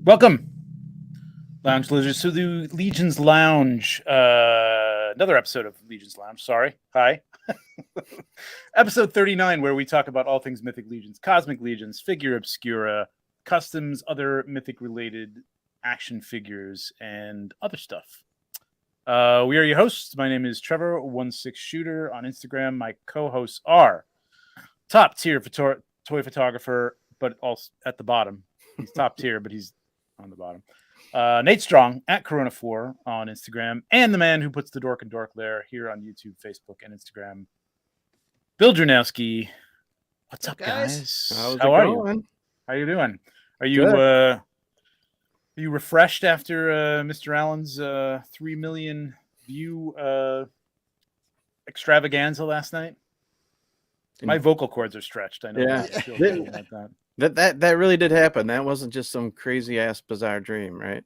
Welcome, Lounge Lizards, to the Legions Lounge. Another episode of Legions Lounge. Sorry. Hi. Episode 39, where we talk about all things Mythic Legions, Cosmic Legions, Figure Obscura, customs, other Mythic-related action figures, and other stuff. We are your hosts. My name is Trevor16Shooter on Instagram. My co-hosts are top tier toy photographer, but also at the bottom. He's top tier, but he's on the bottom. Nate Strong at Corona4 on Instagram, and the man who puts the dork in dork lair here on YouTube, Facebook, and Instagram, Bill Dranowski. What's up, guys? How are you? How you doing? Are you refreshed after Mr. Allen's 3 million view extravaganza last night? My vocal cords are stretched. I know. Yeah. I feel good about that. That really did happen. That wasn't just some crazy ass bizarre dream, right?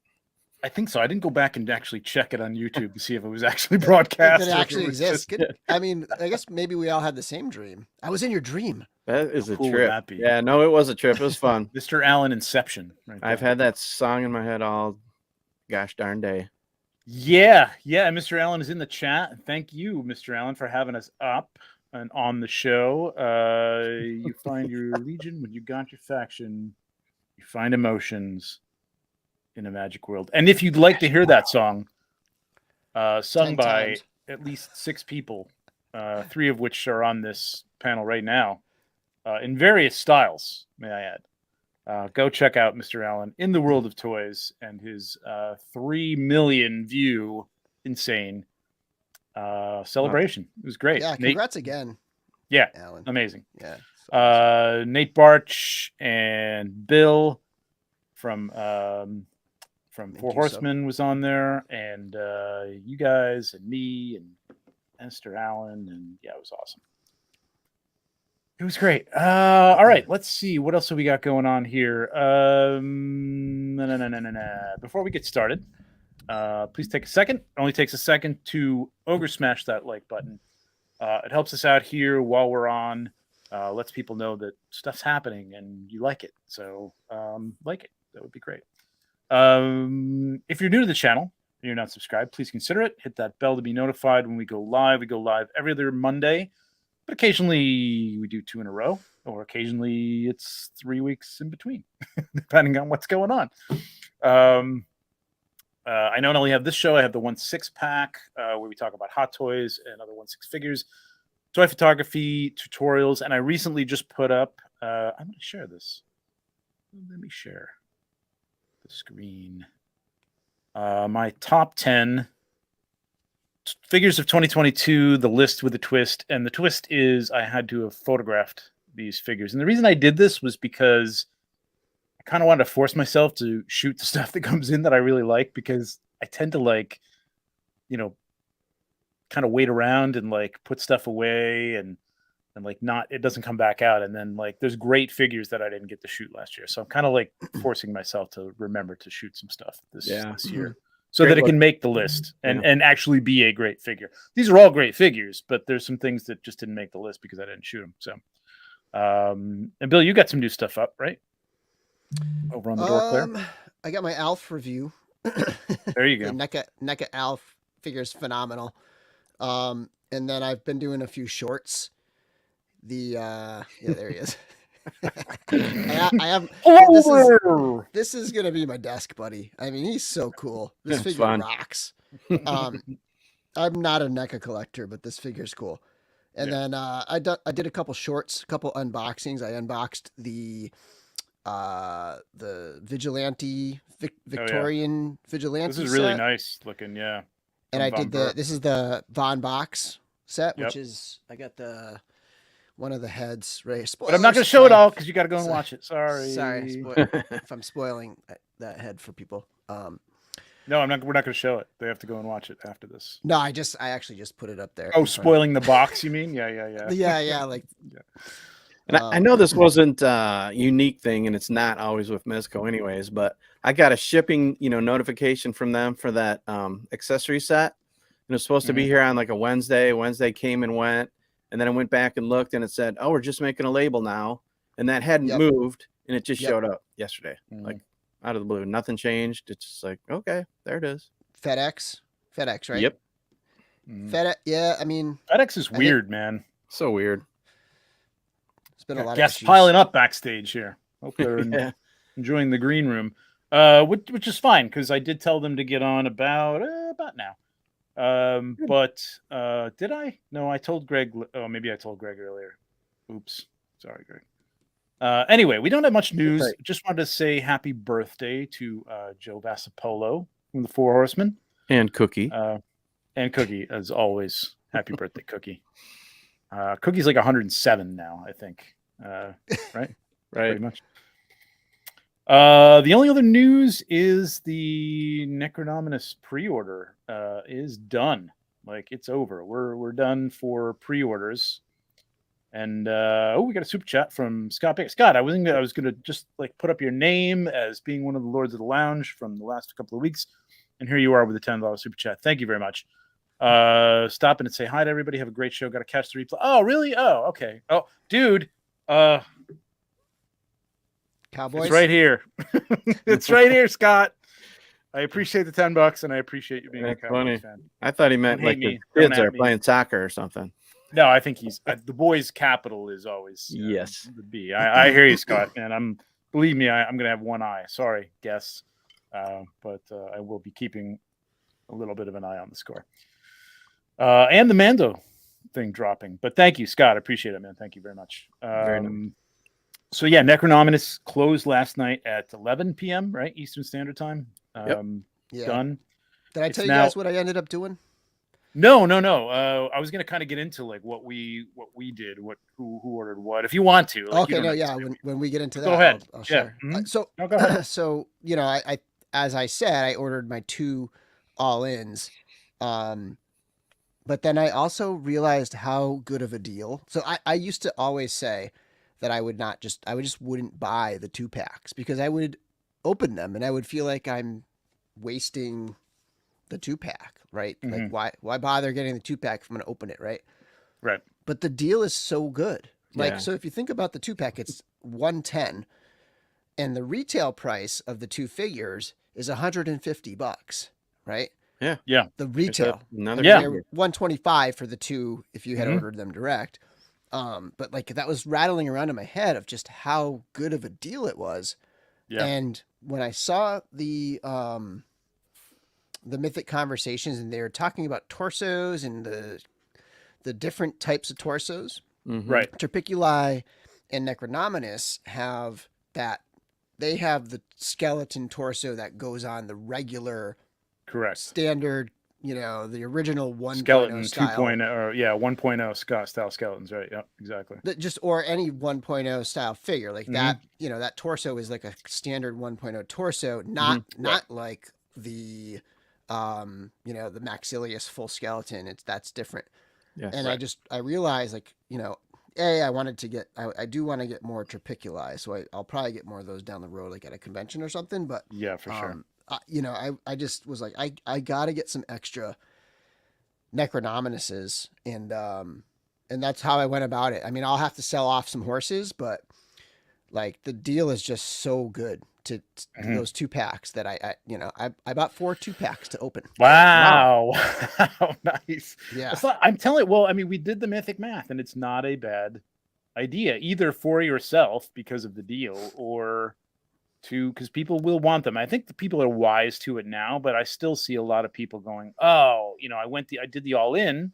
I think so. I didn't go back and actually check it on YouTube to see if it was actually broadcast. If it actually exists. I mean, I guess maybe we all had the same dream. I was in your dream. That is a cool trip. Yeah, no, it was a trip. It was fun. Mr. Allen Inception. Right there. I've had that song in my head all gosh darn day. Yeah. Mr. Allen is in the chat. Thank you, Mr. Allen, for having us up and on the show. You find your legion when you got your faction. You find emotions in a magic world. And if you'd like to hear that song, sung by at least 6 people, 3 of which are on this panel right now, in various styles, may I add. Go check out Mr. Allen in the World of Toys and his 3 million view insane celebration. It was great. Yeah, congrats again. Yeah, Alan. amazing. Yeah. So Nate Barch and Bill from Four Horsemen was on there, and you guys and me and Esther Allen, and yeah, it was awesome. It was great. All right, let's see what else have we got going on here. Before we get started, please take a second. It only takes a second to ogre smash that like button. It helps us out here while we're on. Lets people know that stuff's happening and you like it. So like it. That would be great. If you're new to the channel and you're not subscribed, please consider it. Hit that bell to be notified when we go live. We go live every other Monday, but occasionally we do 2 in a row, or occasionally it's 3 weeks in between, depending on what's going on. I not only have this show, I have the 1/6 pack where we talk about hot toys and other 1/6 figures, toy photography, tutorials, and I recently just put up, I'm going to share this. Let me share the screen. My top 10 figures of 2022, the list with a twist, and the twist is I had to have photographed these figures. And the reason I did this was because I kind of wanted to force myself to shoot the stuff that comes in that I really like, because I tend to kind of wait around and put stuff away and not, it doesn't come back out. And then there's great figures that I didn't get to shoot last year. So I'm kind of forcing myself to remember to shoot some stuff this year so that it can make the list and actually be a great figure. These are all great figures, but there's some things that just didn't make the list because I didn't shoot them. So, and Bill, you got some new stuff up, right? Over on the door there. I got my Alf review. There you go. The NECA Alf figure is phenomenal. And then I've been doing a few shorts. There he is. I have. This is gonna be my desk buddy. I mean, he's so cool. This figure rocks. I'm not a NECA collector, but this figure's cool. And then I did a couple shorts, a couple unboxings. I unboxed the Vigilante Victorian Vigilante. This is really nice looking, yeah. And I did this is the Von Box set, which is I got the one of the heads right. But I'm not going to show it all because you got to go and watch it. Sorry, if I'm spoiling that head for people. No, I'm not. We're not going to show it. They have to go and watch it after this. No, I actually just put it up there. Oh, spoiling the box, you mean? Yeah. Yeah. And I know this wasn't a unique thing, and it's not always with Mezco anyways, but I got a shipping, notification from them for that accessory set. And it was supposed to be here on a Wednesday. Wednesday came and went. And then I went back and looked, and it said, "Oh, we're just making a label now," and that hadn't moved, and it just showed up yesterday. out of the blue. Nothing changed. It's just like, okay, there it is. FedEx, right? Yep. FedEx. Yeah, I mean, FedEx is weird, man. So weird. It's been a lot of guests issues. piling up backstage here. Hope they're Yeah. enjoying the green room, which is fine because I did tell them to get on about now. But did I? No, I told Greg. Oh, maybe I told Greg earlier. Oops. Sorry, Greg. Anyway, we don't have much news. Okay. Just wanted to say happy birthday to Joe Vassapolo from the Four Horsemen. And Cookie. And Cookie, as always. Happy birthday, Cookie. Cookie's like 107 now, I think. Right? Right. Pretty much. The only other news is the Necronominus pre-order is done. Like, it's over. We're done for pre-orders. And we got a super chat from Scott Baker. Scott, I was gonna just like put up your name as being one of the Lords of the Lounge from the last couple of weeks, and here you are with a $10 super chat. Thank you very much. Stop in and say hi to everybody. Have a great show. Got to catch the replay. Oh, really? Oh, okay. Oh, dude. Cowboys. It's right here. It's right here, Scott. I appreciate the $10, and I appreciate you being a Cowboys fan. I thought he meant Don't like hate the me. kids Don't are at me. playing soccer or something. No, I think he's the boys' capital is always Yes. the B. I hear you, Scott, and believe me, I'm gonna have one eye. Sorry, guests, but I will be keeping a little bit of an eye on the score and the Mando thing dropping. But thank you, Scott. I appreciate it, man. Thank you very much. Very nice. So yeah, Necronominus closed last night at 11 p.m. right Eastern Standard Time. Yeah. Done. Did I tell you guys what I ended up doing? No. I was gonna kind of get into like what we did, who ordered what. If you want to. Like, Okay, no, yeah. When we get into that, Go ahead. I'll share. Mhm. So, No, go ahead. so I as I said, I ordered my 2 all-ins, but then I also realized how good of a deal. So I used to always say that I would just wouldn't buy the 2-packs because I would open them and I would feel like I'm wasting the 2-pack, right? Mhm. Like why bother getting the 2-pack if I'm going to open it, right? Right. But the deal is so good. Like, Yeah. so if you think about the 2-pack, it's $110 and the retail price of the 2 figures is $150, right? Yeah. Yeah. The retail. Another Yeah. figure. $125 for the 2 if you had Mhm. ordered them direct. But like that was rattling around in my head of just how good of a deal it was. Yeah. And when I saw the Mythic Conversations and they were talking about torsos and the different types of torsos, Mhm. Right. Terpiculi and Necronominus have that. They have the skeleton torso that goes on the regular Correct. standard, the original 1.0 Skeleton style. 2.0 or 1.0 style skeletons, right? Yeah, exactly. Or any 1.0 style figure like that, that torso is like a standard 1.0 torso, not like the the Maxilius full skeleton. That's different. Yes. And I realized like, I wanted to get, I do want to get more Terpiculi. So I'll probably get more of those down the road, like at a convention or something. But Yeah, for sure. I just was like, I got to get some extra Necronominuses and that's how I went about it. I mean, I'll have to sell off some horses, but like the deal is just so good to those 2-packs that I bought 4 2-packs to open. Wow. Nice. Yeah. I'm telling you, well, I mean, we did the Mythic math and it's not a bad idea either for yourself because of the deal or because people will want them. I think the people are wise to it now, but I still see a lot of people going, oh, I did the all in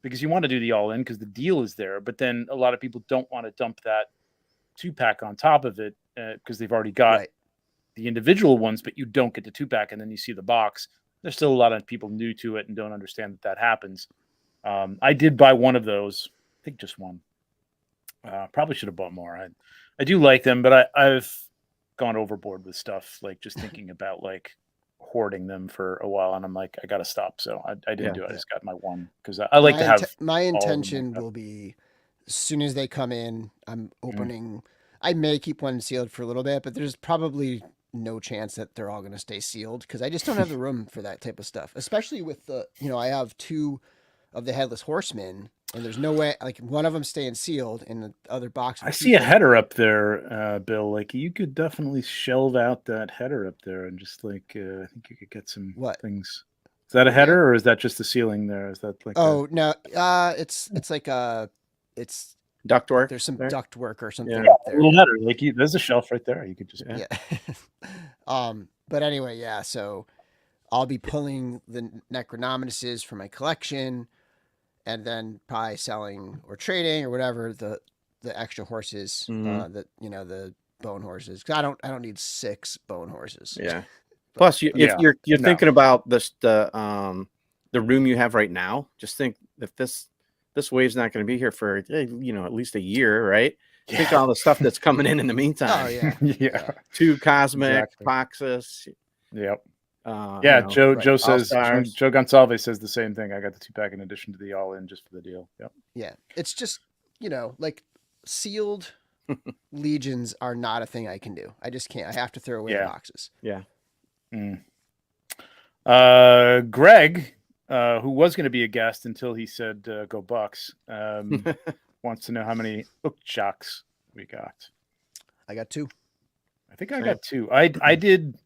because you want to do the all in because the deal is there. But then a lot of people don't want to dump that 2-pack on top of it because they've already got the individual ones, but you don't get the 2-pack. And then you see the box. There's still a lot of people new to it and don't understand that happens. I did buy one of those. I think just one. Probably should have bought more. I do like them, but I've gone overboard with stuff, like just thinking about like hoarding them for a while, and I'm like, I gotta stop. So I didn't do it. I just got my one because I like to have. My intention will be as soon as they come in, I'm opening. I may keep one sealed for a little bit, but there's probably no chance that they're all going to stay sealed because I just don't have the room for that type of stuff. Especially with the, I have 2 of the Headless Horsemen, and there's no way, like, one of them staying sealed in the other box. I see a header up there, Bill. Like, you could definitely shelve out that header up there and just like, I think you could get some things. Is that a header or is that just the ceiling there? Is that like? Oh no, it's like it's ductwork. There's some duct work or something up there. A little header. Like, there's a shelf right there. You could just But anyway, yeah. So I'll be pulling the Necronomicus from my collection, and then probably selling or trading or whatever the extra horses, the bone horses. Because I don't need 6 bone horses. Yeah. Plus, if you're thinking about the room you have right now, just think if this wave's not going to be here for at least a year, right? Yeah. Think all the stuff that's coming in the meantime. Oh yeah, yeah. 2 cosmic boxes. Yep. Joe says Joe Gonsalves says the same thing. I got the 2-pack in addition to the all-in just for the deal. Yep. Yeah, it's just like sealed legions are not a thing I can do. I just can't. I have to throw away the boxes. Yeah. Greg, who was going to be a guest until he said go Bucks, wants to know how many Ukchaks we got. I got 2. I think I got 2. I did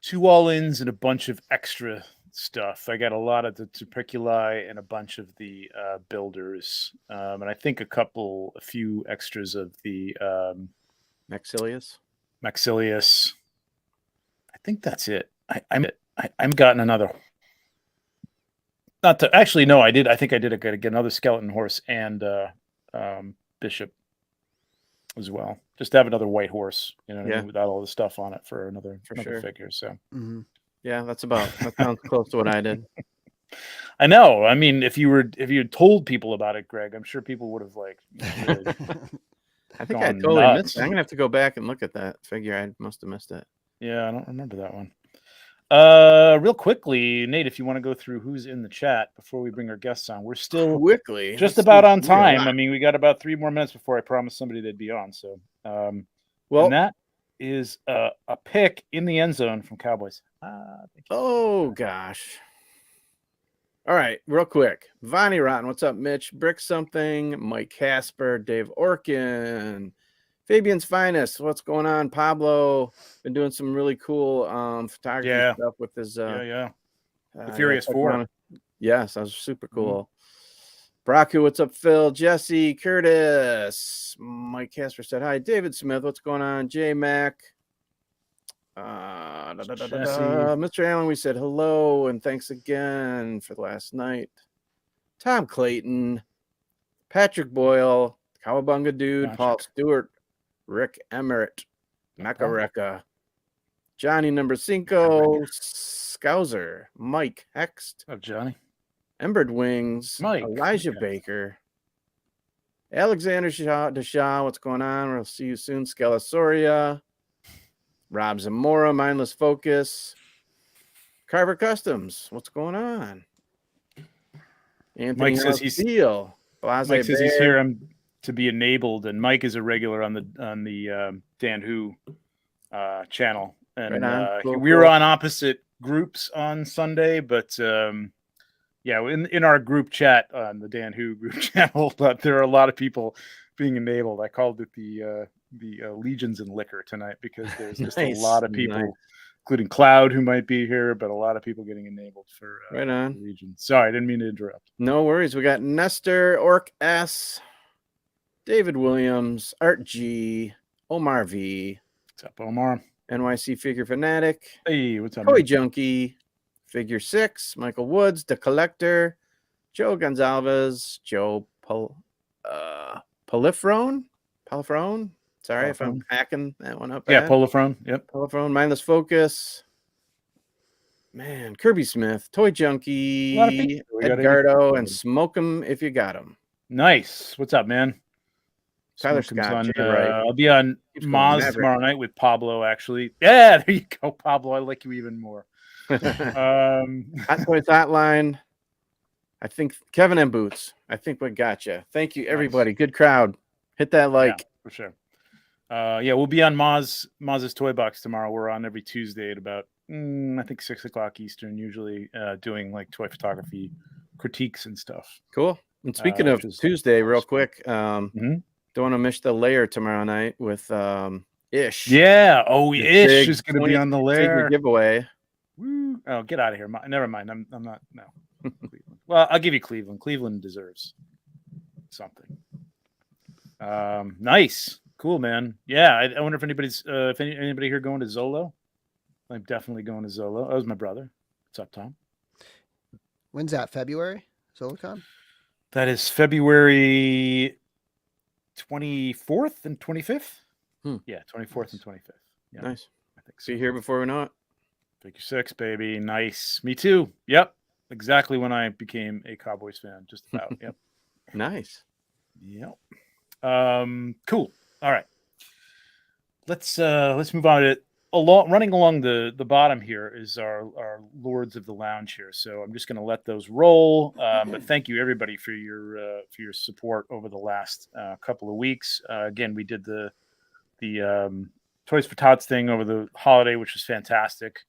2 all-ins and a bunch of extra stuff. I got a lot of the Tuberculi and a bunch of the builders, and I think a few extras of the Maxilius. I think that's it. I'm gotten another. Not to actually no, I did. I think I did get another skeleton horse and bishop as well. Just to have another white horse, without all the stuff on it for another figure. So yeah, that sounds close to what I did. I know. I mean, if you had told people about it, Greg, I'm sure people would have really I think I totally missed it. I'm gonna have to go back and look at that figure. I must have missed it. Yeah, I don't remember that one. Real quickly, Nate, if you want to go through who's in the chat before we bring our guests on, we're still just about on time. I mean, we got about 3 more minutes before I promised somebody they'd be on. So, and that is a pick in the end zone from Cowboys. Oh gosh. All right, real quick. Vonnie Rotten, what's up, Mitch? Brick something, Mike Casper, Dave Orkin, Fabian's Finest, what's going on? Pablo, been doing some really cool photography stuff with his the Furious 4. Yes, that was super cool. Braku, what's up, Phil? Jesse, Curtis, Mike Casper said hi. David Smith, what's going on? J Mac, Mr. Allen, we said hello and thanks again for last night. Tom Clayton, Patrick Boyle, Cowabunga Dude, Paul Stewart, Rick Emmert, Makareka, Johnny Number 5, Scouser, Mike Hext, Johnny, Embered Wings, Mike, Elijah Baker, Alexander Deshaw, what's going on? We'll see you soon. Skelasauria, Rob Zamora, Mindless Focus, Carver Customs, what's going on? Anthony Mike says he's Steele, Mike says he's here to be enabled, and Mike is a regular on the Dan Who channel, and we were on opposite groups on Sunday, but in our group chat on the Dan Who group channel, but there are a lot of people being enabled. I called it the Legions and Liquor tonight because there's just a lot of people, including Cloud, who might be here, but a lot of people getting enabled for Legion. Sorry, I didn't mean to interrupt. No worries. We got Nestor, Orc S, David Williams, Art G, Omar V. What's up, Omar? NYC Figure Fanatic. Hey, what's up? Toy Junkie, Figure 6, Michael Woods, The Collector, Joe Gonzalez, Joe Polifrone. Sorry if I'm hacking that one up. Yeah, Polifrone. Yep. Polifrone, Mindless Focus. Man, Kirby Smith, Toy Junkie, Edgardo, and Smoke 'em if you got 'em. Nice. What's up, man? Tyler Scott. I'll be on Moz tomorrow night with Pablo, actually. Yeah, there you go, Pablo. I like you even more. Hot Toys Hotline. I think Kevin and Boots. I think we got you. Thank you, everybody. Nice. Good crowd. Hit that like. Yeah, for sure. We'll be on Moz's Toy Box tomorrow. We're on every Tuesday at about I think 6 o'clock Eastern, usually doing like toy photography critiques and stuff. Cool. And speaking of Tuesday, real quick, don't want to miss the layer tomorrow night with Ish. Yeah. Oh, Ish is going to be on the layer giveaway. Woo. Oh, get out of here! Never mind. I'm not. No. Cleveland. Well, I'll give you Cleveland. Cleveland deserves something. Nice, cool, man. Yeah, I wonder if anybody's anybody here going to Zolo. I'm definitely going to Zolo. That was my brother. What's up, Tom? When's that? February? ZoloCon? That is February 24th and 25th. Yeah, 24th and 25th. Yeah, nice. I think so. Be here before we know it. 56, baby. Nice. Me too. Yep. Exactly when I became a Cowboys fan. Just about. Yep. Nice. Yep. Cool. All right. Let's move on to running along the bottom here is our Lords of the Lounge here. So I'm just going to let those roll. But thank you everybody for your support over the last couple of weeks. Again, we did the Toys for Tots thing over the holiday, which was fantastic.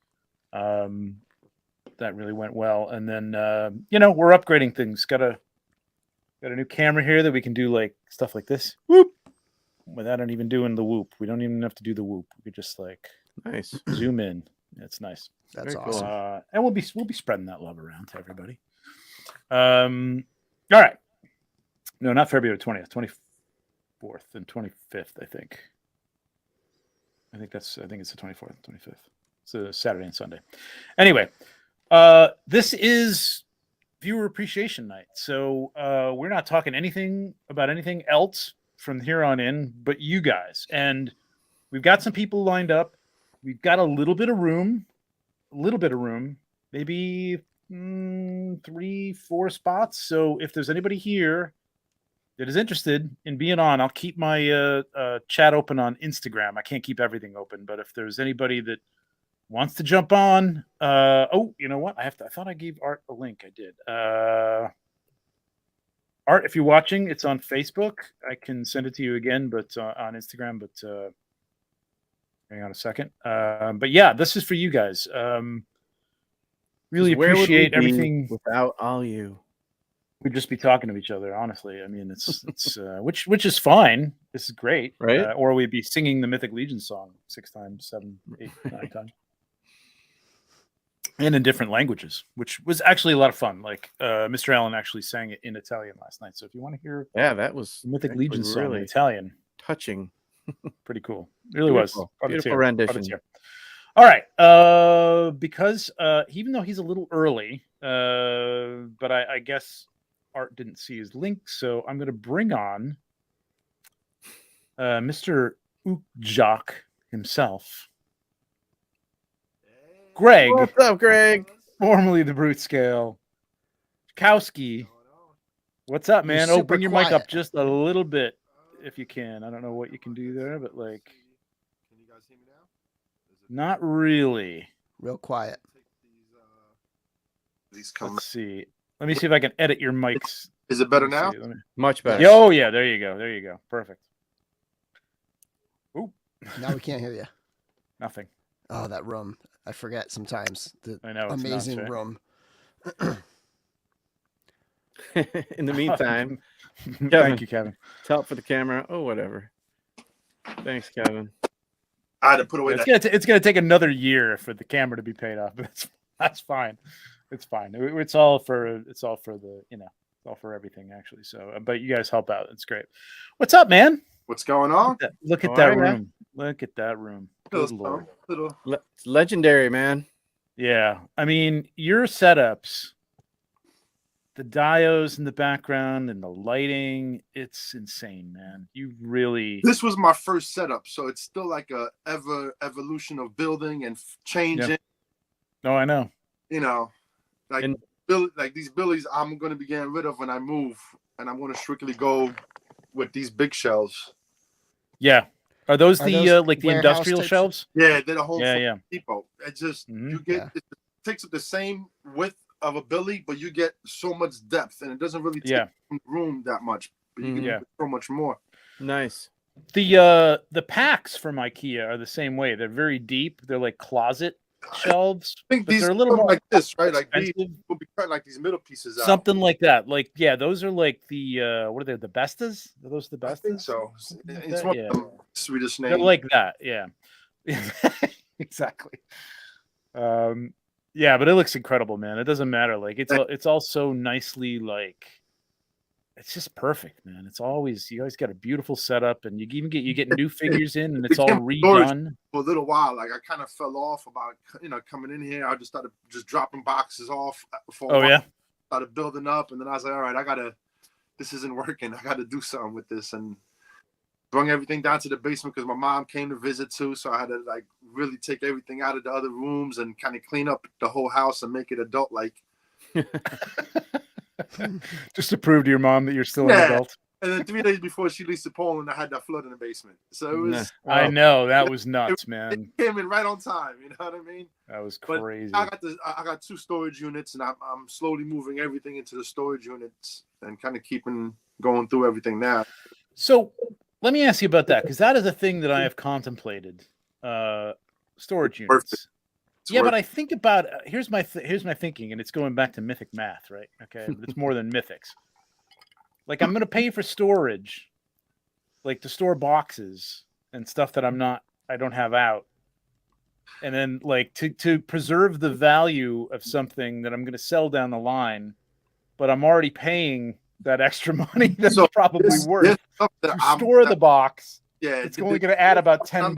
That really went well. And then we're upgrading things. Got a new camera here that we can do like stuff like this. Whoop. Without even doing the whoop. We don't even have to do the whoop. We could just like nice zoom in. It's nice. That's very awesome. Cool. And we'll be spreading that love around to everybody. All right. No, not February 20th, 24th and 25th, I think. I think it's the 24th and 25th. It's a Saturday and Sunday. Anyway, this is Viewer Appreciation Night. So we're not talking about anything else from here on in, but you guys. And we've got some people lined up. We've got a little bit of room, maybe 3-4 spots. So if there's anybody here that is interested in being on, I'll keep my chat open on Instagram. I can't keep everything open, but if there's anybody that wants to jump on, you know what? I thought I gave Art a link. I did. Art, if you're watching, it's on Facebook. I can send it to you again, but on Instagram. But hang on a second. But yeah, this is for you guys. Really appreciate everything. Without all you, we'd just be talking to each other. Honestly, I mean, it's which is fine. This is great, right? Or we'd be singing the Mythic Legions song 6 times, 7, 8, 9 times. And in different languages, which was actually a lot of fun. Like Mr. Allen actually sang it in Italian last night. So if you want to hear, that was Mythic Legion song really in Italian, touching, pretty cool. It really beautiful. Was Beautiful rendition. All right, because even though he's a little early, but I guess Art didn't see his link, so I'm going to bring on Mr. Ukjak himself. Greg. What's up, Greg? Formerly the Brute Scale. Kowski. What's up, man? You're Bring your super mic up quiet. just a little bit if you can. I don't know what you can do there, but like. Can you guys hear me now? Not really. Real quiet. These come. Let's see. Let me see if I can edit your mics. Is it better now? Much better. Oh, yeah. There you go. Perfect. Ooh. Now we can't hear you. Nothing. Oh, that room. I forget sometimes. The I know. It's amazing nuts, right? room. In the meantime, Thank you, Kevin. Tell it for the camera. Oh, whatever. Thanks, Kevin. I had to put away It's gonna take another year for the camera to be paid off, but that's fine. It's fine. It's all for the it's all for everything actually. So, but you guys help out. It's great. What's up, man? What's going on? Look at How that are ya? room. Look at that room. Good Lord. It's legendary, man. Yeah, I mean your setups, the diodes in the background and the lighting, it's insane, man. You really. This was my first setup, so it's still like a evolution of building and changing. Yeah. No, I know. You know, like these billies, I'm going to be getting rid of when I move, and I'm going to strictly go with these big shelves. Yeah, are those Are the those like the warehouse industrial types? shelves? Yeah, they're the whole Yeah. depot. It just Mhm. you get Yeah. it takes up the same width of a billy, but you get so much depth, and it doesn't really take Yeah. room that much. But you can Yeah. do so much more. Nice. The packs from IKEA are the same way. They're very deep. They're like closet shelves, I think but these they're a little more like this, right? Like these expensive. will be cut like these middle pieces out. Something like that. Like, yeah, those are like the what are they? The Bestas? Are those the I think Bestas? so. Like It's that? one Yeah. of the sweetest They're names. like that. Yeah. Exactly. Yeah, but it looks incredible, man. It doesn't matter. Like it's all so nicely like it's just perfect, man. It's always you always got a beautiful setup, and you get new figures in, and it's all redone for a little while. Like I kind of fell off about coming in here. I just started just dropping boxes off for a while. Yeah. Started building up, and then I was like, all right, this isn't working. I gotta do something with this, and brought everything down to the basement because my mom came to visit too. So I had to like really take everything out of the other rooms and kind of clean up the whole house and make it adult like. Just to prove to your mom that you're still an adult. And then 3 days before she leaves to Poland, I had that flood in the basement. So it was. I know that was nuts, man. It came in right on time. You know what I mean? That was crazy. I got 2 storage units, and I'm slowly moving everything into the storage units and kind of going through everything now. So let me ask you about that, because that is a thing that I have contemplated. Storage units. But I think about here's my thinking, and it's going back to mythic math, right? Okay, but it's more than mythics. Like I'm going to pay for storage, like to store boxes and stuff that I don't have out, and then like to preserve the value of something that I'm going to sell down the line, but I'm already paying that extra money that's probably worth to store the box. Yeah, it's only going to add about $10.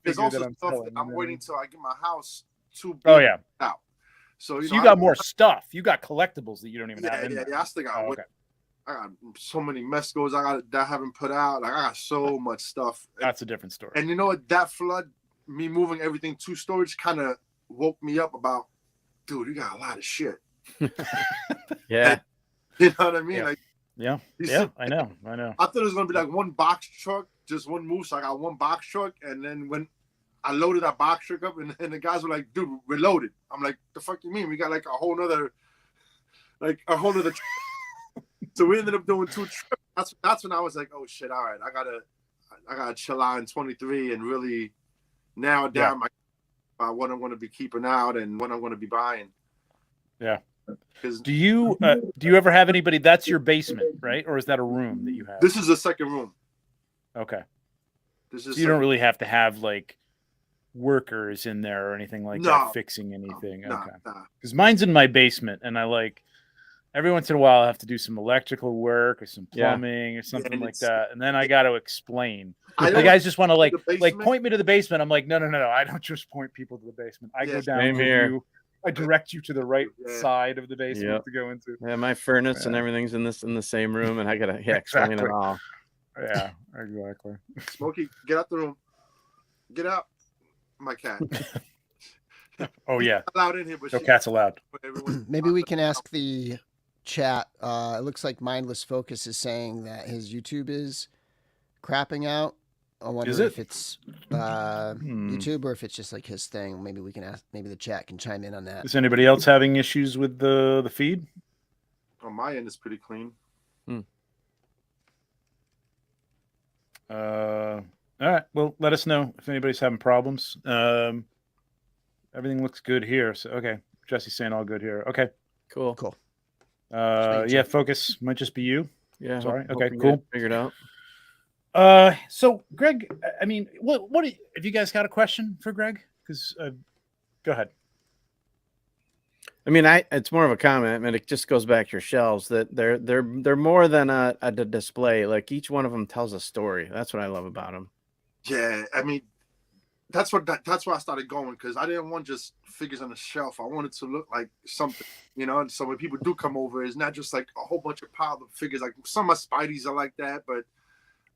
There's also stuff that I'm waiting till I get my house too big out. So you got more stuff. You got collectibles that you don't even have. Yeah. I still got. I got so many Mescos that I haven't put out. Like I got so much stuff. That's a different story. And you know what? That flood, me moving everything to storage, kind of woke me up about, dude, you got a lot of shit. Yeah. You know what I mean? Yeah. Like, I know. I thought it was gonna be like one box truck, just one move. So I got one box truck, and then when I loaded that box truck up, and the guys were like, "Dude, we're loaded." I'm like, "The fuck you mean? We got like a whole nother." So we ended up doing 2 trips. That's when I was like, "Oh shit! All right, I gotta chill out in 23 and really narrow down what I'm gonna be keeping out and what I'm gonna be buying." Yeah. Do you ever have anybody? That's your basement, right? Or is that a room that you have? This is the second room. Okay. This is. So you don't really have to have like workers in there or anything like that fixing anything. Okay. Because mine's in my basement, and I like every once in a while I have to do some electrical work or some plumbing or something like that, and then I got to explain. The guys just want to like point me to the basement. I'm like, no. I don't just point people to the basement. I go down with you. I direct you to the right side of the basement to go into. Yeah, my furnace and everything's in the same room, and I gotta explain it all. Yeah, exactly. Smokey, get out the room. Get out, my cat. Oh yeah, allowed in here, but no cats allowed. Maybe we can ask the chat. It looks like Mindless Focus is saying that his YouTube is crapping out. I wonder if it's YouTube or if it's just like his thing. Maybe we can ask. Maybe the chat can chime in on that. Is anybody else having issues with the feed? On my end, it's pretty clean. All right. Well, let us know if anybody's having problems. Everything looks good here. So okay, Jesse's saying all good here. Okay, cool. Yeah, Focus might just be you. Yeah. Sorry. Okay. Cool. Figured out. So Greg, I mean, what have you guys got a question for Greg? Because go ahead. I mean, it's more of a comment, and it just goes back to your shelves that they're more than a display. Like each one of them tells a story. That's what I love about them. Yeah, I mean, that's why I started going, because I didn't want just figures on the shelf. I wanted to look like something, And so when people do come over, it's not just like a whole bunch of piled up figures. Like some of my Spideys are like that, but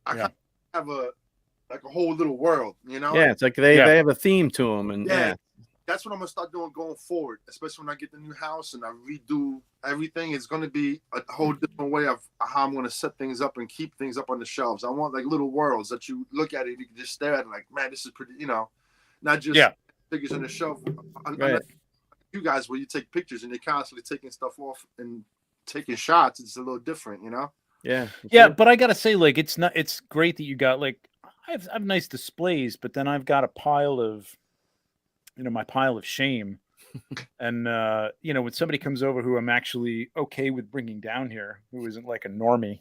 I kind of have a whole little world, Yeah, it's like they have a theme to them, and that's what I'm gonna start doing going forward. Especially when I get the new house and I redo everything, it's gonna be a whole different way of how I'm gonna set things up and keep things up on the shelves. I want like little worlds that you look at it, you can just stare at it like, man, this is pretty, not just figures on the shelf. Unlike you guys, where you take pictures and you're constantly taking stuff off and taking shots, it's a little different, Yeah, but I gotta say, like, it's great that you got like I have nice displays, but then I've got a pile of my pile of shame. And when somebody comes over who I'm actually okay with bringing down here, who isn't like a normie,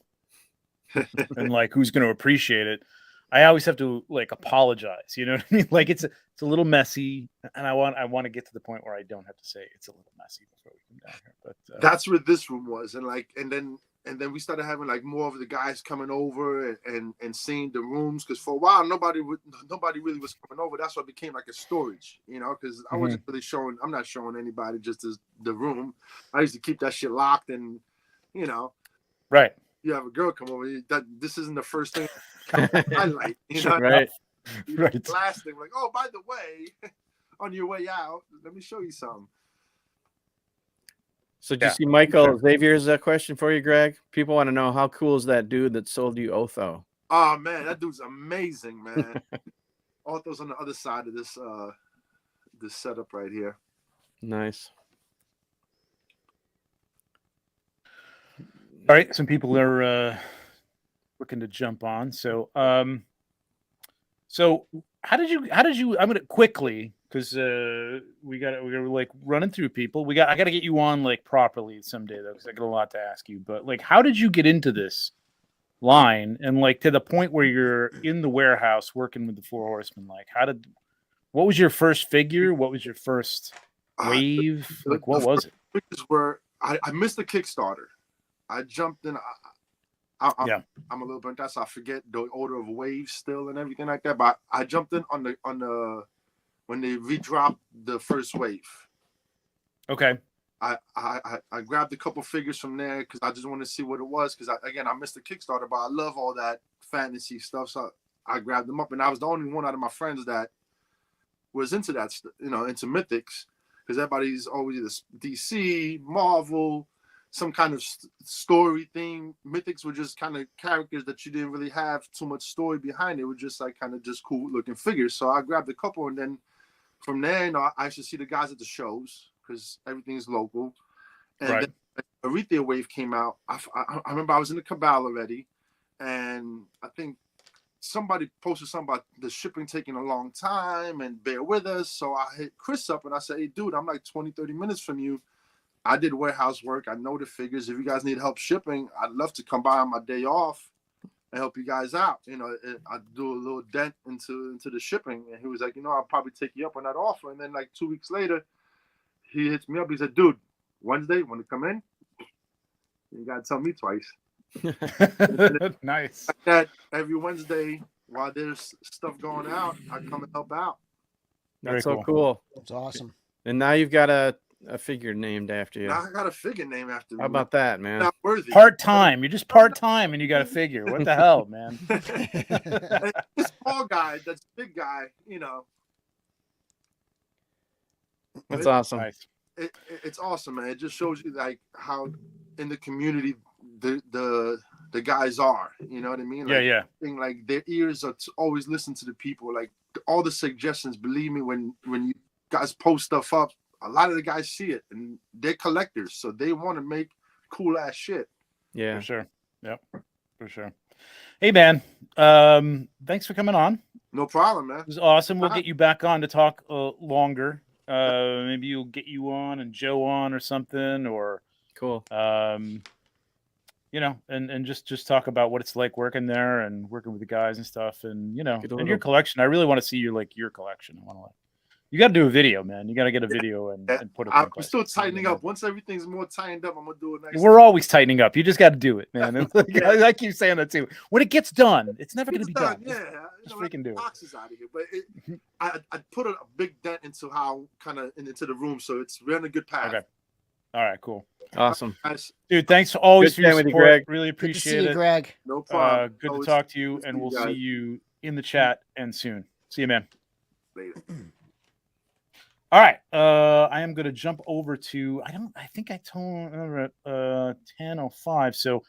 and like who's going to appreciate it, I always have to like apologize. You know what I mean? Like it's a little messy, and I want to get to the point where I don't have to say it's a little messy before we come down here. But that's what this room was, and then we started having like more of the guys coming over and seeing the rooms, because for a while nobody really was coming over. That's why it became like a storage, because I wasn't really showing. I'm not showing anybody just the room. I used to keep that shit locked, and right. You have a girl come over. This isn't the first thing I like, Right. Right. Last thing, like, oh, by the way, on your way out, let me show you something. So did you see Michael Xavier's question for you, Greg? People want to know, how cool is that dude that sold you Otho? Oh man, that dude's amazing, man. Otho's on the other side of this setup right here. Nice. All right, some people are looking to jump on. So, so how did you? I'm gonna quickly, because we're like running through people. I got to get you on like properly someday though, because I got a lot to ask you. But like, how did you get into this line, and like to the point where you're in the warehouse working with the Four Horsemen? Like, what was your first figure? What was your first wave? Like, what was it? Figures were I missed the Kickstarter. I jumped in. I'm a little burnt out, so I forget the order of waves still and everything like that. But I jumped in on the when they redropped the first wave. Okay. I grabbed a couple figures from there because I just wanted to see what it was. Because I missed the Kickstarter, but I love all that fantasy stuff, so I grabbed them up, and I was the only one out of my friends that was into that, into Mythics, because everybody's always either DC, Marvel, some kind of story thing. Mythics were just kind of characters that you didn't really have too much story behind. It was just like kind of just cool looking figures. So I grabbed a couple, and then from there, I used to see the guys at the shows because everything's local. And then Aretha Wave came out. I remember I was in the Cabal already, and I think somebody posted something about the shipping taking a long time and bear with us. So I hit Chris up and I said, hey, dude, I'm like 20, 30 minutes from you. I did warehouse work. I know the figures. If you guys need help shipping, I'd love to come by on my day off and help you guys out. I'd do a little dent into the shipping. And he was like, I'll probably take you up on that offer. And then like 2 weeks later, he hits me up. He said, dude, Wednesday, want to come in? You got to tell me twice. Nice. Like that every Wednesday while there's stuff going out, I come and help out. That's so cool. That's awesome. And now you've got a figure named after you. Now I got a figure named after me. How about that, man? Not worthy. Part-time. You're just part-time and you got a figure. What the hell, man? This small guy, that's big guy, That's awesome. Nice. It's awesome, man. It just shows you like how in the community the guys are. You know what I mean? Like, thing, like their ears are always listen to the people. Like all the suggestions. Believe me, when you guys post stuff up, a lot of the guys see it, and they're collectors, so they want to make cool ass shit. Yeah, for sure. Yep, for sure. Hey, man. Thanks for coming on. No problem, man. It was awesome. We'll get you back on to talk longer. Maybe you'll get you on and Joe on or something, or cool. And just talk about what it's like working there and working with the guys and stuff, and and your collection. I really want to see your collection. I want to you got to do a video, man. You got to get a video and put it. I'm still tightening up. Once everything's more tightened up, I'm gonna do it next. We're always tightening up. You just got to do it, man. I keep saying that too. When it gets done, it's never going to be done. Yeah, just freaking do it. Boxes out of here, but I put a big dent into how kind of into the room, so we're on a good path. Okay. All right, cool. Awesome. Dude, thanks always good for your support. with you, Greg. Really Good to appreciate see you, it. Greg. No problem. Good to talk to you, and we'll see you in the chat and soon. See you, man. Later. All right. I am going to jump over to, I think I told 10:05. So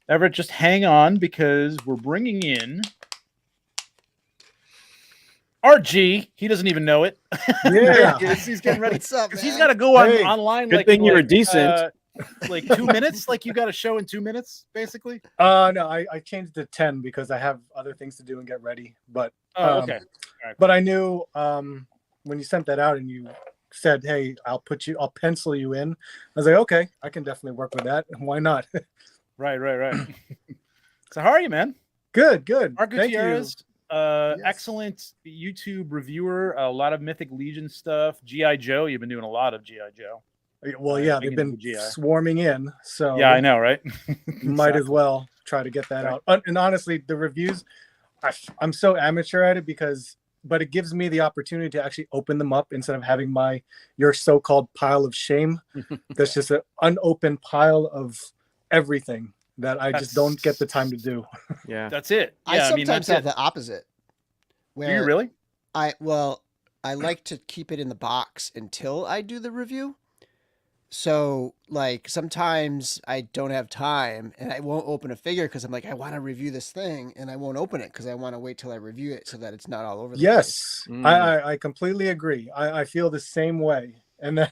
Everett, just hang on because we're bringing in RG. He doesn't even know it. Yeah. He's getting ready. What's up, man? He's got to go online. Good thing you were decent. Like 2 minutes. Like you got a show in 2 minutes, basically. No, I changed it to 10 because I have other things to do and get ready. But okay. All right, but I knew when you sent that out and you said, "Hey, I'll pencil you in," I was like, "Okay, I can definitely work with that. Why not?" Right. So how are you, man? Good. Mark Thank you. Gutierrez, Yes. excellent YouTube reviewer, a lot of Mythic Legion stuff. G.I. Joe, you've been doing a lot of G.I. Joe. Well, Big yeah, they've into been the GI. swarming in, so Yeah, I know, right? might as well try to get that out. And honestly, the reviews, I'm so amateur at it but it gives me the opportunity to actually open them up instead of having your so-called pile of shame. That's just an unopened pile of everything that I just don't get the time to do. Yeah. That's it. I Yeah, sometimes that's have it. the opposite. Do you really? I like to keep it in the box until I do the review. So like sometimes I don't have time and I won't open a figure because I'm like, I want to review this thing and I won't open it because I want to wait till I review it so that it's not all over the place. Yes, I completely agree. I feel the same way. And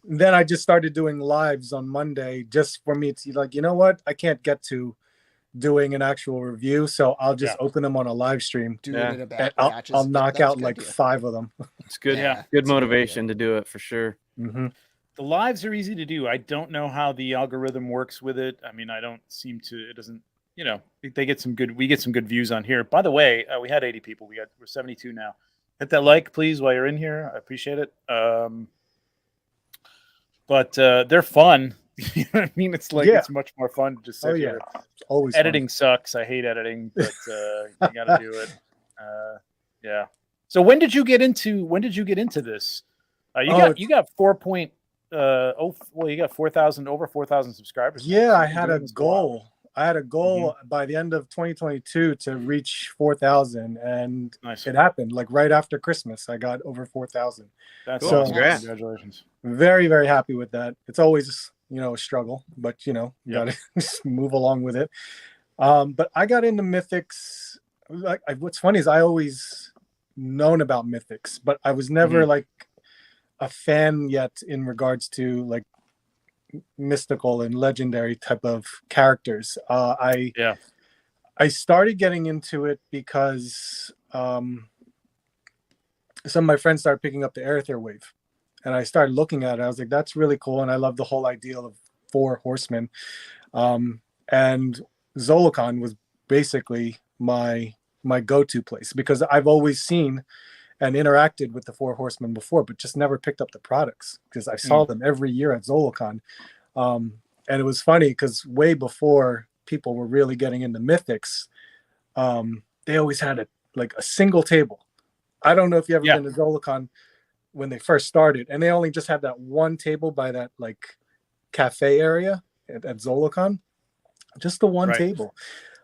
then I just started doing lives on Monday just for me to like, you know what? I can't get to doing an actual review, so I'll just open them on a live stream. Do it in a batch. I'll knock out like 5 of them. It's good. Yeah. Good motivation to do it for sure. Mm-hmm. The lives are easy to do. I don't know how the algorithm works with it. I mean, I don't seem to. It doesn't. You know, they get some good. We get some good views on here. By the way, we had 80 people. We're 72 now. Hit that like, please, while you're in here. I appreciate it. But they're fun. You know what I mean? It's like it's much more fun to just sit here. It's always editing sucks. I hate editing, but you got to do it. Yeah. So when did you get into this? You got 4. You got 4,000 over 4,000 subscribers. Yeah, I had a goal. I had a goal by the end of 2022 to reach 4,000, and it happened. Like right after Christmas, I got over 4,000. That's so awesome. Congratulations. Very, very happy with that. It's always a struggle, but you gotta move along with it. But I got into mythics. Like what's funny is I always known about mythics, but I was never like a fan yet in regards to like mystical and legendary type of characters. I started getting into it because some of my friends started picking up the Aether wave, and I started looking at it. I was like, that's really cool, and I love the whole idea of 4 horsemen. And Zolokon was basically my go-to place because I've always seen and interacted with the 4 horsemen before, but just never picked up the products because I saw them every year at Zolokon. And it was funny because way before people were really getting into mythics, they always had a single table. I don't know if you ever been to Zolokon when they first started, and they only just had that one table by that like cafe area at Zolokon, just the one table.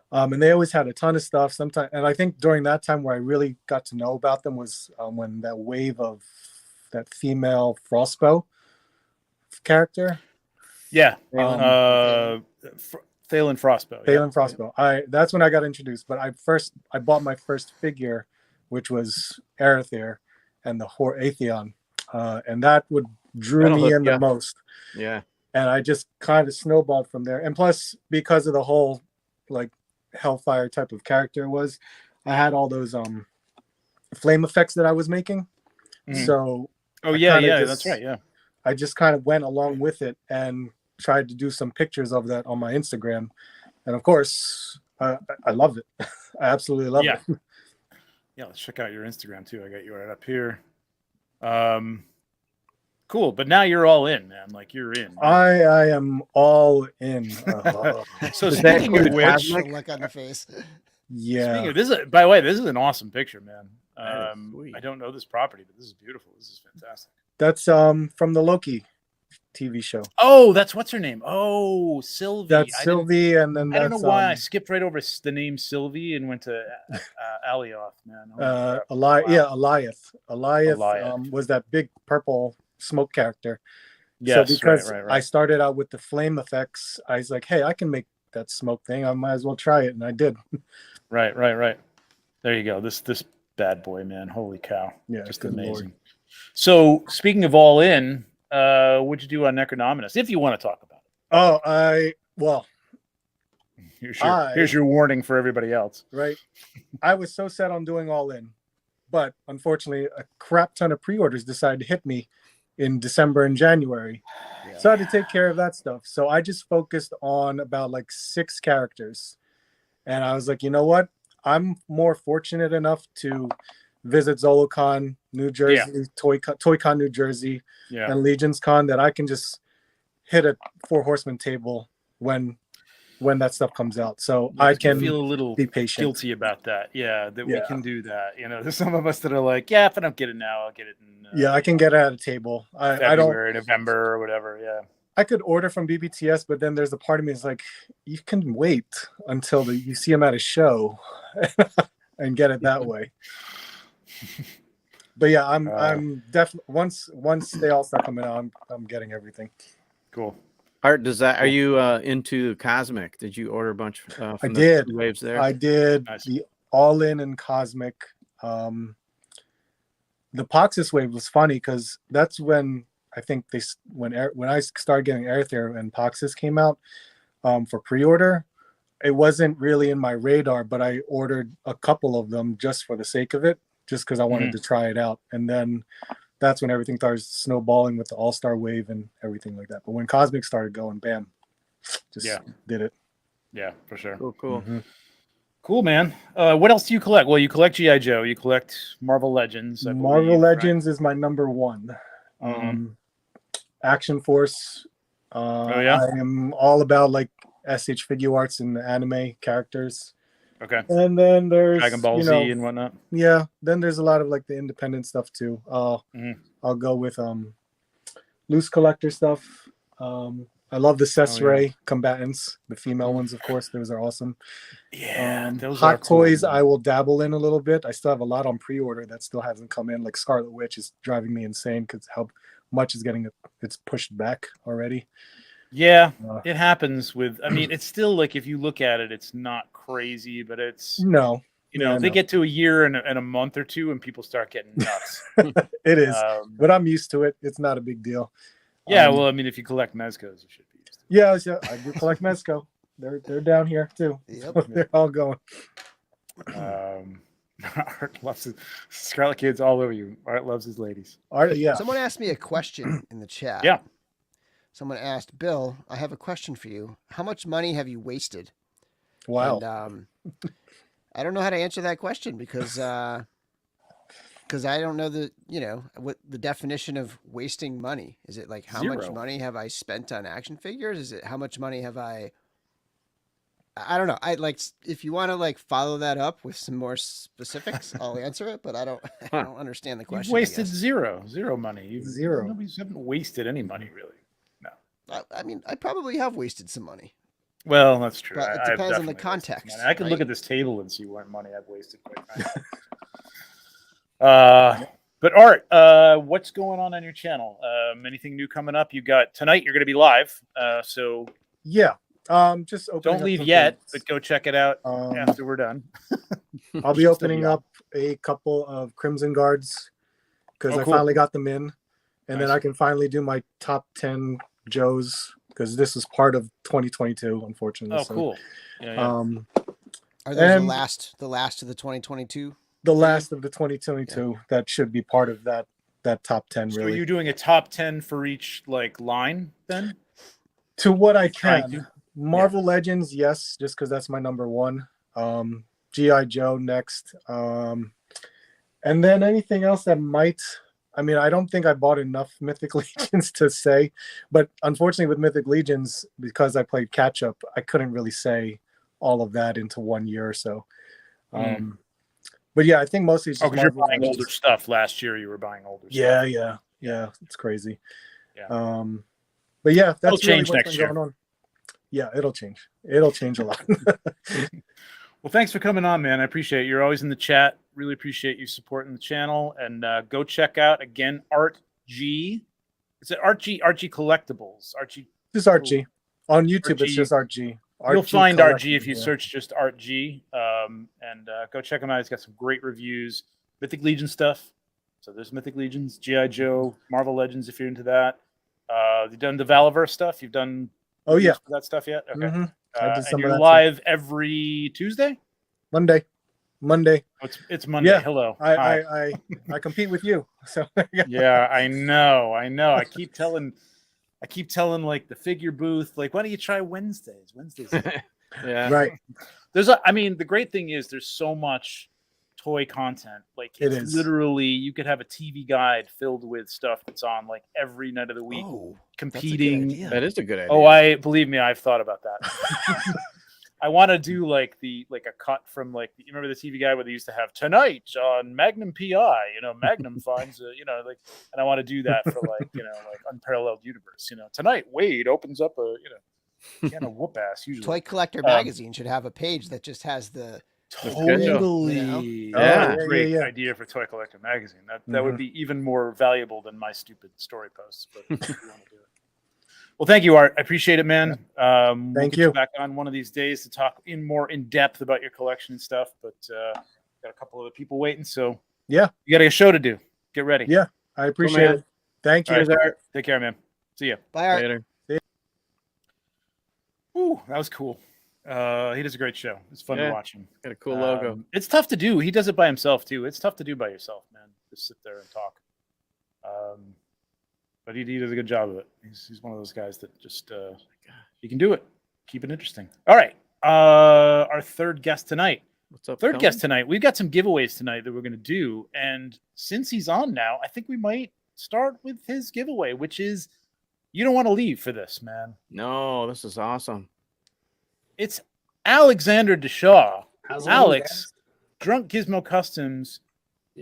And they always had a ton of stuff sometimes. And I think during that time where I really got to know about them was when that wave of that female Frostbow character. Yeah. Thalen Frostbow. Thalen Frostbow. That's when I got introduced. But I bought my first figure, which was Aether and the Atheon. And that drew me in the most. Yeah. And I just kind of snowballed from there. And plus, because of the whole like Hellfire type of character it was, I had all those flame effects that I was making. So that's right. Yeah. I just kind of went along with it and tried to do some pictures of that on my Instagram. And of course, I loved it. I absolutely loved it. Yeah, let's check out your Instagram too. I got you right up here. Cool, but now you're all in, man. Like you're in. Right? I am all in. So speaking of which, look on the face. Yeah. By the way, this is an awesome picture, man. I don't know this property, but this is beautiful. This is fantastic. That's from the Loki TV show. Oh, that's what's her name? Oh, Sylvie. That's Sylvie, and then I don't know why I skipped right over the name Sylvie and went to Alioth, man. Eliath. Was that big purple smoke character. Yes, so because right. I started out with the flame effects, I was like, hey, I can make that smoke thing. I might as well try it, and I did. Right. There you go. This bad boy, man. Holy cow. Yeah, just amazing. Lord. So speaking of all in, what'd you do on Necronominus? If you want to talk about it. Here's your warning for everybody else. Right. I was so set on doing all in. but unfortunately, a crap ton of pre-orders decided to hit me in December and January. Yeah. So I had to take care of that stuff. So I just focused on about like 6 characters. And I was like, you know what? I'm more fortunate enough to visit ZoloCon, New Jersey, ToyCon, New Jersey, and Legions Con that I can just hit a 4 Horsemen table when that stuff comes out. So I can feel a little be patient. Guilty about that. Yeah, that we can do that. You know, there's some of us that are like, yeah, if I don't get it now, I'll get it in I can get it at a table. February, November, or whatever. Yeah. I could order from BBTS, but then there's a part of me is like, you can wait until you see them at a show and get it that way. But yeah, I'm definitely once they all start coming out, I'm getting everything. Cool. Art, are you into Cosmic? Did you order a bunch from I did. waves there? I did. Nice. The all-in and Cosmic. The Poxis wave was funny because that's when I think when I started getting Airther and Poxis came out for pre-order. It wasn't really in my radar, but I ordered a couple of them just for the sake of it, just because I wanted to try it out. And then that's when everything started snowballing with the All-Star wave and everything like that. But when Cosmic started going, bam, just did it. Yeah, for sure. Cool. Mm-hmm. Cool, man. What else do you collect? Well, you collect G.I. Joe. You collect Marvel Legends. I Marvel believe, Legends is my number one. Action Force. I am all about like SH figure arts and anime characters. Okay. And then there's Dragon Ball Z and whatnot. Yeah. Then there's a lot of like the independent stuff too. I'll go with loose collector stuff. I love the Cesare combatants, the female ones, of course. Those are awesome. Yeah. Those Hot are cool, toys, man. I will dabble in a little bit. I still have a lot on pre-order that still hasn't come in. Like Scarlet Witch is driving me insane because how much is it's pushed back already. Yeah, it happens with. I mean, it's still like if you look at it, it's not crazy, but it's they get to a year and a month or two, and people start getting nuts. It is, but I'm used to it. It's not a big deal. Yeah, well, I mean, if you collect Mezcos, you should be used to Yeah, it. I do collect Mezco. They're down here too. Yep. So they're all going. Art loves his Scarlet Kids all over you. Art loves his ladies. Art, yeah. Someone asked me a question in the chat. Yeah. Someone asked, Bill, I have a question for you. How much money have you wasted? Wow. And, I don't know how to answer that question because I don't know what the definition of wasting money. Is it like how much money have I spent on action figures? Is it how much money have I don't know. I'd like if you want to like follow that up with some more specifics, I'll answer it, but I don't understand the question. You've wasted zero money. Zero. Nobody's haven't wasted any money really. No. I mean, I probably have wasted some money. Well, that's true. But it I've depends on the definitely wasted context. money. I can look right? at this table and see what money I've wasted. Quite frankly. But Art, what's going on your channel? Anything new coming up? You got tonight. You're going to be live. So yeah. Just opening don't leave yet, but go check it out after we're done. I'll be opening up a couple of Crimson Guards because I finally got them in, and then I can finally do my top 10 Joes because this is part of 2022, unfortunately. Oh, cool. Yeah. Are those the last of the 2022? The last of the 2022 that should be part of that top 10. So really. are you doing a top 10 for each like line then? To what I can. Marvel Legends, yes, just because that's my number one. G.I. Joe next. And then anything else that might. I mean, I don't think I bought enough Mythic Legions to say, but unfortunately with Mythic Legions, because I played catch up, I couldn't really say all of that into 1 year or so. But yeah, I think mostly it's just because you're buying older stuff. Last year you were buying older stuff. Yeah. It's crazy. Yeah. But yeah, that's it'll change really next year. Going on. Yeah, it'll change. It'll change a lot. Well, thanks for coming on, man. I appreciate it. You're always in the chat. Really appreciate you supporting the channel. And go check out, again, Art G. Is it Art G? Art G Collectibles. Art G. Just Art G. On YouTube, Art G. it's just Art G. You'll find Art G if you search just Art G. And go check him out. He's got some great reviews. Mythic Legion stuff. So there's Mythic Legions, G.I. Joe, Marvel Legends if you're into that. You've done the Valaverse stuff? You've done that stuff yet? Okay. I did some and you're of that live every Tuesday? Monday. Monday. It's Monday. Yeah, Hello. Hi. I compete with you. So Yeah, I know. I keep telling like the figure booth, like, why don't you try Wednesdays? Yeah. right. I mean, the great thing is there's so much toy content. Like, It it's is. literally, you could have a TV guide filled with stuff that's on like every night of the week, competing. That is a good idea. Oh, believe me, I've thought about that. I want to do like a cut from like, you remember the TV guide where they used to have tonight on Magnum PI, Magnum finds like, and I want to do that for like, like Unparalleled Universe, tonight Wade opens up a can of whoop ass usually. Toy Collector Magazine should have a page that just has the totally. Yeah. Great idea for Toy Collector Magazine. That would be even more valuable than my stupid story posts, but if you want to do it. Well, thank you, Art. I appreciate it, man. We'll get you back on one of these days to talk more in depth about your collection and stuff. But got a couple of people waiting, so yeah, you got a show to do. Get ready. Yeah, I appreciate it. Thank you. Right, Art. Take care, man. See ya. Bye, Art. Later. Ooh, that was cool. He does a great show. It's fun to watch him. Got a cool logo. It's tough to do. He does it by himself too. It's tough to do by yourself, man. Just sit there and talk. But he does a good job of it. He's one of those guys that just he can do it. Keep it interesting. All right. Our third guest tonight. What's up? Third guest tonight. We've got some giveaways tonight that we're going to do. And since he's on now, I think we might start with his giveaway, which is, you don't want to leave for this, man. No, this is awesome. It's Alexander Deshaw. Alex, Drunk Gizmo Customs,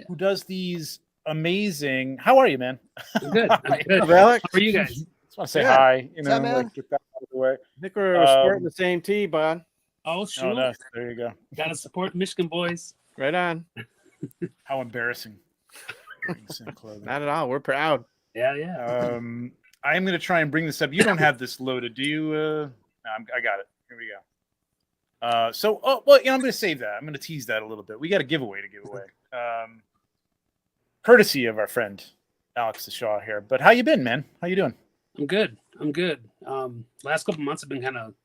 who does these amazing. How are you, man? I'm good. I'm good. Alex? How are you guys? Just want to say hi. What's up, man? Like, get that out of the way. I think we're sporting the same tee, bud. Oh, sure. Oh, no. There you go. Gotta support Michigan boys. Right on. How embarrassing. Not at all. We're proud. Yeah, yeah. I am going to try and bring this up. You don't have this loaded, do you? No, I got it. Here we go. I'm going to save that. I'm going to tease that a little bit. We got a giveaway to give away. Courtesy of our friend Alex Deshaw here. But how you been, man? How you doing? I'm good. Last couple months have been kind of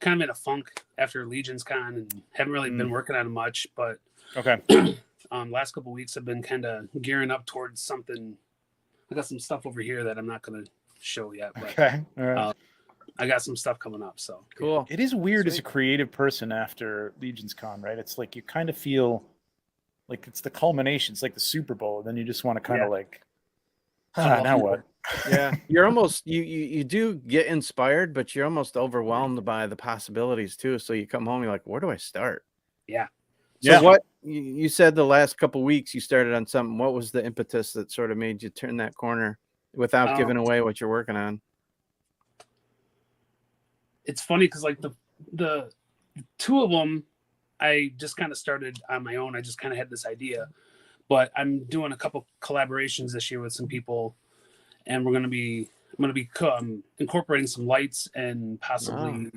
in a funk after Legions Con and haven't really been working on it much. But okay, last couple weeks have been kind of gearing up towards something. I got some stuff over here that I'm not going to show yet. But, okay, all right. I got some stuff coming up. So cool. It is weird as a creative person after Legions Con, right? It's like you kind of feel like it's the culmination. It's like the Super Bowl, and then you just want to kind of like, now what? Yeah, you're almost you do get inspired, but you're almost overwhelmed by the possibilities too. So you come home, you're like, where do I start? Yeah. So what you said the last couple weeks you started on something. What was the impetus that sort of made you turn that corner without giving away what you're working on? It's funny because like the two of them, I just kind of started on my own. I just kind of had this idea, but I'm doing a couple collaborations this year with some people, and I'm going to be incorporating some lights and possibly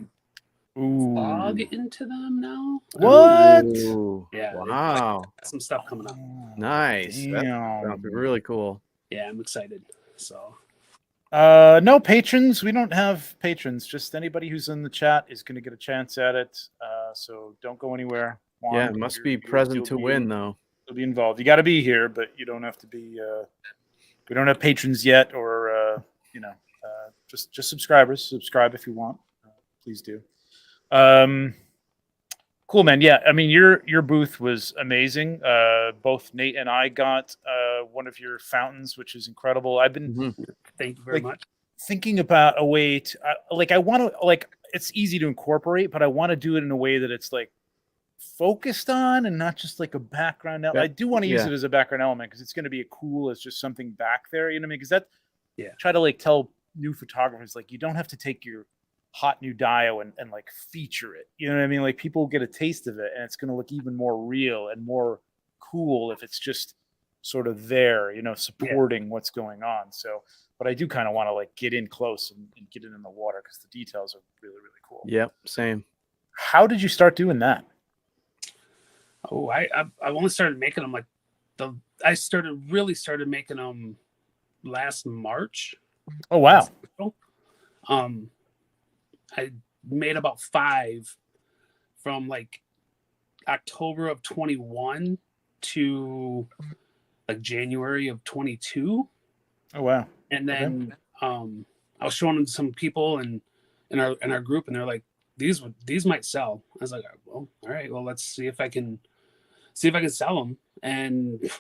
fog into them now. What? Ooh, yeah. Wow. Some stuff coming up. Nice. That sounds really cool. Yeah, I'm excited. So. No patrons. We don't have patrons. Just anybody who's in the chat is going to get a chance at it. So don't go anywhere. Yeah, it must be present to win, though. You'll be involved. You got to be here, but you don't have to be. We don't have patrons yet, or just subscribers. Subscribe if you want. Please do. Cool, man. Yeah, I mean, your booth was amazing. Both Nate and I got one of your fountains, which is incredible. I've been thank you very much. Thinking about a way to I want to it's easy to incorporate, but I want to do it in a way that it's like focused on and not just like a background element. I do want to use it as a background element because it's going to be cool as just something back there. You know what I mean? Because that try to tell new photographers you don't have to take your hot new dio and feature it. You know what I mean? Like people get a taste of it and it's going to look even more real and more cool if it's just sort of there, supporting what's going on. So, but I do kind of want to get in close and get it in the water because the details are really, really cool. Yep. Same. How did you start doing that? Oh, I only started making them I really started making them last March. Oh, wow. I made about 5 from October of 21 to like January of 22. Oh wow. And then I was showing them to some people in our group, and they're like, these might sell. I was like, well, all right, well, let's see if I can sell them. And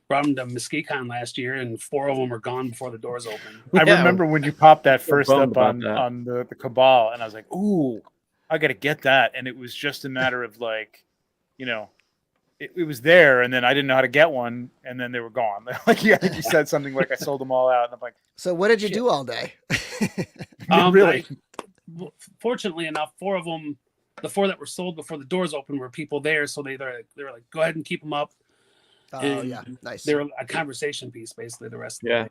brought them to MesquiCon last year, and 4 of them were gone before the doors opened. I remember when you popped that first bummed up on about the Cabal, and I was like, ooh, I got to get that. And it was just a matter of like, you know, it was there, and then I didn't know how to get one, and then they were gone. Like, yeah, I think you said something like I sold them all out, and I'm like, So what did you Shit. do all day? really? Fortunately enough, 4 of them, the 4 that were sold before the doors opened, were people there, so they were like, go ahead and keep them up. Oh And yeah, nice. They were a conversation piece, basically. The rest of the Yeah. day.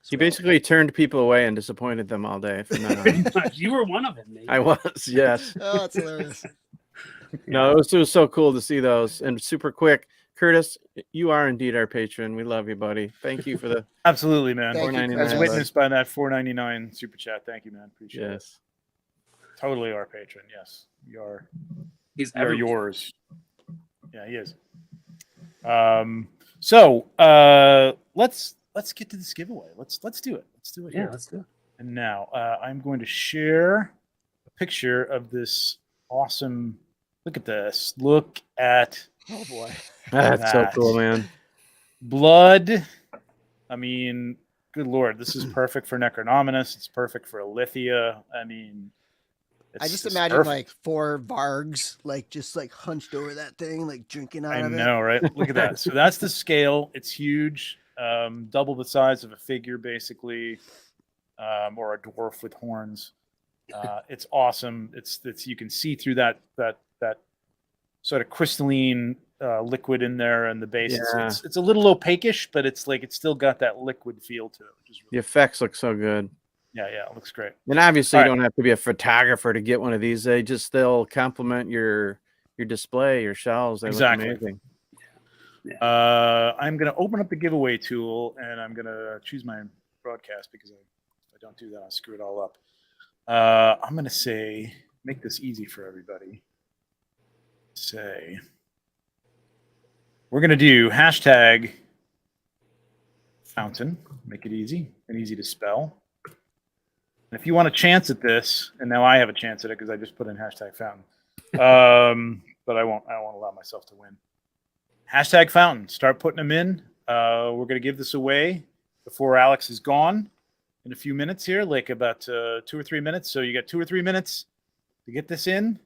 You basically turned people away and disappointed them all day. From now on. You were one of them, Nate. I was, yes. Oh, that's hilarious. No, it was so cool to see those. And super quick, Curtis, you are indeed our patron. We love you, buddy. Thank you for the Absolutely, man. Thank you, $4.99. As Chris. witnessed by that $4.99 super chat. Thank you, man. Appreciate it. Yes. Totally our patron. Yes, you're He's you're everywhere. yours. Yeah, he is. So let's get to this giveaway. Let's do it. Let's do it Yeah, here. let's do it. And now I'm going to share a picture of this awesome. Look at this. Look at Oh boy. That's so That. cool, man. blood. I mean, good lord, this is perfect for Necronominus. It's perfect for Alithia. I mean, I just it's imagine perfect. like 4 Vargs, like just like hunched over that thing, like drinking out I of it. know, right? Look at that. So that's the scale. It's huge, double the size of a figure, basically, or a dwarf with horns. It's awesome. It's you can see through that sort of crystalline liquid in there, and the base. Yeah. It's a little opaque-ish, but it's still got that liquid feel to it, which is The really, effects look so good. yeah, it looks great. And obviously, All you right. don't have to be a photographer to get one of these. They'll complement your display, your shelves. They Exactly. look amazing. I'm going to open up the giveaway tool, and I'm going to choose my broadcast because if I don't do that, I'll screw it all up. I'm going to say, make this easy for everybody. Say, we're going to do hashtag fountain, make it easy and easy to spell. And if you want a chance at this, and now I have a chance at it because I just put in hashtag fountain, but I won't allow myself to win. Hashtag fountain. Start putting them in. We're going to give this away before Alex is gone in a few minutes here, like about 2 or 3 minutes. So you got 2 or 3 minutes to get this in.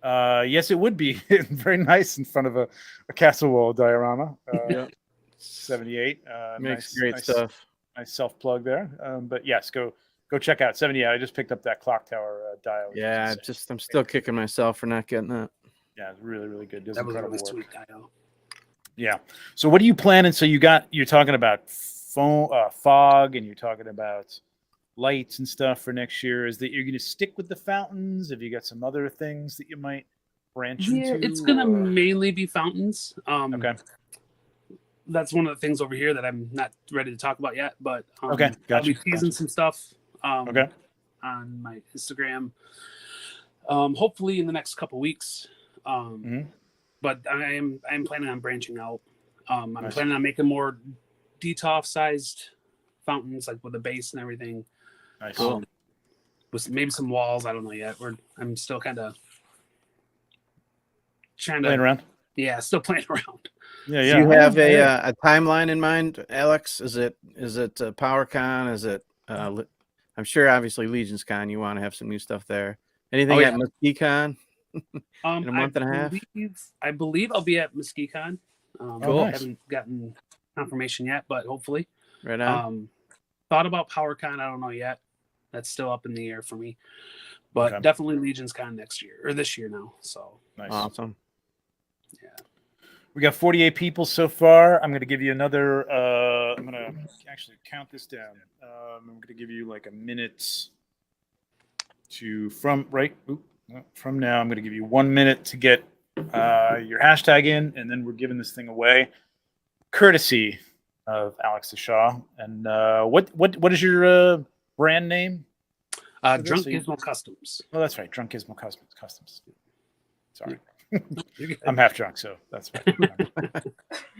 Yes, it would be very nice in front of a castle wall diorama. 78. Makes great stuff. Nice self plug there. But yes, go check out 78. I just picked up that clock tower dial. Yeah, I'm still kicking myself for not getting that. Yeah, it's really, really good. Does That was incredible really work. sweet, Kyle. Yeah. So what are you planning? So you're talking about fog, and you're talking about lights and stuff for next year. Is that you're going to stick with the fountains? Have you got some other things that you might branch into? It's gonna mainly be fountains. Okay. That's one of the things over here that I'm not ready to talk about yet. But Okay, I'll gotcha, be teasing some stuff. Okay. On my Instagram. Hopefully in the next couple weeks. But I'm planning on branching out. I'm Nice. planning on making more DTOF sized fountains, like with a base and everything. Nice. With maybe some walls. I don't know yet. I'm still kind of trying Playing to. around. Yeah, still playing around. Yeah, Do yeah. you have a timeline in mind, Alex? Is it PowerCon? Is it? I'm sure, obviously, Legions Con. You want to have some new stuff there. Anything at MesquiCon? In a month and a half? I believe I'll be at MesquiCon. Cool. I haven't gotten confirmation yet, but hopefully. Right on. Thought about PowerCon. I don't know yet. That's still up in the air for me. But Okay. definitely Legions Con next year or this year now. So Nice. Awesome. yeah. We got 48 people so far. I'm going to give you another. I'm going to actually count this down. I'm going to give you like a minute from now. I'm going to give you 1 minute to get your hashtag in, and then we're giving this thing away, courtesy of Alex the Shaw. And what is your brand name? Drunk Gizmo Customs. Oh, that's right, Drunk Gizmo Customs. Sorry. You're good. I'm half drunk, so that's fine.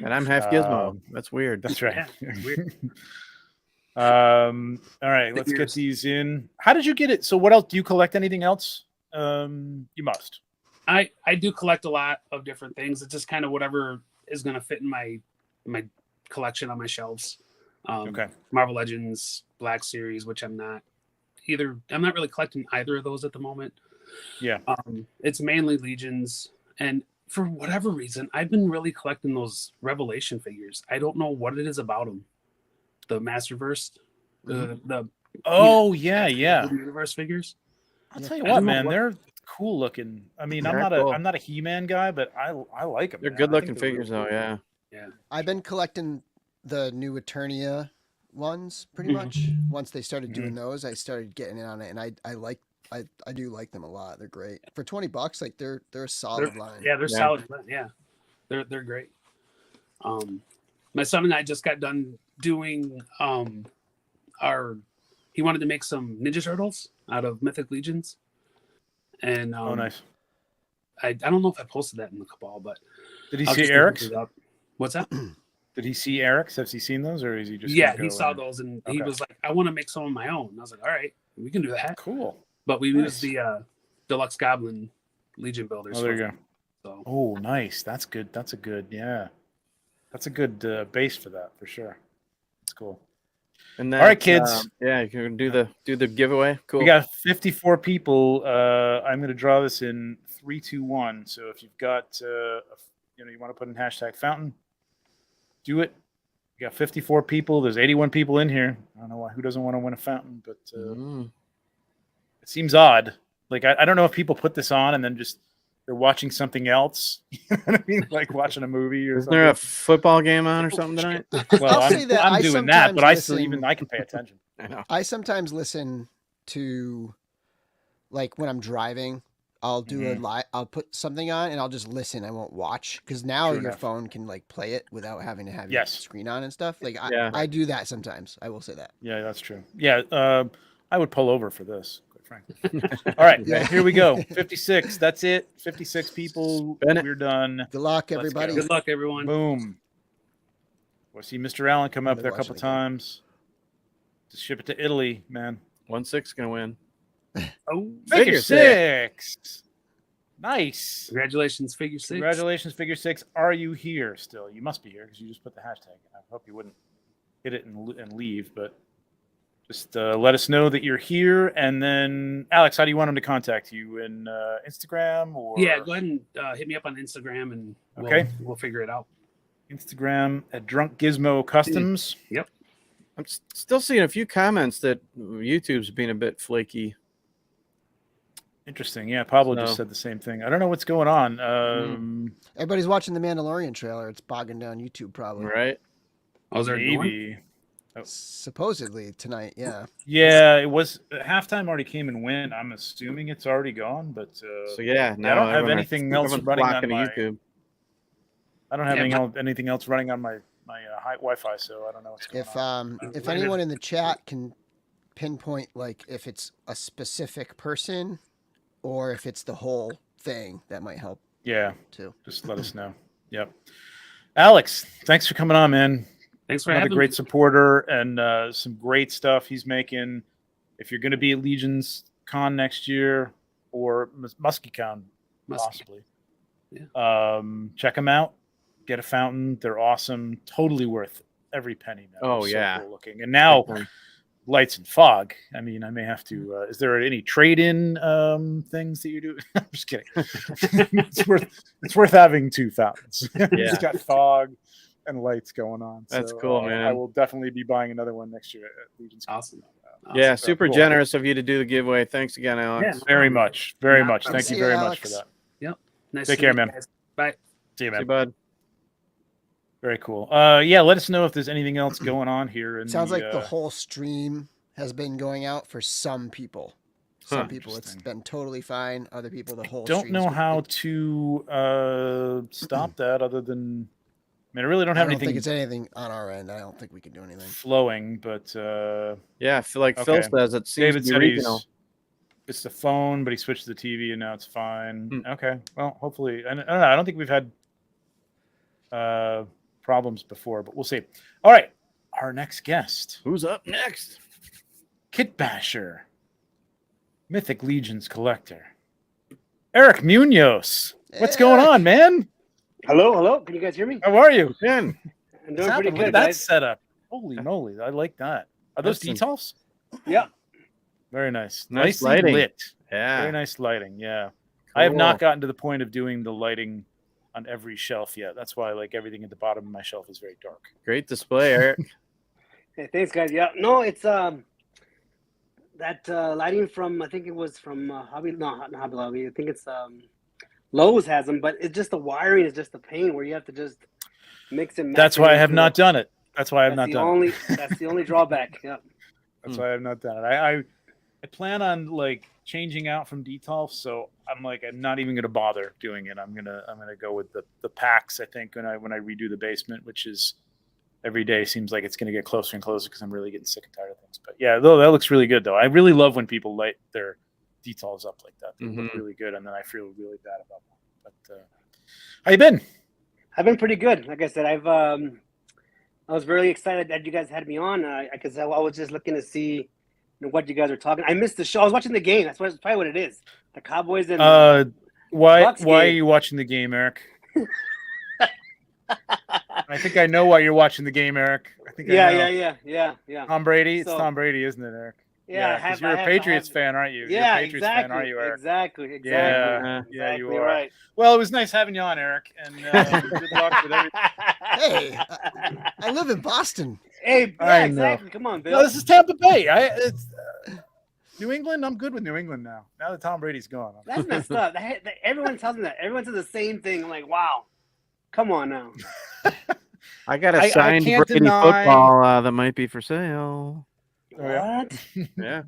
And I'm half Gizmo. Um, That's weird. That's right. Yeah, it's weird. All right, let's get Figures. these in. How did you get it? So what else? Do you collect anything else? You must. I do collect a lot of different things. It's just kind of whatever is going to fit in my collection on my shelves. Okay. Marvel Legends, Black Series, which I'm not really collecting either of those at the moment. Yeah. It's mainly Legions, and for whatever reason, I've been really collecting those Revelation figures. I don't know what it is about them. The Masterverse, the Oh yeah. Universe figures. I'll tell you I what, don't know man, what- they're cool looking. I mean, They're I'm cool. not a He-Man guy, but I like them. They're good looking figures, though. Yeah. Yeah. I've been collecting the new Eternia ones pretty much. Once they started doing those, I started getting in on it, and I do like them a lot. They're great for $20. Like they're a solid line. Yeah, they're Yeah. solid. Yeah, they're great. My son and I just got done doing he wanted to make some Ninja Turtles out of Mythic Legions, and Oh, nice. I don't know if I posted that in the cabal, but Did he I'll see just Eric's? look it up. What's that? Did he see Eric's? Has he seen those, or is he just? Yeah, gonna he go saw and- those, and Okay. he was like, "I want to make some of my own." And I was like, "All right, we can do that." Cool. But we Nice. used the Deluxe Goblin Legion builders. Oh, there you for go. it, So Oh, nice. That's good. That's a good. Yeah, that's a good base for that for sure. That's cool. And All right, that's, kids. yeah, you can do the giveaway. Cool. We got 54 people. I'm going to draw this in 3, 2, 1. So if you've got, you want to put in hashtag fountain, do it. We got 54 people. There's 81 people in here. I don't know why. Who doesn't want to win a fountain? But it seems odd. Like I don't know if people put this on and then just they're watching something else. You know what I mean? Like watching a movie or Isn't something. there a football game on or something tonight? Well, I'll say that I'm I doing that, but sometimes I can pay attention. I know. I sometimes listen to, like when I'm driving, I'll do I'll put something on and I'll just listen. I won't watch because now True your enough. phone can like play it without having to have Yes. your screen on and stuff. Like Yeah. I do that sometimes. I will say that. Yeah, that's true. Yeah, I would pull over for this, quite frankly. All right, Yeah. here we go. 56. That's it. 56 people. Bennett. We're done. Good luck, Let's everybody. go. good luck, everyone. Boom. We'll see Mr. Allen come up They're there a couple watching again. times. To ship it to Italy, man. 1-6 gonna win. Oh, Figure six. Nice. congratulations, Figure 6. Congratulations, Figure 6. Are you here still? You must be here because you just put the hashtag. I hope you wouldn't hit it and leave, but just let us know that you're here. And then, Alex, how do you want them to contact you? In Instagram or? Yeah, go ahead and hit me up on Instagram, and Okay. we'll figure it out. Instagram at Drunk Gizmo Customs. I'm still seeing a few comments that YouTube's being a bit flaky. Interesting. Yeah, Pablo just So- said the same thing. I don't know what's going on. Everybody's watching the Mandalorian trailer. It's bogging down YouTube probably. Right? Oh, is there a new one? Maybe. Supposedly tonight. Yeah. Yeah, it was halftime already came and went. I'm assuming it's already gone, but So yeah, now I don't have everyone- anything else everyone's running on flocking to my. YouTube. I don't have Yeah, anything else running on my high Wi-Fi, so I don't know what's going on. If anyone in the chat can pinpoint like if it's a specific person or if it's the whole thing, that might help Yeah, too. just let us know. Yep. Alex, thanks for coming on, man. Thanks for Another having great me. supporter and some great stuff he's making. If you're going to be at Legions Con next year or Muskie Con, possibly, check them out. Get a fountain. They're awesome. Totally worth every penny, man. Oh, They're so yeah. cool looking. And now lights and fog. I mean, I may have to. Is there any trade-in things that you do? I'm just kidding. It's worth having two fountains. It's got fog and lights going on. That's So, cool, man. I will definitely be buying another one next year at Legion's. Awesome. Yeah, So super cool. generous of you to do the giveaway. Thanks again, Alex. Yeah. Very much. Very Yeah. much. Thank See you you, very much for Alex. that. Nice Take to care, meet you man. guys. Bye. See you, See you, man. bud. Very cool. Yeah, let us know if there's anything else going on here. In Sounds like the whole stream has been going out for some people. Some Huh. people it's Interesting. been totally fine. Other people the whole don't stream's know been- how to stop that other than I mean I really don't I have don't think anything it's anything on our end. I don't think we can do anything. flowing, but Yeah, I feel like Phil Okay. says it seems David to be said regional. it's the phone, but he switched to the TV and now it's fine. Hmm. Okay. Well, hopefully, I don't know. I don't think we've had problems before, but we'll see. All right. Our next guest, Who's up next? Kit Basher, Mythic Legions collector, Eric Munoz. What's going on, man? Hello. Can you guys hear me? How are you? Ben. I'm What's doing pretty happening? Look good, at that guys. setup. Holy moly. I like that. Are those Listen. details? Yeah. Very nice. Nice Nicely lighting. lit. Yeah. Very nice lighting. Yeah. I have not Cool. gotten to the point of doing the lighting on every shelf yet. That's why like everything at the bottom of my shelf is very dark. Great display, Eric. Hey, thanks, guys. Yeah. No, it's that lighting from I think it was from Hobby. No, not Hobby Lobby. I think it's Lowe's has them, but it's just the wiring is just the pain where you have to just mix and match. That's it why I have into not it. done it. That's why I have That's not the done only. it. That's the only drawback. Yeah. That's why I have not done it. I plan on like changing out from detolf, so I'm not even gonna bother doing it. I'm gonna go with the packs, I think, when I redo the basement, which is every day seems like it's gonna get closer and closer because I'm really getting sick and tired of things. But yeah, though that looks really good though. I really love when people light their detolfs up like that. They look really good, and then I feel really bad about them. But how you been? I've been pretty good. Like I said, I was really excited that you guys had me on because I was just looking to see what you guys are talking. I missed the show. I was watching the game. That's probably what it is. The Cowboys and Why Bucks are game. you watching the game, Eric? I think I know why you're watching the game, Eric. I think I know. Yeah. Tom Brady. It's So- Tom Brady, isn't it, Eric? Yeah, because you're a Patriots fan, aren't you? You're a Patriots fan, aren't you, Eric? Exactly. Yeah, you are. Right. Well, it was nice having you on, Eric, and good luck with everything. Hey, I live in Boston. Hey, I yeah, know. exactly. Come on, Bill. No, this is Tampa Bay. It's New England. I'm good with New England now. Now that Tom Brady's gone. That's messed up. Everyone tells me that. Everyone says the same thing. I'm like, wow. Come on now. I got a I signed can't Brady deny- football that might be for sale. Oh, yeah? What? Yeah.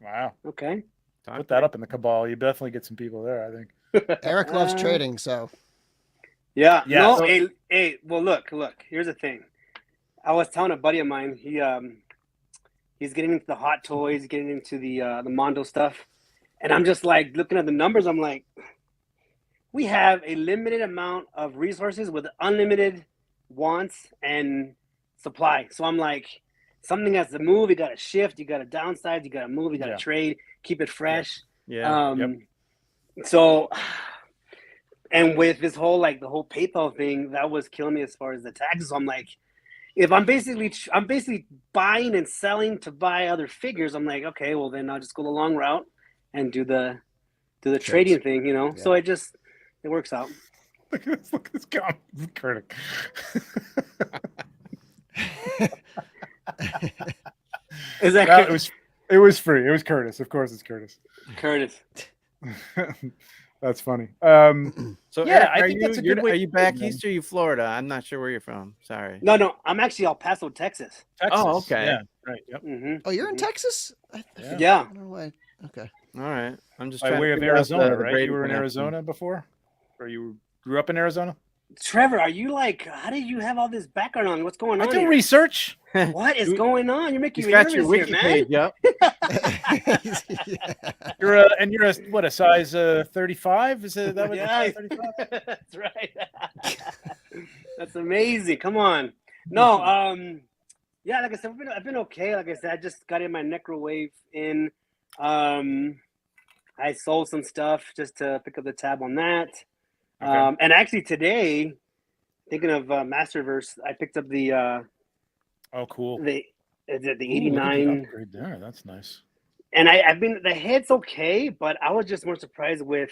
Wow. Okay. Put that up in the cabal. You definitely get some people there, I think. Eric loves trading, so Yeah. Yeah, No. so- Hey. Well, look. Here's the thing. I was telling a buddy of mine. He's getting into the hot toys, getting into the Mondo stuff, and I'm just like looking at the numbers. I'm like, we have a limited amount of resources with unlimited wants and supply. So I'm like, something has to move. You got to shift. You got to downsize. You got to move. You got to trade. Keep it fresh. Yeah. So, and with this whole the whole PayPal thing, that was killing me as far as the taxes. So I'm like, if I'm basically buying and selling to buy other figures, I'm like, okay, well then I'll just go the long route and do the trading thing, Yeah. So it works out. Look at this guy, critic. Is that It was free. It was Curtis. Of course, it's Curtis. Curtis? That's funny. So Yeah, Eric, I think that's a good way Are to you put it, back man. east or are you Florida? I'm not sure where you're from. Sorry. No, I'm actually El Paso, Texas. Texas. Oh, okay. Yeah, right. Yep. Mm-hmm. oh, you're in Texas? Yeah. I don't know why. Okay. All right. I'm just By trying way to of figure out Arizona, the right? Brady You were in connection. Arizona before, or you grew up in Arizona? Trevor, are you how did you have all this background on? What's going I on? do here? research. What is going on? You're making He's me got nervous your here, wiki man. page up. Yeah. You're a size 35. Is that what? Yeah, 35? that's right. That's amazing. Come on. No, yeah, like I said, I've been okay. Like I said, I just got in my Necro Wave in. I sold some stuff just to pick up the tab on that. Okay. And actually today, thinking of Masterverse, I picked up the Oh, cool. the Ooh, look at the 89. upgrade there. That's nice. And I've been, the head's okay, but I was just more surprised with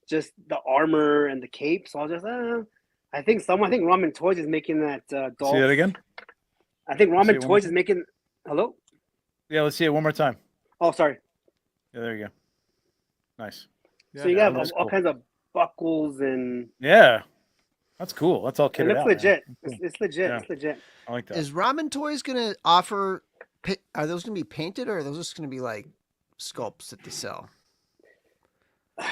just the armor and the cape. So I was just, I think Ramen Toys is making that Dolph. See that again? I think See it Ramen one Toys more is making. Hello? Yeah, let's see it one more time. Oh, sorry. Yeah, there you go. Nice. So you have that's all cool. kinds of buckles and Yeah, that's cool. That's all it kitted looks out. man. legit. Cool. It's legit. Yeah. It's legit. I like that. Is Ramen Toys gonna offer? Are those gonna be painted, or are those just gonna be like sculpts that they sell?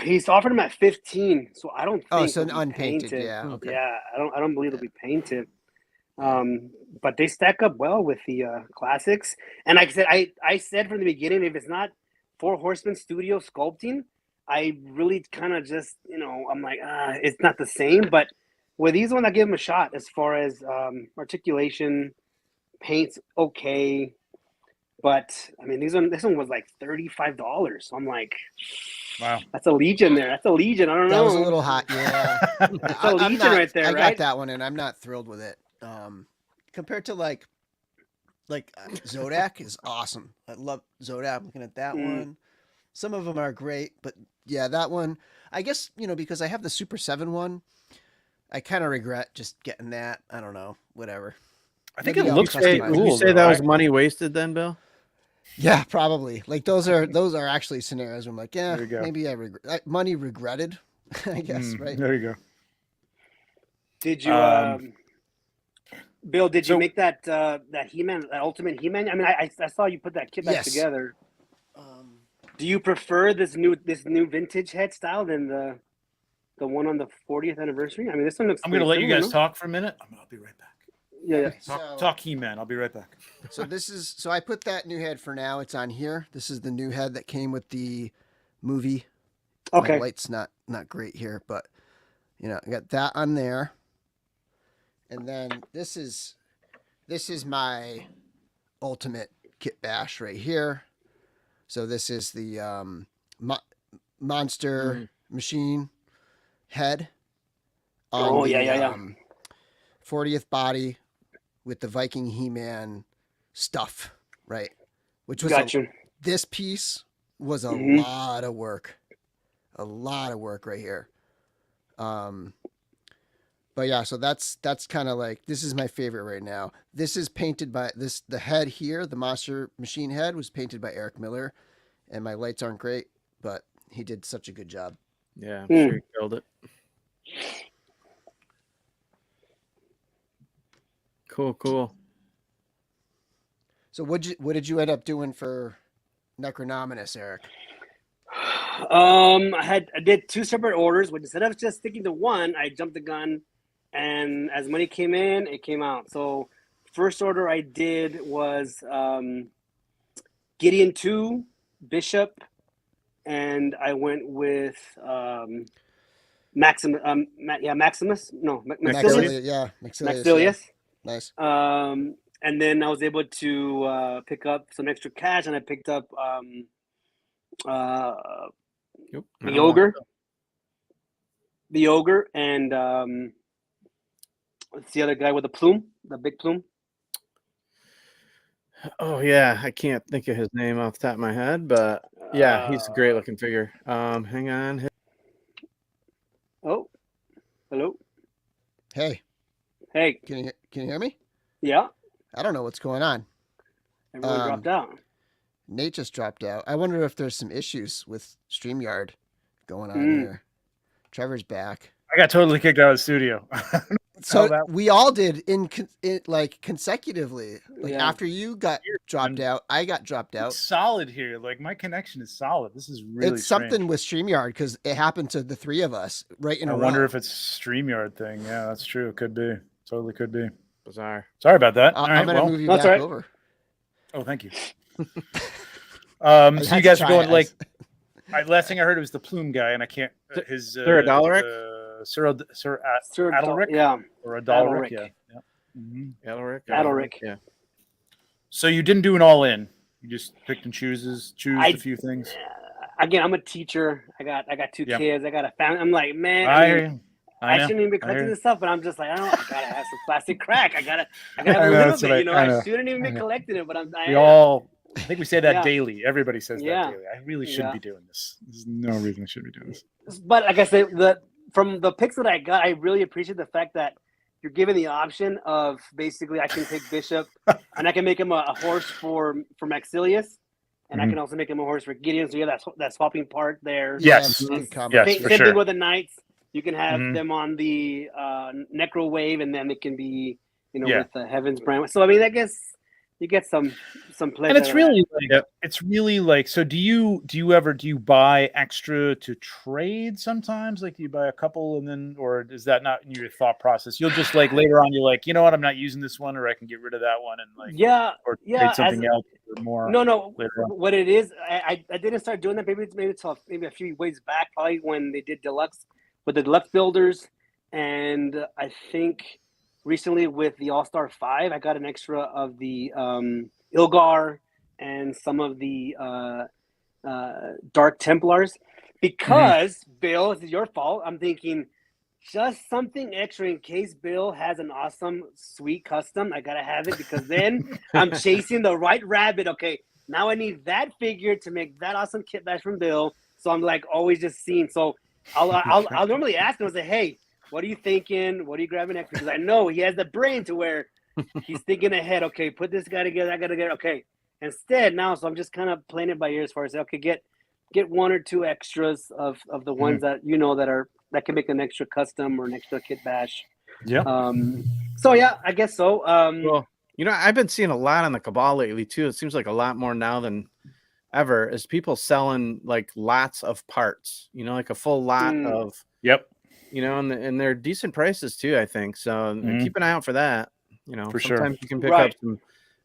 He's offered them at 15, so I don't think. Oh, so it'll be unpainted. painted. Yeah. Okay. Yeah, I don't believe it'll be painted. But they stack up well with the classics. And like I said, I said from the beginning, if it's not for Horsemen Studio sculpting, I really kind of just, I'm like, it's not the same. But with these ones, I give them a shot as far as articulation, paint's okay. But I mean, this one was like $35. So I'm like, Wow, that's a Legion there. That's a Legion. I don't know. That was a little hot. Yeah. That's a Legion right there, I right? got that one, and I'm not thrilled with it. Compared to like Zodak is awesome. I love Zodak. Looking at that one. Some of them are great, but yeah, that one, I guess, because I have the Super 7 one, I kind of regret just getting that. I don't know, whatever. I think Maybe it I'll looks customize pretty it. Would you cool. say that was money wasted then, Bill? Yeah, probably. Like those are actually scenarios where I'm like, yeah, There you go. maybe I regret money regretted, I guess, right? There you go. Did you, Bill? Did so- you make that He-Man, that Ultimate He-Man? I mean, I saw you put that kit back Yes. together. Do you prefer this new vintage head style than the one on the 40th anniversary? I mean, this one looks. I'm going to let pretty you guys similar, talk for a minute. I'll be right back. no? Yeah. Talk He-Man. I'll be right back. So I put that new head for now. It's on here. This is the new head that came with the movie. Okay. My light's not great here, but I got that on there. And then this is my ultimate kit bash right here. So this is the monster machine head. Oh, the, yeah. 40th body with the Viking He-Man stuff, right? Which was Got you. this piece was a Mhm. lot of work. A lot of work right here. But yeah, so that's kind of like, this is my favorite right now. This is painted by the head here, the Monster Machine head was painted by Eric Miller, and my lights aren't great, but he did such a good job. Yeah, I'm sure he killed it. Cool. So what did you end up doing for Necronominus, Eric? I did 2 separate orders, but instead of just sticking to one, I jumped the gun, and as money came in, it came out. So first order I did was Gideon 2, Bishop, and I went with Maximus. Maxilius. Maxilius. Nice. And then I was able to pick up some extra cash, and I picked up the ogre, and what's the other guy with the plume, the big plume? Oh yeah, I can't think of his name off the top of my head, but yeah, he's a great looking figure. Hang on. Oh, hello. Hey, Hey, can you hear me? yeah, I don't know what's going on. everyone dropped out. Nate just dropped out. I wonder if there's some issues with StreamYard going on here. Trevor's back. I got totally kicked out of the studio. So we all did in like consecutively. Like Yeah. after you got dropped out, I got dropped out. It's solid here. Like my connection is solid. This is really It's something with StreamYard because it happened to the 3 of us right in I a row. wonder if it's StreamYard thing. Yeah, that's true. It could be. Totally could be. Bizarre. Sorry about that. I'm All right, gonna well, move you that's back all right. over. Oh, thank you. I So had you to guys are try going it. like. Last thing I heard was the plume guy, and I can't. His Sir Adalric? Sir Adalric? Yeah, Or Adalric? Adalric. Yeah. Mhm. Alaric. Adalric. Yeah. So you didn't do an all in. You just picked and choose I- a few things. again, I'm a teacher. I got 2 Yeah. kids. I got a family. I'm like, man, I I, hear mean, you. I know. shouldn't even be I collecting hear this stuff, but I'm just like, I gotta have some plastic crack. I gotta have I a know, little that's bit. what You know, I I know. shouldn't even I be know. collecting it, but I We am. all. I think we say that Yeah. daily. Everybody says Yeah. that daily. I really shouldn't Yeah. be doing this. There's no reason I should be doing this. But like I said, from the picks that I got, I really appreciate the fact that you're given the option of basically I can take Bishop and I can make him a horse for Maxilius, and I Mhm. can also make him a horse for Gideon. So you have that swapping part there. Yes. Yeah, And combo. Yes, same for same sure. thing with the Knights. You can have Mhm. them on the Necro Wave, and then it can be Yeah. with the Heaven's Brand. So I mean, I guess you get some pleasure. And it's out of really that. like, Yep. it's really like, so do you buy extra to trade sometimes? Like, do you buy a couple and then, or is that not in your thought process? You'll just like later on, you're like, you know what, I'm not using this one, or I can get rid of that one and like, Yeah, or yeah. trade something else or more. No. later on. What it is, I didn't start doing that. Maybe a few ways back, probably when they did deluxe with the deluxe builders, and I think recently with the All-Star 5, I got an extra of the Ilgar and some of the Dark Templars. Because Bill, this is your fault. I'm thinking just something extra in case Bill has an awesome, sweet custom. I gotta have it because then I'm chasing the right rabbit. Okay, now I need that figure to make that awesome kit bash from Bill. So I'm like always just seeing. So I'll normally ask him. I say, hey, what are you thinking? What are you grabbing next? Because I know he has the brain to where he's thinking ahead. Okay, put this guy together. I gotta get okay. Instead, now, so I'm just kind of playing it by ear as far as okay, get one or two extras of the ones that you know that can make an extra custom or an extra kit bash. Yeah. So yeah, I guess so. Well, you know, I've been seeing a lot on the Cabal lately too. It seems like a lot more now than ever is people selling like lots of parts, you know, like a full lot of, Yep. you know, and they're decent prices too, I think. So keep an eye out for that. You know, For sure. sometimes you can pick up some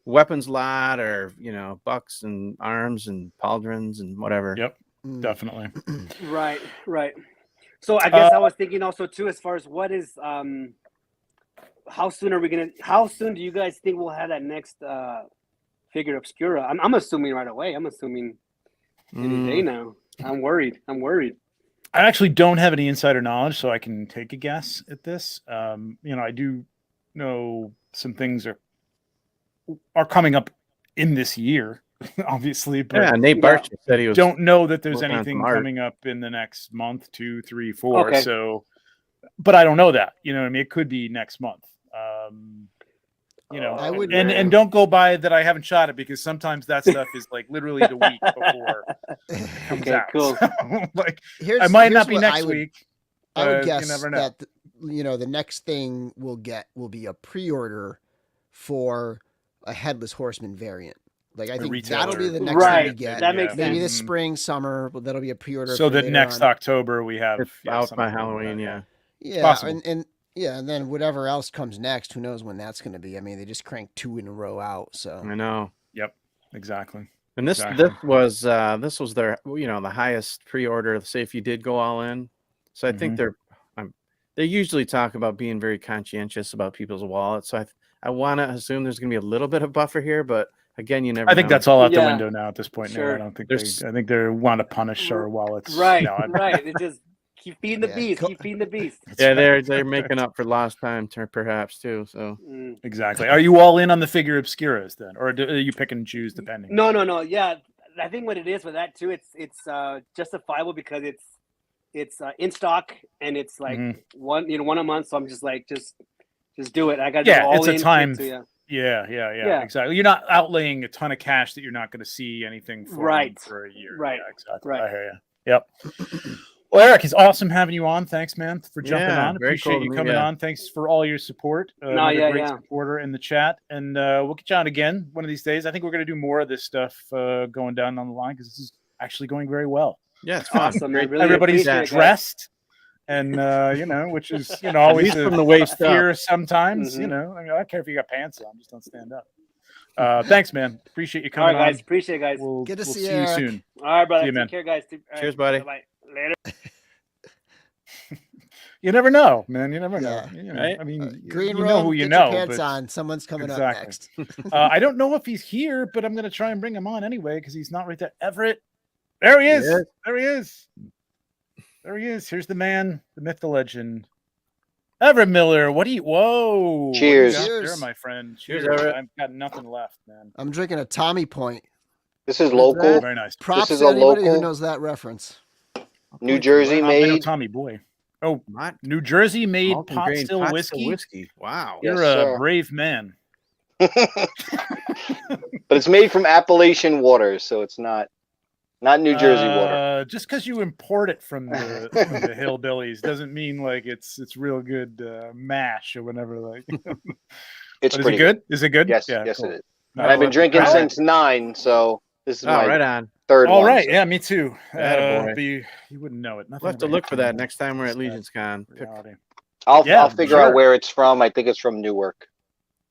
weapons lot or, you know, bucks and arms and pauldrons and whatever. Yep. Definitely. Right. So I guess I was thinking also too, as far as what is how soon do you guys think we'll have that next figure Obscura? I'm assuming right away. I'm assuming any day now. I'm worried. I actually don't have any insider knowledge, so I can take a guess at this. You know, I do know some things are coming up in this year, obviously, but yeah, Nate Barch said he was. Don't know that there's working on anything some art. coming up in the next month, 2, 3, 4. Okay. So, but I don't know that. You know what I mean? It could be next month. You know, I would- and don't go by that I haven't shot it because sometimes that stuff is like literally the week before it comes Okay, out. cool. So, like, Here's- I might here's not be what next week. I would but guess you never know. that the next thing we'll get will be a pre-order for a Headless Horseman variant. Like I think that'll be the next thing we get. That makes Maybe sense. this spring, summer, but that'll be a pre-order. So for that later next on. October we have It's out something by like that, Halloween, yeah. Yeah, possible. and then whatever else comes next, who knows when that's going to be? I mean, they just cranked 2 in a row out, so I know. Yep, exactly. And this was their, you know, the highest pre-order. Say if you did go all in. So I think they usually talk about being very conscientious about people's wallets. So I want to assume there's going to be a little bit of buffer here, but again, you never. I think know. that's all out the Yeah. window now at this point. Sure. Now I don't think I think they want to punish our wallets. Right. No, Right. It just keep feeding the Yeah, beast. co- Keep feeding the beast. Yeah, they're making up for lost time, perhaps too. So Exactly. Are you all in on the figure obscuras then, or are you pick and choose depending? No. Yeah, I think what it is with that too, it's justifiable because it's in stock and it's like one a month. So I'm just like just do it. I got all it's a in time. kit, so Yeah, exactly. You're not outlaying a ton of cash that you're not going to see anything for for a year. Right. Yeah, exactly. Right. I hear you. Yep. Well, Eric, it's awesome having you on. Thanks, man, for jumping Yeah, on. very Appreciate cool you to meet coming you. on. Thanks for all your support. Great supporter in the chat, and we'll get you on again one of these days. I think we're going to do more of this stuff going down on the line because this is actually going very well. Yeah, it's fun. awesome, man. Really Everybody's appreciate it, guys. dressed, and you know, which is always At least from the waist up. fear sometimes. You know, I mean, I don't care if you got pants on, just don't stand up. Thanks, man. Appreciate you All coming right, guys. on. Appreciate it, guys. We'll Good to see see you, you Eric. soon. All right, brother. See you, man. Take care, guys. All right, Cheers, buddy. Bye. Later. You never know, man. You never know. Yeah. You know, Right? I mean, green you room, know who you get know. your pants but- on. Someone's coming up Exactly. next. I don't know if he's here, but I'm going to try and bring him on anyway because he's not right there. Everett. There he is. Yes. There he is. There he is. Here's the man, the myth, the legend. Everett Miller. What do you? Whoa. What do you Cheers. got Cheers. there, my friend. Cheers, Cheers. Everett. I've got nothing left, man. I'm drinking a Tommy Point. This is that? local, Very nice. Props is to a anybody who local- knows that reference. New Jersey I know made. Tommy Boy. Oh, Not New Jersey made Malton pot grain still pot whiskey. Wow. Yeah. You're Yes, a sir. brave man. But it's made from Appalachian waters, so it's not New Jersey water. Just because you import it from the hillbillies doesn't mean like it's real good mash or whatever. Like, It's but is it pretty good? Is it good? Yes, Yeah, yes, cool. it is. And I've been drinking Right. since 9, so this is my right on. third All one. right, so- yeah, me too. Attaboy. But you wouldn't know it. Nothing We'll have to about look for that Canada. next time we're at Sad Legions Con. reality. I'll Yeah, figure out sure. where it's from. I think it's from Newark.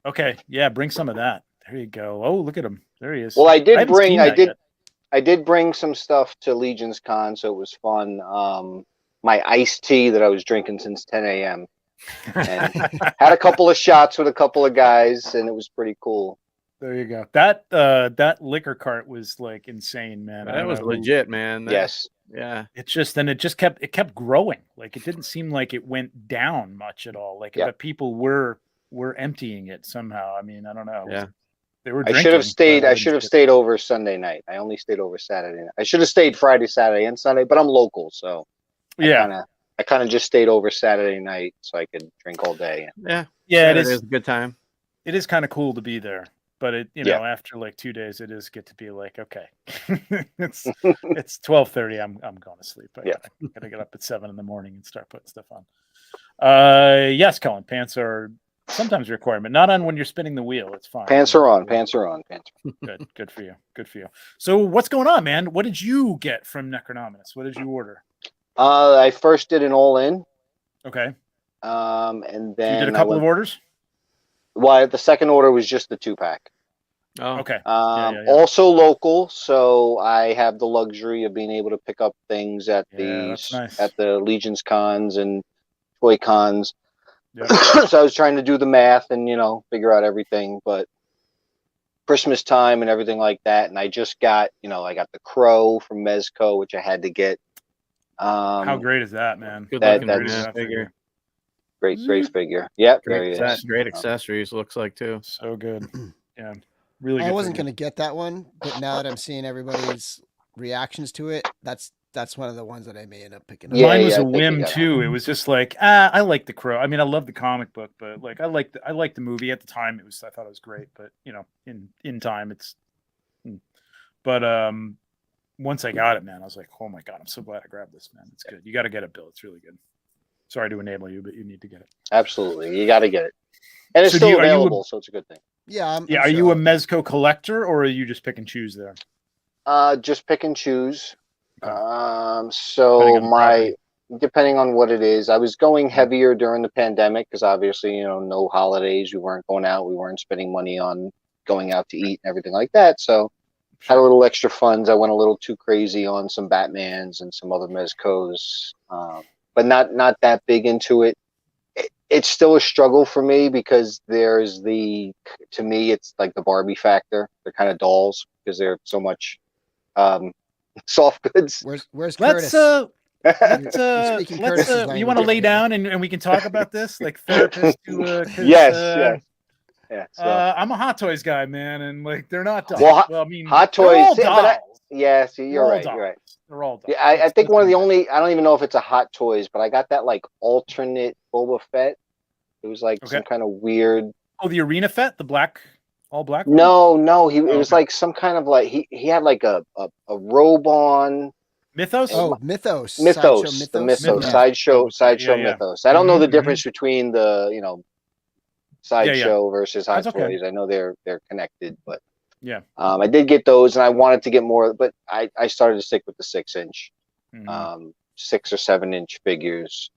Okay, yeah, bring some of that. There you go. Oh, look at him. There he is. Well, I did haven't bring seen I that did yet. I did bring some stuff to Legions Con, so it was fun. My iced tea that I was drinking since 10 a.m. and had a couple of shots with a couple of guys, and it was pretty cool. There you go. That liquor cart was like insane, man. I That don't was know who- legit, man. Yes. Yeah. It just kept growing. Like it didn't seem like it went down much at all. Like Yeah. but people were emptying it somehow. I mean, I don't know. Yeah. They were I drinking. should have stayed. but I wouldn't should have sit- stayed over Sunday night. I only stayed over Saturday night. I should have stayed Friday, Saturday, and Sunday, but I'm local, so Yeah. I kind of just stayed over Saturday night so I could drink all day. Yeah. Yeah, it Saturday is. a good time. It is kind of cool to be there, but it Yeah. after like 2 days, it is get to be like okay, it's 12:30. I'm going to sleep. I Yeah. gotta get up at 7 in the morning and start putting stuff on. Yes, Colin, pants are sometimes a requirement. Not on when you're spinning the wheel. It's fine. Pants are on. Pants are on. Pants. Good for you. Good for you. So what's going on, man? What did you get from Necronominus? What did you order? I first did an all-in, Okay, and so then you did a couple of orders. Well, the second order was just the 2-pack. Oh, Okay, yeah. Also local, so I have the luxury of being able to pick up things at Yeah, that's nice. at the Legions cons and toy cons. Yep. So I was trying to do the math and figure out everything, but Christmas time and everything like that, and I just got I got the Crow from Mezco, which I had to get. How great is that, man? good that- looking that's- man, figure. Great figure. Yep, there he Great, is. great accessories. Looks like too. So good. Yeah, really. I good wasn't figure. gonna get that one, but now that I'm seeing everybody's reactions to it, that's one of the ones that I may end up picking up. Yeah, Mine was I a think you whim got it. too. It was just like I like the Crow. I mean, I love the comic book, but like I liked the movie at the time. I thought it was great, but in time it's. But once I got it, man, I was like, oh my god, I'm so glad I grabbed this, man. It's good. You got to get it, Bill. It's really good. Sorry to enable you, but you need to get it. Absolutely, you got to get it, and it's So still are you a- available, so it's a good thing. Yeah, I'm Yeah, are sure you a I'll- Mezco collector or are you just pick and choose there? Just pick and choose. Okay. So Depending on the property. depending on what it is, I was going heavier during the pandemic because obviously, no holidays, we weren't going out, we weren't spending money on going out to eat and everything like that. So had a little extra funds. I went a little too crazy on some Batmans and some other Mezcos, but not that big into it. It's still a struggle for me because to me, it's like the Barbie factor. They're kind of dolls because they're so much soft goods. Where's Let's Curtis? let's speaking Curtis's you language want to lay here. down and we can talk about this like therapist to 'cause, Yes. Yeah. So I'm a Hot Toys guy, man, and like they're not dolls. Well, I mean, Hot they're all Toys, yeah, but dolls. yeah, see, They're you're all right. dolls. You're right. They're all dolls. Yeah, I That's think one of the nothing- only, I don't even know if it's a Hot Toys, but I got that like alternate Boba Fett. It was like some Okay. kind of weird. Oh, the Arena Fett, the all black. one? No, it Oh, was okay. like some kind of like he had like a robe on. Mythos. Oh, Mythos. Mythos, Sideshow the Mythos. Mythos Yeah. sideshow Oh, sideshow yeah. Mythos. I don't know the Mhm, difference between the sideshow versus Hot That's okay. Toys. I know they're connected, but Yeah. I did get those, and I wanted to get more, but I started to stick with the 6-inch. Mhm. 6 or 7-inch figures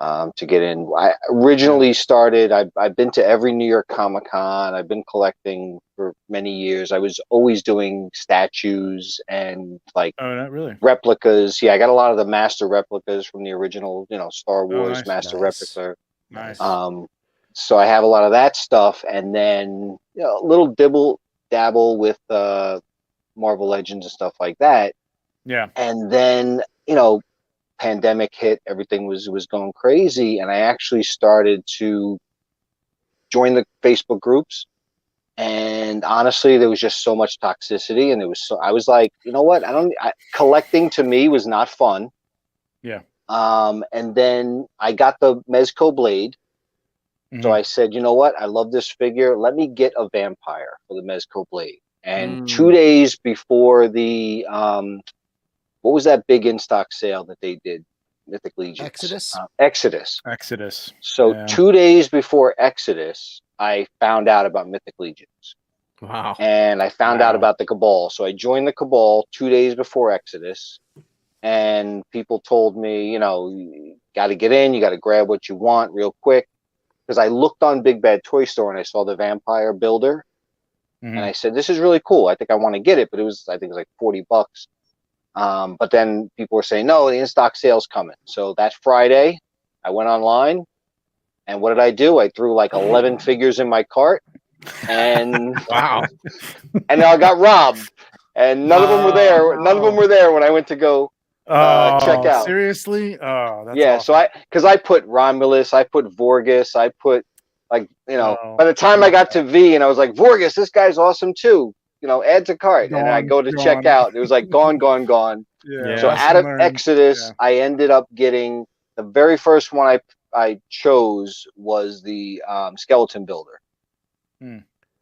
to get in. I originally started. I've been to every New York Comic Con. I've been collecting for many years. I was always doing statues and like Oh, not really. replicas. Yeah, I got a lot of the master replicas from the original, Star Wars nice. master Nice. replica. Nice. So I have a lot of that stuff, and then a little dabble with Marvel Legends and stuff like that. Yeah. And then pandemic hit, everything was going crazy, and I actually started to join the Facebook groups, and honestly there was just so much toxicity, and I was like, you know what, collecting to me was not fun. Yeah. And then I got the Mezco blade. So I said, you know what, I love this figure, let me get a vampire for the Mezco blade. And 2 days before the what was that big in stock sale that they did? Mythic Legions. Exodus. Exodus. So Yeah. 2 days before Exodus, I found out about Mythic Legions. Wow. And I found out about the Cabal. So I joined the Cabal 2 days before Exodus. And people told me, you know, you got to get in, you got to grab what you want real quick. Because I looked on Big Bad Toy Store and I saw the Vampire Builder. And I said, this is really cool. I think I want to get it. But I think it was like $40. But then people were saying, no, the in-stock sale's coming. So that Friday, I went online. And what did I do? I threw like 11 figures in my cart. And Wow. and I got robbed. And none of them were there. None of them were there when I went to go check out. Seriously? Oh, that's yeah. awful. So because I put Romulus, I put Vorgus, I put like, you know, Oh, by the time I got to V and I was like, Vorgus, this guy's awesome too. You know, add to cart. And I go to check out. It was like gone. Yeah. So out of Exodus, I ended up getting the very first one I chose was the Skeleton Builder.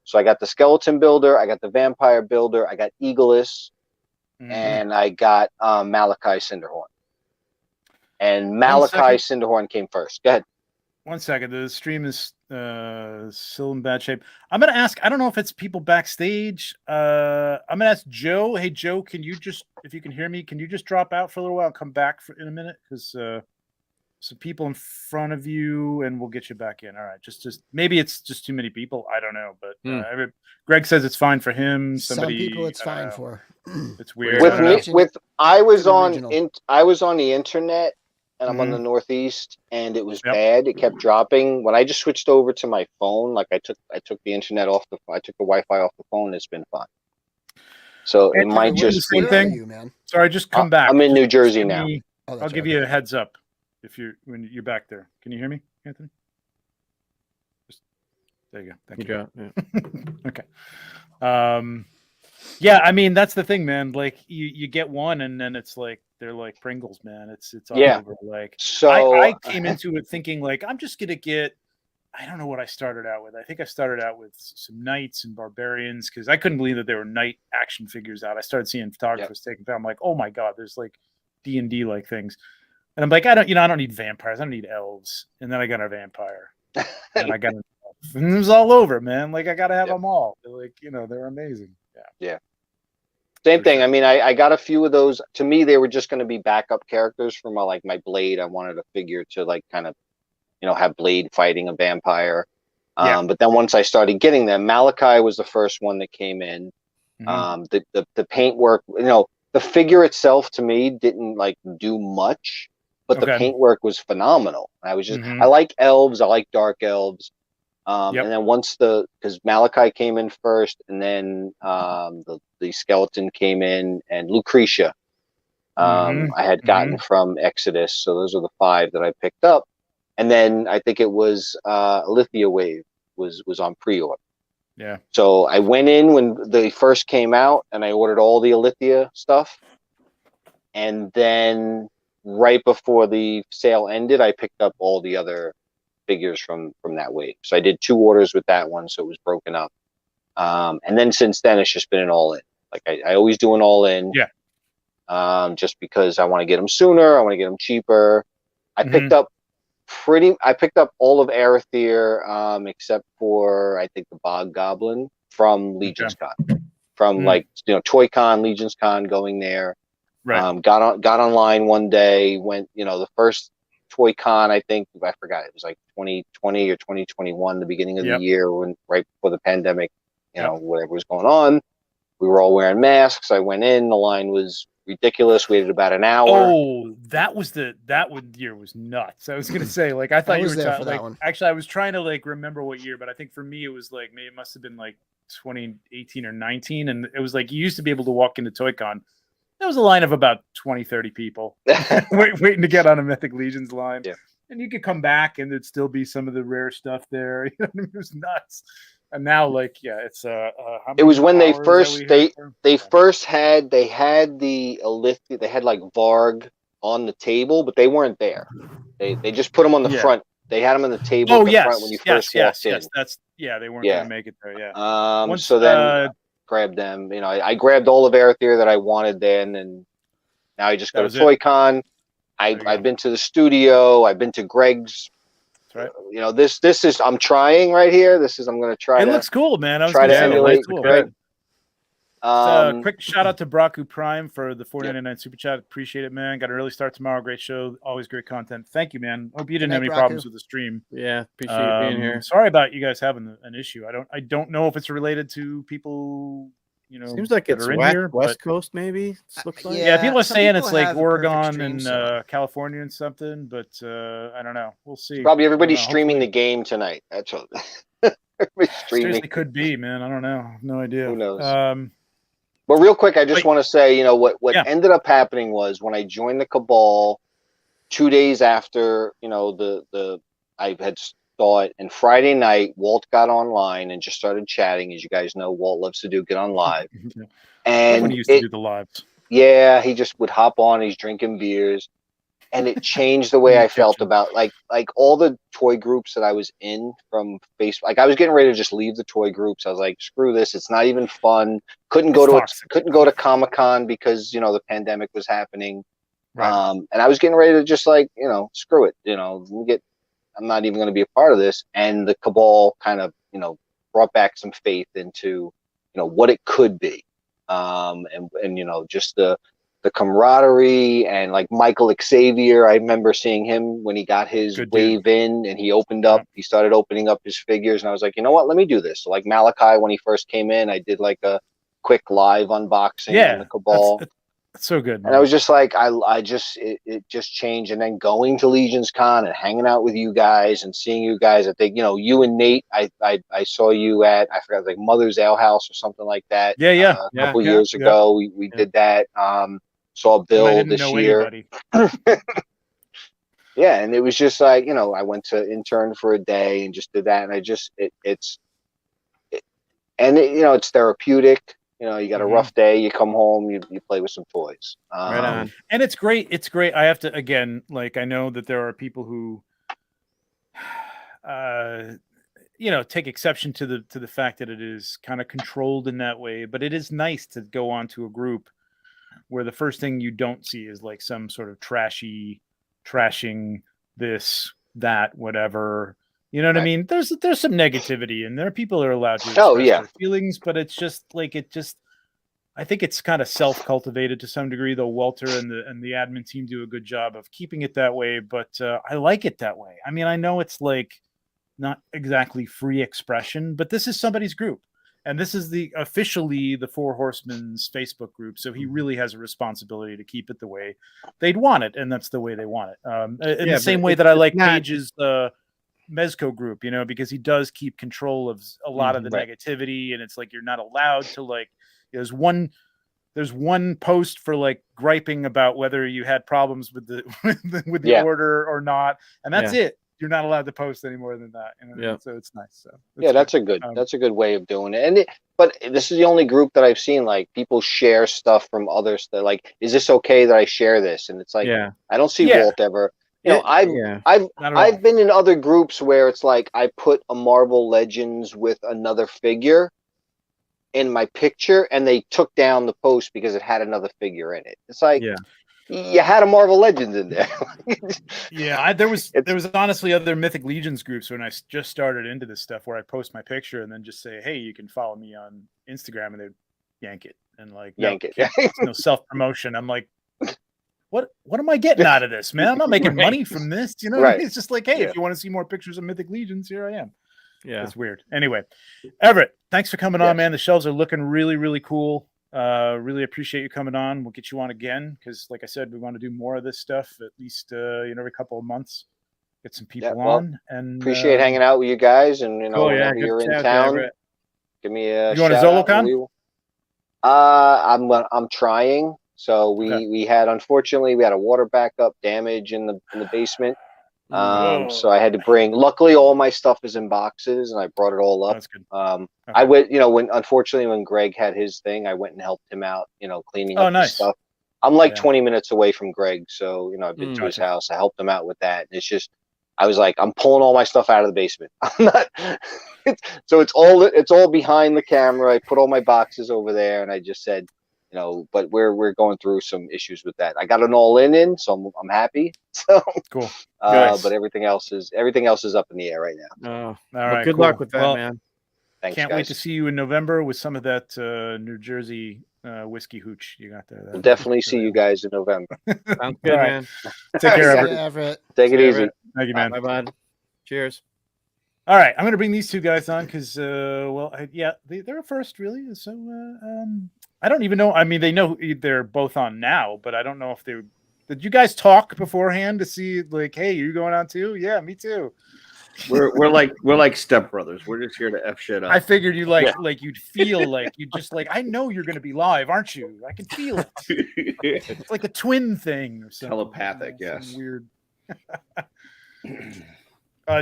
So I got the Skeleton Builder, I got the Vampire Builder, I got Eagleus, and I got Malachi Cinderhorn. And Malachi Cinderhorn came first. Go ahead. 1 second. The stream is still in bad shape. I'm going to ask, I don't know if it's people backstage. I'm going to ask Joe. Hey, Joe, can you just, if you can hear me, can you just drop out for a little while and come back in a minute? Because some people in front of you and we'll get you back in. All right. Just maybe it's just too many people. I don't know. But Greg says it's fine for him. Some people it's fine for. It's weird. I was on the internet and I'm on the Northeast and it was bad. It kept dropping. When I just switched over to my phone, like I took the internet off I took the Wi-Fi off the phone, it's been fine. So it might just the same thing. Man? Sorry, just come back. I'm in New Jersey now. I'll give you a heads up when you're back there. Can you hear me, Anthony? There you go. Thank you. Yeah. Okay. Yeah, I mean that's the thing, man. Like you get one, and then it's like they're like Pringles, man. It's all over. Like so, I came into it thinking like I'm just gonna get. I don't know what I started out with. I think I started out with some knights and barbarians because I couldn't believe that there were knight action figures out. I started seeing photographers taking them. I'm like, oh my god, there's like D&D like things, and I'm like, I don't need vampires. I don't need elves. And then I got a vampire, and I got an elf, and it was all over, man. Like I gotta have them all. They're like, they're amazing. Yeah. Same thing. I mean, I got a few of those. To me, they were just going to be backup characters for my Blade. I wanted a figure to like kind of, have Blade fighting a vampire. But then once I started getting them, Malachi was the first one that came in. The paintwork, the figure itself to me didn't like do much, but the paintwork was phenomenal. I was just, I like elves. I like dark elves. And then because Malachi came in first, and then the skeleton came in, and Lucretia I had gotten from Exodus. So those are the 5 that I picked up. And then I think it was Alithia Wave was on pre-order. Yeah. So I went in when they first came out, and I ordered all the Alithia stuff. And then right before the sale ended, I picked up all the other figures from that wave. So I did 2 orders with that one, so it was broken up. And then since then it's just been an all in. Like I always do an all in. Yeah. Just because I want to get them sooner, I want to get them cheaper. I picked up all of Arethyr, except for I think the Bog Goblin from Legions Con. From Toy Con, Legions Con, going there. Right. Got online one day, went, the first Toy Con, I think, I forgot, it was like 2020 or 2021, the beginning of the year, right before the pandemic, whatever was going on. We were all wearing masks. I went in, the line was ridiculous, waited about an hour. Oh, that year was nuts. I was gonna say, like, I thought you were there for that one. Actually, I was trying to like remember what year, but I think for me it was like maybe it must have been like 2018 or 19, and it was like you used to be able to walk into Toy Con. There was a line of about 20, 30 people waiting to get on a Mythic Legions line. Yeah. And you could come back and there'd still be some of the rare stuff there. It was nuts. And now, like, it's it was when they first had the Alithia, they had like Varg on the table, but they weren't there. They just put them on the front. They had them on the table front when you first walked in. They weren't going to make it there. Yeah. So then grabbed them. I grabbed all of Arethyr that I wanted then, and now I just go to Toy Con. I've been to the studio. I've been to Greg's right. You know, this is I'm trying right here. I'm going to try. It looks cool, man. I was try gonna to say, it emulate looks cool. Craig. Quick shout out to Braku Prime for the 4.99 super chat. Appreciate it, man. Got an early start tomorrow. Great show. Always great content. Thank you, man. Hope you didn't have any problems with the stream. Yeah, appreciate you being here. Sorry about you guys having an issue. I don't know if it's related to people. You know, seems like it's West Coast, maybe. Looks like. Yeah, people are saying it's like Oregon and California and something, but I don't know. We'll see. Probably everybody's streaming the game tonight. That's what. Everybody's streaming. Seriously, could be, man. I don't know. No idea. Who knows? But real quick, I just want to say, you know, what ended up happening was when I joined the Cabal 2 days after, you know, I had saw it, and Friday night, Walt got online and just started chatting. As you guys know, Walt loves to get on live. And when he used to do the lives. Yeah, he just would hop on. He's drinking beers. And it changed the way I felt about like all the toy groups that I was in from Facebook. Like I was getting ready to just leave the toy groups. I was like, screw this. It's not even fun. Couldn't go to Comic-Con because, you know, the pandemic was happening. Right. And I was getting ready to just like, you know, screw it. You know, I'm not even going to be a part of this. And the Cabal kind of, you know, brought back some faith into, you know, what it could be. And you know, just the camaraderie, and like Michael Xavier, I remember seeing him when he got his wave in and he started opening up his figures, and I was like, you know what, let me do this. So like Malachi, when he first came in, I did like a quick live unboxing on the Cabal. That's so good, man. And I was just like, it just changed. And then going to Legions Con and hanging out with you guys and seeing you guys, I think, you know, you and Nate, I saw you at, I forgot, like Mother's Ale House or something like that. A couple years ago, we did that. Saw Bill this year. Yeah, and it was just like, you know, I went to intern for a day and just did that, and I just it's therapeutic. You know, you got a rough day, you come home, you play with some toys. Right on. And it's great. It's great. I have to, again, like, I know that there are people who you know, take exception to the fact that it is kind of controlled in that way, but it is nice to go onto a group where the first thing you don't see is like some sort of trashing this, that, whatever. You know what I mean? There's some negativity, and there are people who are allowed to express their feelings, but it's just like I think it's kind of self-cultivated to some degree, though Walter and the admin team do a good job of keeping it that way, but I like it that way. I mean, I know it's like not exactly free expression, but this is somebody's group. And this is officially the Four Horsemen's Facebook group, so he really has a responsibility to keep it the way they'd want it, and that's the way they want it. In the same way that I like Paige's Mezco group, you know, because he does keep control of a lot of the negativity, and it's like you're not allowed to like. There's one post for like griping about whether you had problems with the order or not, and that's it. You're not allowed to post any more than that. You know? So it's nice. So that's a good way of doing it. But this is the only group that I've seen like people share stuff from others. That like, is this okay that I share this? And it's like, I don't see Walt ever. You know, I've been in other groups where it's like I put a Marvel Legends with another figure in my picture, and they took down the post because it had another figure in it. It's like, you had a Marvel Legends in there. There was honestly other Mythic Legions groups when I just started into this stuff where I post my picture and then just say, hey, you can follow me on Instagram, and they'd yank it and like no self-promotion. I'm like, what am I getting out of this, man? I'm not making money from this, you know. It's just like, hey, if you want to see more pictures of Mythic Legions, here I am. It's weird. Anyway, Everett, thanks for coming on, man. The shelves are looking really, really cool. Really appreciate you coming on. We'll get you on again because, like I said, we want to do more of this stuff at least every couple of months. Get some people on, and appreciate hanging out with you guys. And you know, whenever you're in town, give me a shout out. ZoloCon? I'm trying. So we had, unfortunately, we had a water backup damage in the basement. So I had to bring, luckily all my stuff is in boxes and I brought it all up. That's good. I went, you know, when Greg had his thing, I went and helped him out, you know, cleaning up his stuff. I'm like 20 minutes away from Greg. So, you know, I've been to his house. I helped him out with that. And it's just, I was like, I'm pulling all my stuff out of the basement. I'm not, so it's all behind the camera. I put all my boxes over there and I just said, you but we're going through some issues with that. I got an all-in, so I'm happy. So Cool. but everything else is up in the air right now. All right, right. Good luck with that, man. Thanks, Can't guys. wait to see you in November with some of that New Jersey whiskey hooch you got there. We'll definitely see you guys in November. Sounds good, right. man. Take care, See Everett. ya, Everett. Take it easy. Thank you, man. Bye, bud. Cheers. All right, I'm going to bring these two guys on because, they're a first, really. So I don't even know. I mean, they know they're both on now, but I don't know if they did. You guys talk beforehand to see, like, hey, you going on too? Yeah, me too. We're like stepbrothers. We're just here to F shit up. I figured you like you'd feel like you just like, I know you're going to be live, aren't you? I can feel it. It's like a twin thing or something. Telepathic, yes. Weird.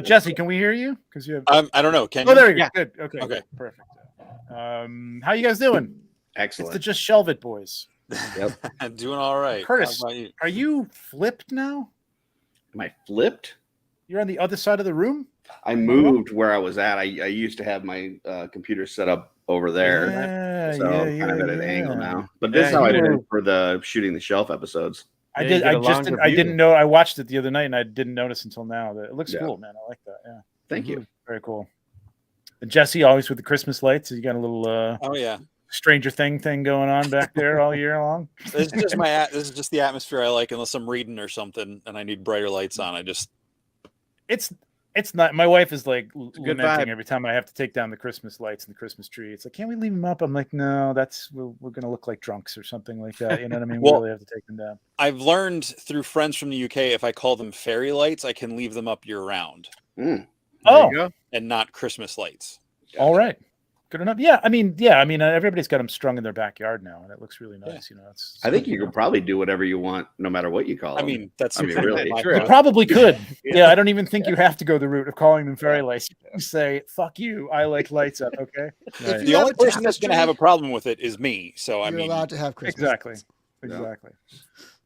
Jesse, can we hear you? Because you have. I don't know. Can Oh, you? there you go. Yeah. Good. Okay. Okay. Perfect. How you guys doing? Excellent. It's the Just Shelve It boys. I'm doing all right. Curtis, How about you? are you flipped now? Am I flipped? You're on the other side of the room? I moved where I was at. I used to have my computer set up over there, so I'm kind of at an angle now. But this is how I did it for the shooting the shelf episodes. I didn't know. I watched it the other night and I didn't notice until now that it looks cool, man. I like that. Yeah. Thank you. Very cool. And Jesse, always with the Christmas lights. You got a little Oh yeah, Stranger thing going on back there all year long. This is just the atmosphere I like. Unless I'm reading or something and I need brighter lights on, It's not. My wife is like good lamenting vibe. every time I have to take down the Christmas lights and the Christmas tree. It's like, can't we leave them up? I'm like, no, we're gonna look like drunks or something like that. You know what I mean? Well, we really have to take them down. I've learned through friends from the UK, if I call them fairy lights, I can leave them up year round Oh, and not Christmas lights. all right. Good enough. Yeah, I mean, everybody's got them strung in their backyard now, and it looks really nice. You know, I think you could probably do whatever you want, no matter what you call them. I mean, that's really my you point. probably could. Yeah, I don't even think you have to go the route of calling them fairy lights. You say, "Fuck you, I like lights up." Okay. If The you only have a person that's going to tapestry, have a problem with it is me. So I you're mean, allowed to have Christmas. Exactly.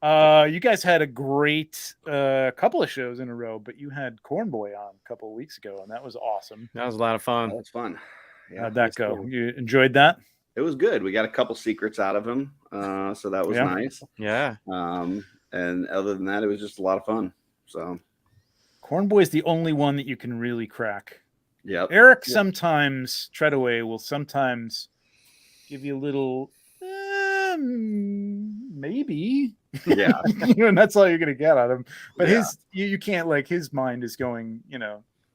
You guys had a great couple of shows in a row, but you had Corn Boy on a couple of weeks ago, and that was awesome. That was a lot of fun. That's fun. Yeah, How'd that that's go? cool. You enjoyed that? It was good. We got a couple secrets out of him, so that was nice. Yeah. And other than that, it was just a lot of fun. So Corn Boy's the only one that you can really crack. yeah, Eric sometimes, Treadaway will sometimes give you a little, maybe. yeah. And that's all you're gonna get out of him. But you can't, like, his mind is going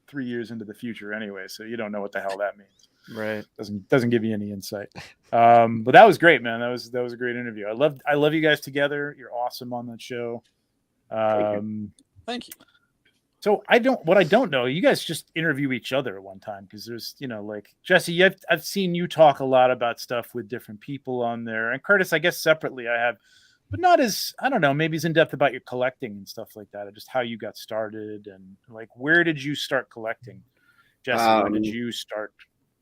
3 years into the future anyway, so you don't know what the hell that means. Right. Doesn't give you any insight. But that was great, man. That was a great interview. I love you guys together. You're awesome on that show. thank you. So what I don't know, you guys just interview each other at one time, because there's, like Jesse, I've seen you talk a lot about stuff with different people on there, and Curtis, I guess separately I have, but not as, I don't know, maybe as in depth about your collecting and stuff like that, or just how you got started and like, where did you start collecting? Jesse, when did you start?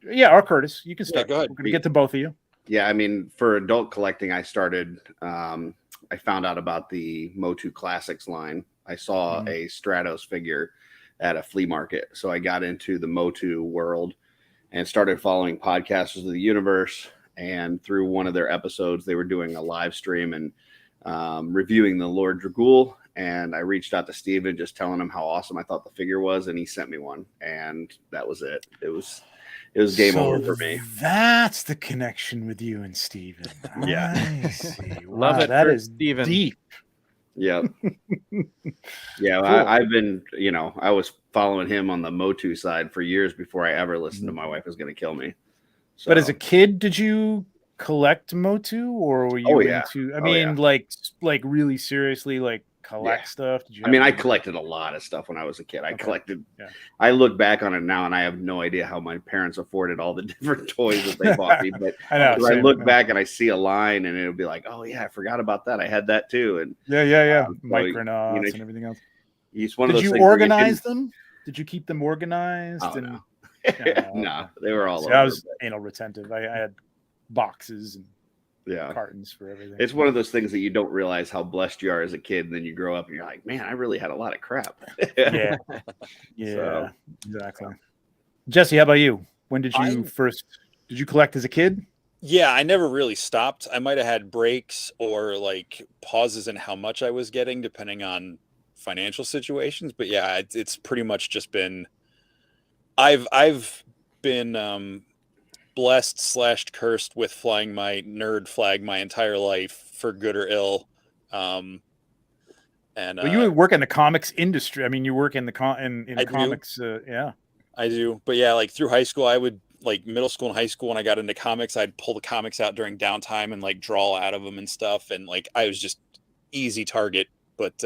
Yeah, or Curtis, you can start. go ahead. We're gonna get to both of you. Yeah, I mean, for adult collecting, I started. I found out about the Motu Classics line. I saw a Stratos figure at a flea market, so I got into the Motu world and started following Podcasters of the Universe. And through one of their episodes, they were doing a live stream and reviewing the Lord Dragul. And I reached out to Steven, just telling him how awesome I thought the figure was, and he sent me one, and that was it. It was game over for me. That's the connection with you and Steven. Yeah. I see. Love Wow, it that for is Steven. deep. Yeah. Yeah. Cool. I've been, I was following him on the Motu side for years before I ever listened to My Wife Is Going to Kill Me. So, But as a kid, did you collect Motu, or were you into? I mean, like really seriously, like collect stuff. Did you? I collected a lot of stuff when I was a kid. I collected. Yeah. I look back on it now, and I have no idea how my parents afforded all the different toys that they bought me. But I look back and I see a line, and it'll be like, "Oh yeah, I forgot about that. I had that too." And Micronauts and everything else. It's one of those. Did you organize them? Did you keep them organized? Oh, no. No, they were all over. I was anal retentive. I had boxes and cartons for everything. It's one of those things that you don't realize how blessed you are as a kid, and then you grow up and you're like, man, I really had a lot of crap. Yeah. So, exactly. Jesse, how about you? When did you did you collect as a kid? Yeah, I never really stopped. I might have had breaks or like pauses in how much I was getting, depending on financial situations. But yeah, it's pretty much just been. I've been blessed slash cursed with flying my nerd flag my entire life, for good or ill. And Well, you work in the comics industry. I mean, you work in the I comics. Yeah, I do. But yeah, like through high school, I would like middle school and high school when I got into comics, I'd pull the comics out during downtime and like draw out of them and stuff. And like I was just easy target. But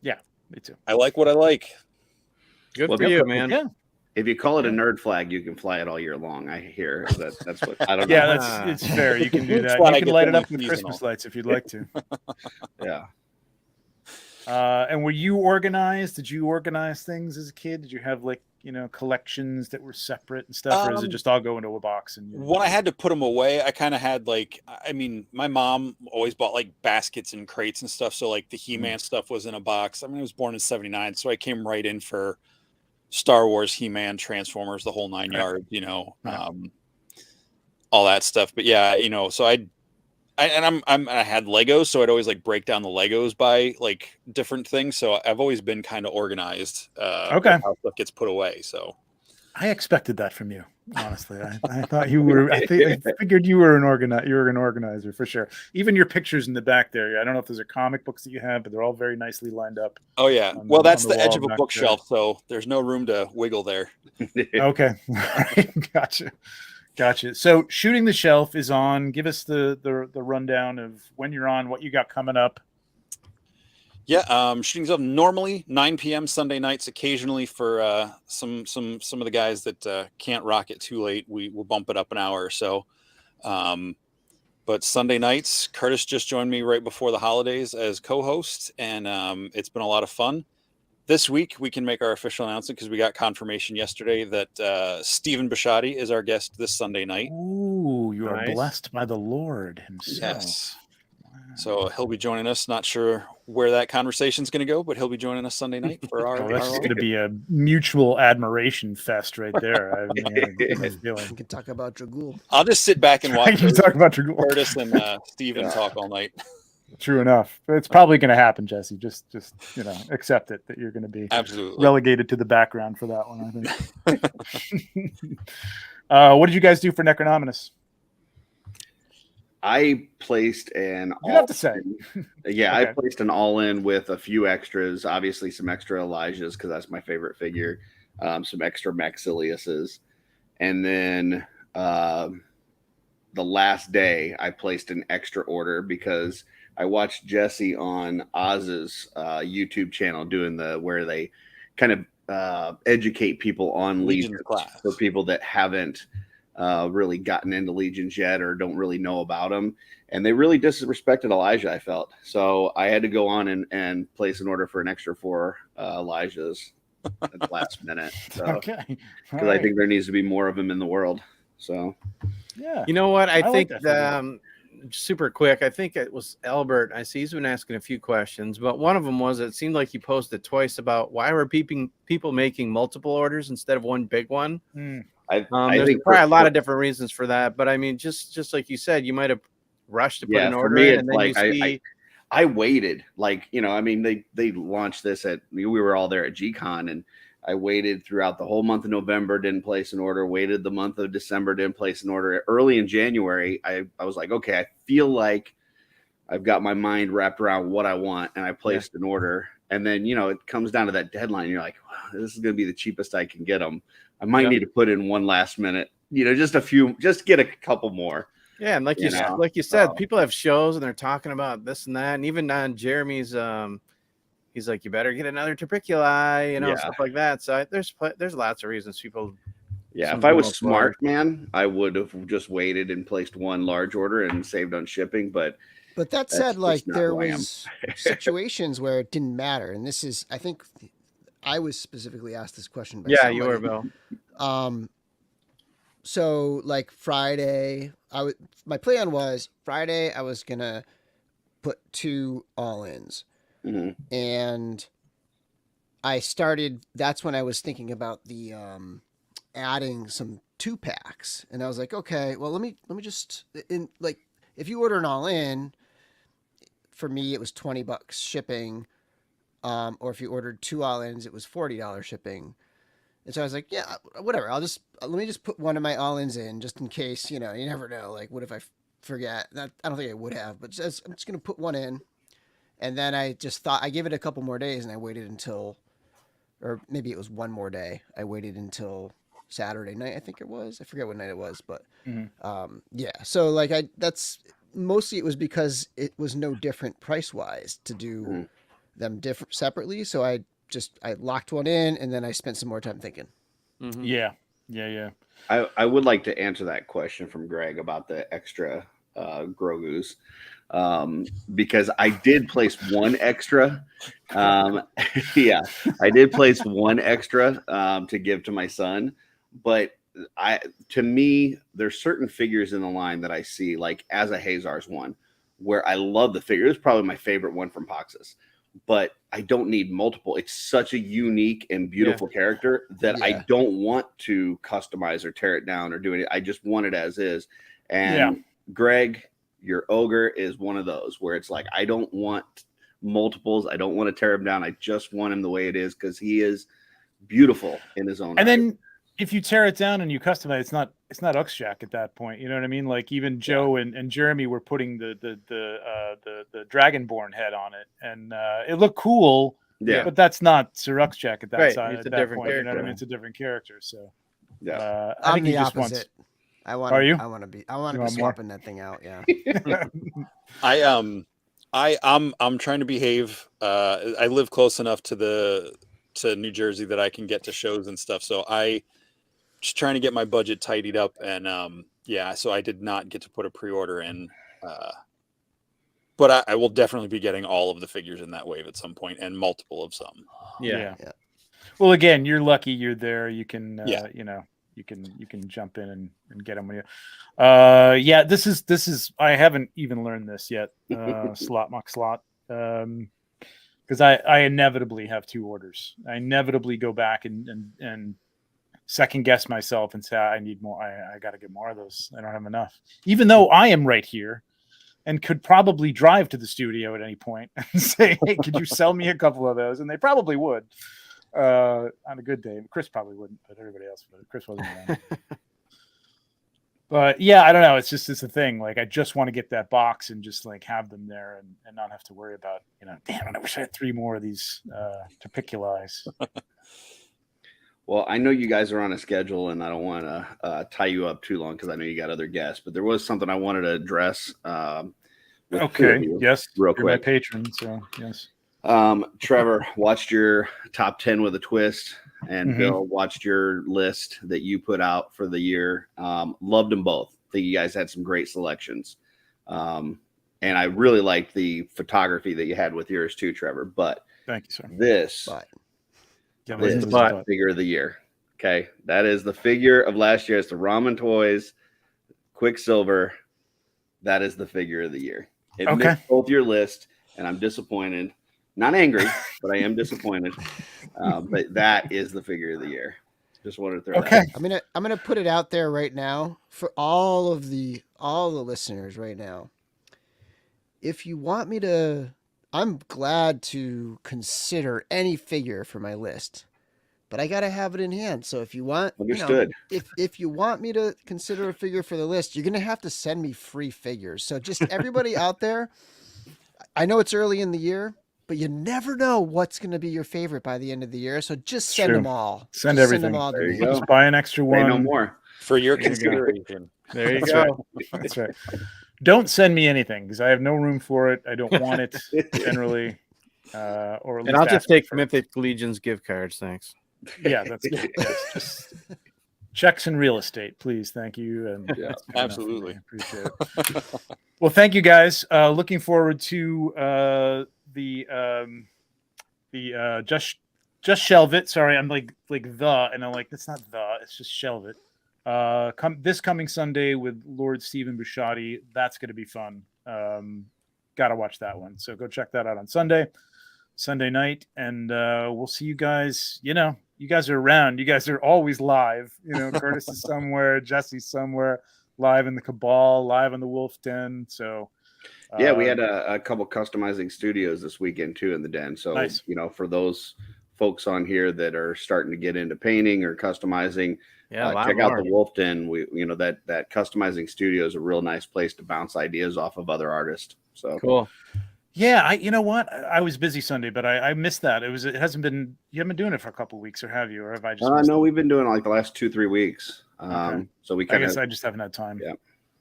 yeah, me too. I like what I like. Good for you, man. Yeah. If you call it a nerd flag, you can fly it all year long. I hear that's what I don't know. Yeah, it's fair. You can do that. Flag You can is light it only up with seasonal. Christmas lights if you'd like to. Yeah. And were you organized? Did you organize things as a kid? Did you have like, collections that were separate and stuff, or does it just all go into a box? And when I had to put them away, I kind of had like, I mean, my mom always bought like baskets and crates and stuff. So like the He-Man stuff was in a box. I mean, I was born in '79, so I came right in for Star Wars, He-Man, Transformers, the whole 9 yards, all that stuff. But yeah, so I had Legos, so I'd always like break down the Legos by like different things. So I've always been kind of organized. Okay. How stuff gets put away. So I expected that from you, honestly. I thought you were. I figured you were an organizer for sure. Even your pictures in the back there. I don't know if those are comic books that you have, but they're all very nicely lined up. Oh yeah. Well, that's the edge of a bookshelf, so there's no room to wiggle there. Okay. Gotcha. So shooting the shelf is on. Give us the rundown of when you're on, what you got coming up. Yeah, shooting's up normally 9 p.m. Sunday nights. Occasionally, for some of the guys that can't rock it too late, we will bump it up an hour or so. But Sunday nights, Curtis just joined me right before the holidays as co-host, and it's been a lot of fun. This week, we can make our official announcement because we got confirmation yesterday that Stephen Bisciotti is our guest this Sunday night. Ooh, you are blessed by the Lord himself. Yes. So he'll be joining us. Not sure where that conversation is going to go, but he'll be joining us Sunday night for our. That's going to be a mutual admiration fest right there. We can talk about Dragul. I'll just sit back and watch. You talk about Dragul. Curtis and Steven talk all night. True enough. It's probably going to happen, Jesse. Just accept it that you're going to be absolutely relegated to the background for that one, I think. What did you guys do for Necronominus? I placed an you have to say. Yeah, Okay. I placed an all-in with a few extras, obviously some extra Elijahs because that's my favorite figure, some extra Maxiliuses, and then the last day I placed an extra order because I watched Jesse on Oz's YouTube channel doing where they kind of educate people on Legions class for people that haven't really gotten into Legions yet or don't really know about them. And they really disrespected Elijah, I felt. So I had to go on and place an order for an extra 4 Elijahs at the last minute. So, okay. Because I think there needs to be more of them in the world. So, yeah. You know what? I think like super quick. I think it was Albert. I see he's been asking a few questions, but one of them was it seemed like he posted twice about why were people making multiple orders instead of one big one. I there's think probably a lot of different reasons for that, but I mean, just like you said, you might have rushed to put an order in, and then like you see. I waited, I mean, they launched this we were all there at G-Con, and I waited throughout the whole month of November, didn't place an order, waited the month of December, didn't place an order. Early in January, I was like, okay, I feel like I've got my mind wrapped around what I want, and I placed an order. And then, it comes down to that deadline. You're like, wow, this is going to be the cheapest I can get them. I might need to put in one last minute, just get a couple more. Yeah, and like you said, people have shows and they're talking about this and that, and even on Jeremy's, he's like, you better get another Tuberculi, stuff like that. So there's lots of reasons people. Yeah, if I was smart, man, I would have just waited and placed one large order and saved on shipping. But that said, like there was situations where it didn't matter, and this is, I think, I was specifically asked this question by somebody. You were, Bill. So like Friday, my plan was Friday I was gonna put 2 all-ins, and I started. That's when I was thinking about the adding some 2-packs, and I was like, okay, well, let me just like, if you order an all in, for me it was $20 shipping, or if you ordered 2 all ins, it was $40 shipping. And so I was like, yeah, whatever. Let me just put one of my all ins in, just in case, you never know. Like, what if I forget? I don't think I would have, but I'm just gonna put one in. And then I just thought, I gave it a couple more days, and I waited until, or maybe it was one more day. I waited until Saturday night, I think it was. I forget what night it was, but yeah. So like, that's mostly, it was because it was no different price wise to do them different separately. So I locked one in, and then I spent some more time thinking. Yeah. I would like to answer that question from Greg about the extra Grogu's, because I did place one extra. Yeah, I did place one extra to give to my son, but to me, there's certain figures in the line that I see, like as a Hazar's one, where I love the figure. It's probably my favorite one from Poxus, but I don't need multiple. It's such a unique and beautiful character that I don't want to customize or tear it down or do it. I just want it as is. And Greg, your ogre is one of those where it's like, I don't want multiples. I don't want to tear him down. I just want him the way it is, because he is beautiful in his own right. And then if you tear it down and you customize, it's not Uxjack at that point. You know what I mean? Like, even Joe and Jeremy were putting the Dragonborn head on it, and it looked cool. Yeah, but that's not Sir Uxjack at that side. It's at a that different point. character. You know what I mean? It's a different character. So I think I'm he the just opposite. Are I you? want to be want swapping that thing out. Yeah. I'm trying to behave. I live close enough to New Jersey that I can get to shows and stuff. So I just trying to get my budget tidied up, and so I did not get to put a pre-order in. But I will definitely be getting all of the figures in that wave at some point, and multiple of some. Yeah. Well, again, you're lucky you're there. You can you can jump in and get them when you this is I haven't even learned this yet. Slot muck slot. Because I inevitably have 2 orders. I inevitably go back and second guess myself and say, I need more. I got to get more of those. I don't have enough. Even though I am right here and could probably drive to the studio at any point and say, hey, could you sell me a couple of those? And they probably would on a good day. Chris probably wouldn't, but everybody else would. Chris wasn't around. But yeah, I don't know. It's a thing. Like, I just want to get that box and just like have them there and not have to worry about, damn, I wish I had 3 more of these to piculize. Well, I know you guys are on a schedule, and I don't want to tie you up too long, because I know you got other guests, but there was something I wanted to address. Okay. Yes. Real You're quick. my patron. So yes. Trevor, watched your top 10 with a twist, and Bill watched your list that you put out for the year. Loved them both. Think you guys had some great selections. And I really liked the photography that you had with yours too, Trevor. But thank you, sir. This is the figure of the year. Okay. That is the figure of last year. It's the Ramen Toys Quicksilver. That is the figure of the year. It missed both your list, and I'm disappointed. Not angry, but I am disappointed. But that is the figure of the year. Just wanted to throw that out. I'm gonna put it out there right now for all the listeners right now. If you want me to, I'm glad to consider any figure for my list, but I gotta have it in hand. So if you want, understood. If you want me to consider a figure for the list, you're gonna have to send me free figures. So just everybody out there, I know it's early in the year, but you never know what's going to be your favorite by the end of the year. So just send them all. Send everything. Send them all to me. Just buy an extra one. Say no more. For your consideration. There you go. That's right. Don't send me anything, because I have no room for it. I don't want it generally. Or at least I'll just take Mythic Legions gift cards. Thanks. Yeah, that's good. Yes, just checks and real estate, please. Thank you. And absolutely appreciate it. Well, thank you guys. Looking forward to the just shelve it. Sorry, I'm like and I'm like, that's not it's just shelve it. This coming Sunday with Lord Stephen Busciotti. That's going to be fun. Got to watch that one. So go check that out on Sunday night, and we'll see you guys. you guys are around. You guys are always live. You know, Curtis is somewhere, Jesse's somewhere, live in the Cabal, live on the Wolf Den. So yeah, we had a couple customizing studios this weekend too in the den. So nice. you know, for those folks on here that are starting to get into painting or customizing, check out the Wolf Den. We, you know, that customizing studio is a real nice place to bounce ideas off of other artists. So cool. Yeah, you know what? I was busy Sunday, but I missed that. It hasn't been. You haven't been doing it for a couple of weeks, or have you? Or have I just? No, we've been doing it like the last 2-3 weeks. Okay. So we I guess I just haven't had time. Yeah.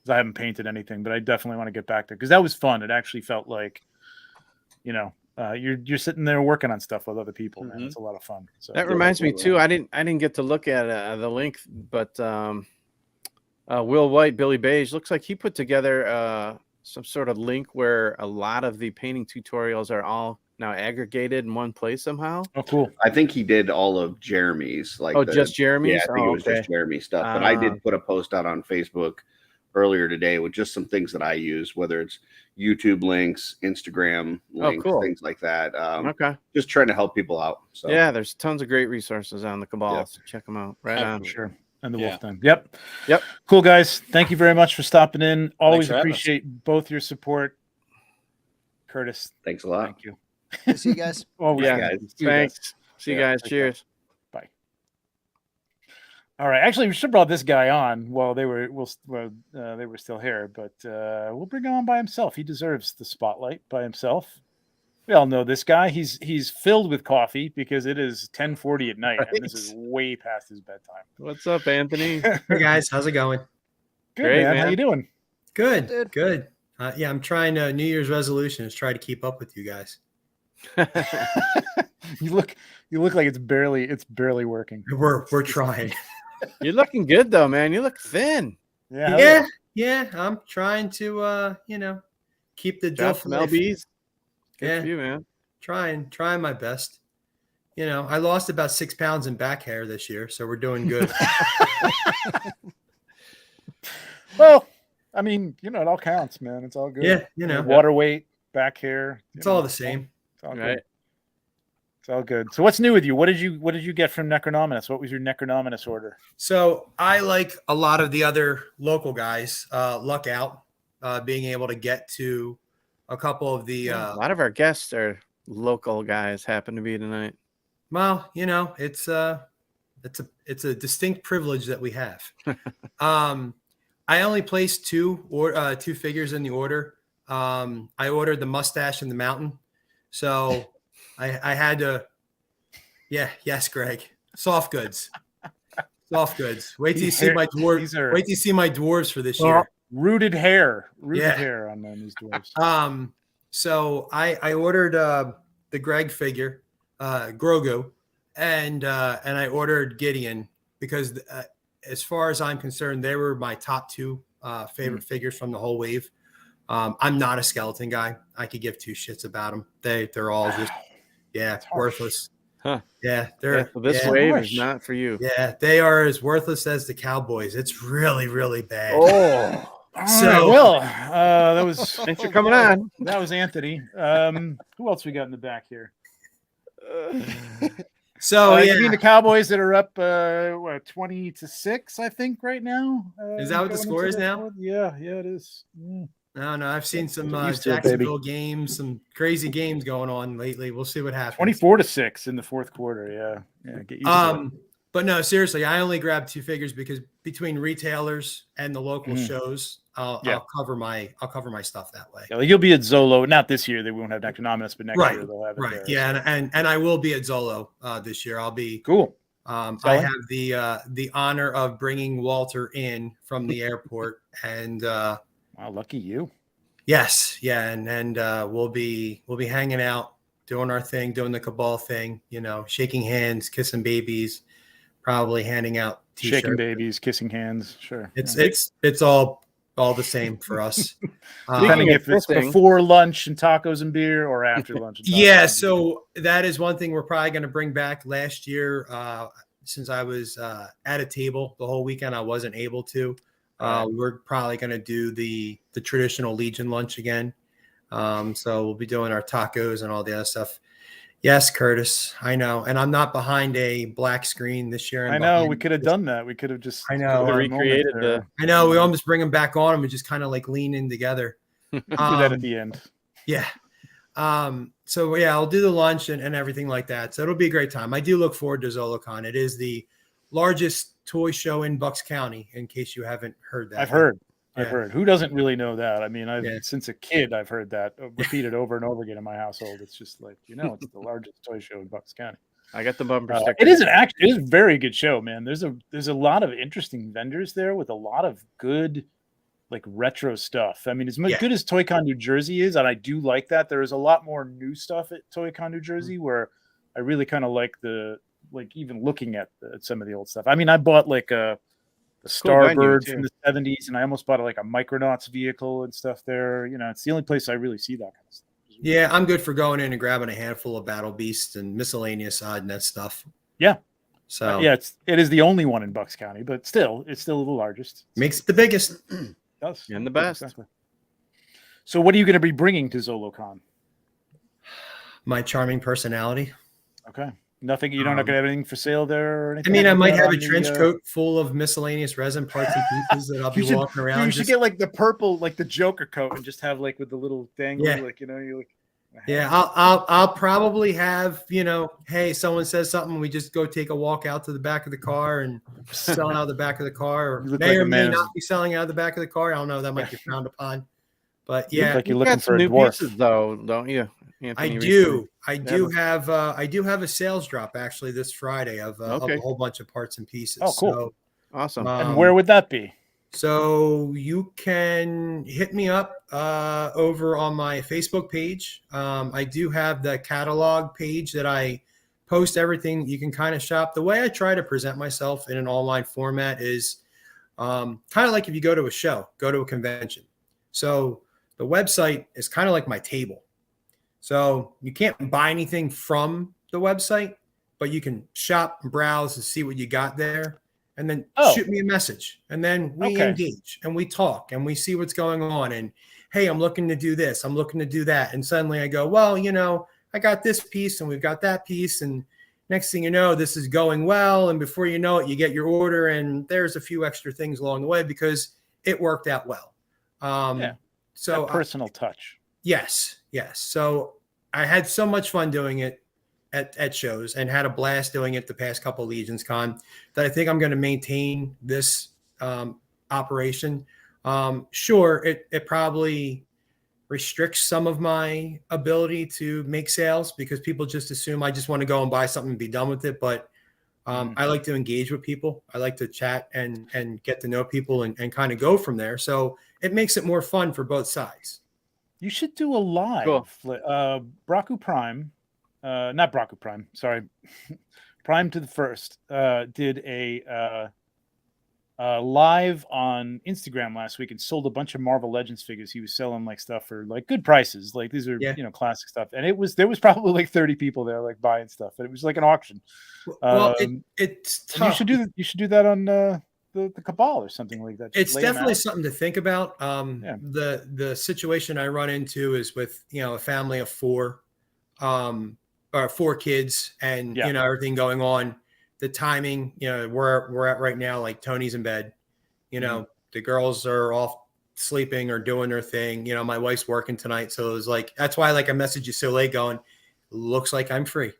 I haven't painted anything, but I definitely want to get back there because that was fun. It actually felt like, you know, you're sitting there working on stuff with other people, man. It's a lot of fun. So that reminds me too. I didn't get to look at the link, but Will White, Billy Beige looks like he put together some sort of link where a lot of the painting tutorials are all now aggregated in one place somehow. Oh, cool. I think he did all of Jeremy's. Just Jeremy's? Yeah, I think it was just Jeremy stuff. But I did put a post out on Facebook earlier today with just some things that I use, whether it's YouTube links, Instagram links, things like that. Just trying to help people out. So yeah, there's tons of great resources on the Cabal. So check them out. Right on. For sure. And the Wolf Den. Yep. Cool, guys. Thank you very much for stopping in. Always appreciate both your support. Curtis. Thanks a lot. Thank you. See you guys. Guys. Thanks. See you guys. Cheers. Bye. All right. Actually, we should have brought this guy on while they were still here, but we'll bring him on by himself. He deserves the spotlight by himself. We all know this guy. He's filled with coffee because it is 10:40 at night, and this is way past his bedtime. What's up, Anthony? Hey guys, how's it going? Good, great, man. How you doing? Good, good. Yeah, I'm trying. New Year's resolution is try to keep up with you guys. You look like it's barely working. We're trying. You're looking good though, man. You look thin. Yeah. I'm trying to keep the drop some lbs. Good for you, man. Trying my best. You know, I lost about 6 pounds in back hair this year, so we're doing good. Well, I mean, you know, it all counts, man. It's all good. Yeah, you know, water weight, back hair. It's all the same. It's all good. It's all good. So what's new with you? What did you get from Necronominus? What was your Necronominus order? So I, like a lot of the other local guys, luck out being able to get to a couple of the a lot of our guests are local guys, happen to be tonight. Well, you know, it's a distinct privilege that we have. I only placed two figures in the order. I ordered the mustache and the mountain, so I had to. Yeah, yes, Greg. Soft goods. Wait till you see my dwarves. Wait till you see my dwarves for this year. Rooted hair on these dwarves. So I ordered the Greg figure, Grogu, and I ordered Gideon because as far as I'm concerned, they were my top two favorite figures from the whole wave. I'm not a skeleton guy. I could give two shits about them. They're all just worthless. Huh. Yeah, they're this wave is not for you. Yeah, they are as worthless as the Cowboys. It's really, really bad. Oh. So well, that was thanks for coming on. That was Anthony. Who else we got in the back here? So you mean the Cowboys that are up 20-6, I think, right now? Is that what the score is now? Yeah, it is. Yeah. No, I've seen some Jacksonville games, some crazy games going on lately. We'll see what happens. 24-6 in the fourth quarter. Yeah. Get used to it. But no, seriously, I only grabbed two figures because between retailers and the local shows, I'll cover my stuff that way. Yeah, you'll be at Zolo, not this year. They won't have Necronominus, but next year they'll have it. Right. There, yeah, so. and I will be at Zolo this year. I'll be cool. I have the honor of bringing Walter in from the airport, and wow, lucky you. Yes, yeah, and we'll be hanging out, doing our thing, doing the Cabal thing, you know, shaking hands, kissing babies, probably handing out t-shirts. Shaking babies, kissing hands, sure. It's all the same for us. Depending if it's before lunch and tacos and beer or after lunch and tacos. Yeah, so that is one thing we're probably going to bring back. Last year, since I was at a table the whole weekend, I wasn't able to. We're probably going to do the traditional Legion lunch again. So we'll be doing our tacos and all the other stuff. Yes, Curtis, I know, and I'm not behind a black screen this year. I know we could have done that. We could have just I know recreated the. I know we almost bring them back on them and just kind of like lean in together. Do that at the end. Yeah. So yeah, I'll do the lunch and everything like that. So it'll be a great time. I do look forward to ZoloCon. It is the largest toy show in Bucks County, in case you haven't heard that. I've heard. Yeah. I've heard. Who doesn't really know that? I mean, Yeah. since a kid, I've heard that repeated over and over again in my household. It's just like, it's the largest toy show in Bucks County. I got the bumper sticker. It is it is a very good show, man. There's a lot of interesting vendors there with a lot of good, like, retro stuff. I mean, as good as ToyCon New Jersey is, and I do like that, there is a lot more new stuff at ToyCon New Jersey where I really kind of like even looking at some of the old stuff. I mean, I bought like a Starbird from the 70s, and I almost bought like a Micronauts vehicle and stuff there. It's the only place I really see that kind of stuff. Yeah, I'm good for going in and grabbing a handful of Battle Beasts and miscellaneous odd net stuff. Yeah. So it is the only one in Bucks County, but it's still the largest. Makes it the biggest. It does. And the best. Exactly. So what are you going to be bringing to ZoloCon? My charming personality. Okay. Nothing. You don't have anything for sale there or anything? I mean, I might have a trench coat full of miscellaneous resin parts and pieces that I'll be walking around. You should get like the purple, like the Joker coat, and just have like with the little dangle, I'll probably have, hey, someone says something, we just go take a walk out to the back of the car and sell out of the back of the car, or may or may not be selling out of the back of the car. I don't know. That might be frowned upon. But yeah, like you're looking for new dwarf. pieces, though, don't you? Anthony, I do have a sales drop actually this Friday of a whole bunch of parts and pieces. Oh, cool. So, awesome. And where would that be? So you can hit me up over on my Facebook page. I do have the catalog page that I post everything. You can kind of shop. The way I try to present myself in an online format is kind of like if you go to a show, go to a convention. So the website is kind of like my table. So you can't buy anything from the website, but you can shop and browse and see what you got there. And then shoot me a message, and then we engage and we talk and we see what's going on. And hey, I'm looking to do this. I'm looking to do that. And suddenly I go, well, I got this piece and we've got that piece. And next thing you know, this is going well. And before you know it, you get your order and there's a few extra things along the way because it worked out well. So that personal touch. Yes. So I had so much fun doing it at shows and had a blast doing it the past couple of Legions Con that I think I'm going to maintain this operation. Sure, it probably restricts some of my ability to make sales because people just assume I just want to go and buy something and be done with it. But I like to engage with people. I like to chat and get to know people and kind of go from there. So it makes it more fun for both sides. You should do a live. Cool. Braku Prime. Not Braku Prime, sorry. Prime to the First did a live on Instagram last week and sold a bunch of Marvel Legends figures. He was selling like stuff for like good prices. Like these are classic stuff. And there was probably like 30 people there like buying stuff. And it was like an auction. Well, it's tough. You should do that on the Cabal or something like that. It's definitely something to think about. The situation I run into is with a family of four. Or 4 kids and everything going on, the timing, we're at right now, like Tony's in bed, the girls are off sleeping or doing their thing. My wife's working tonight. So it was like, that's why I messaged you so late going, looks like I'm free.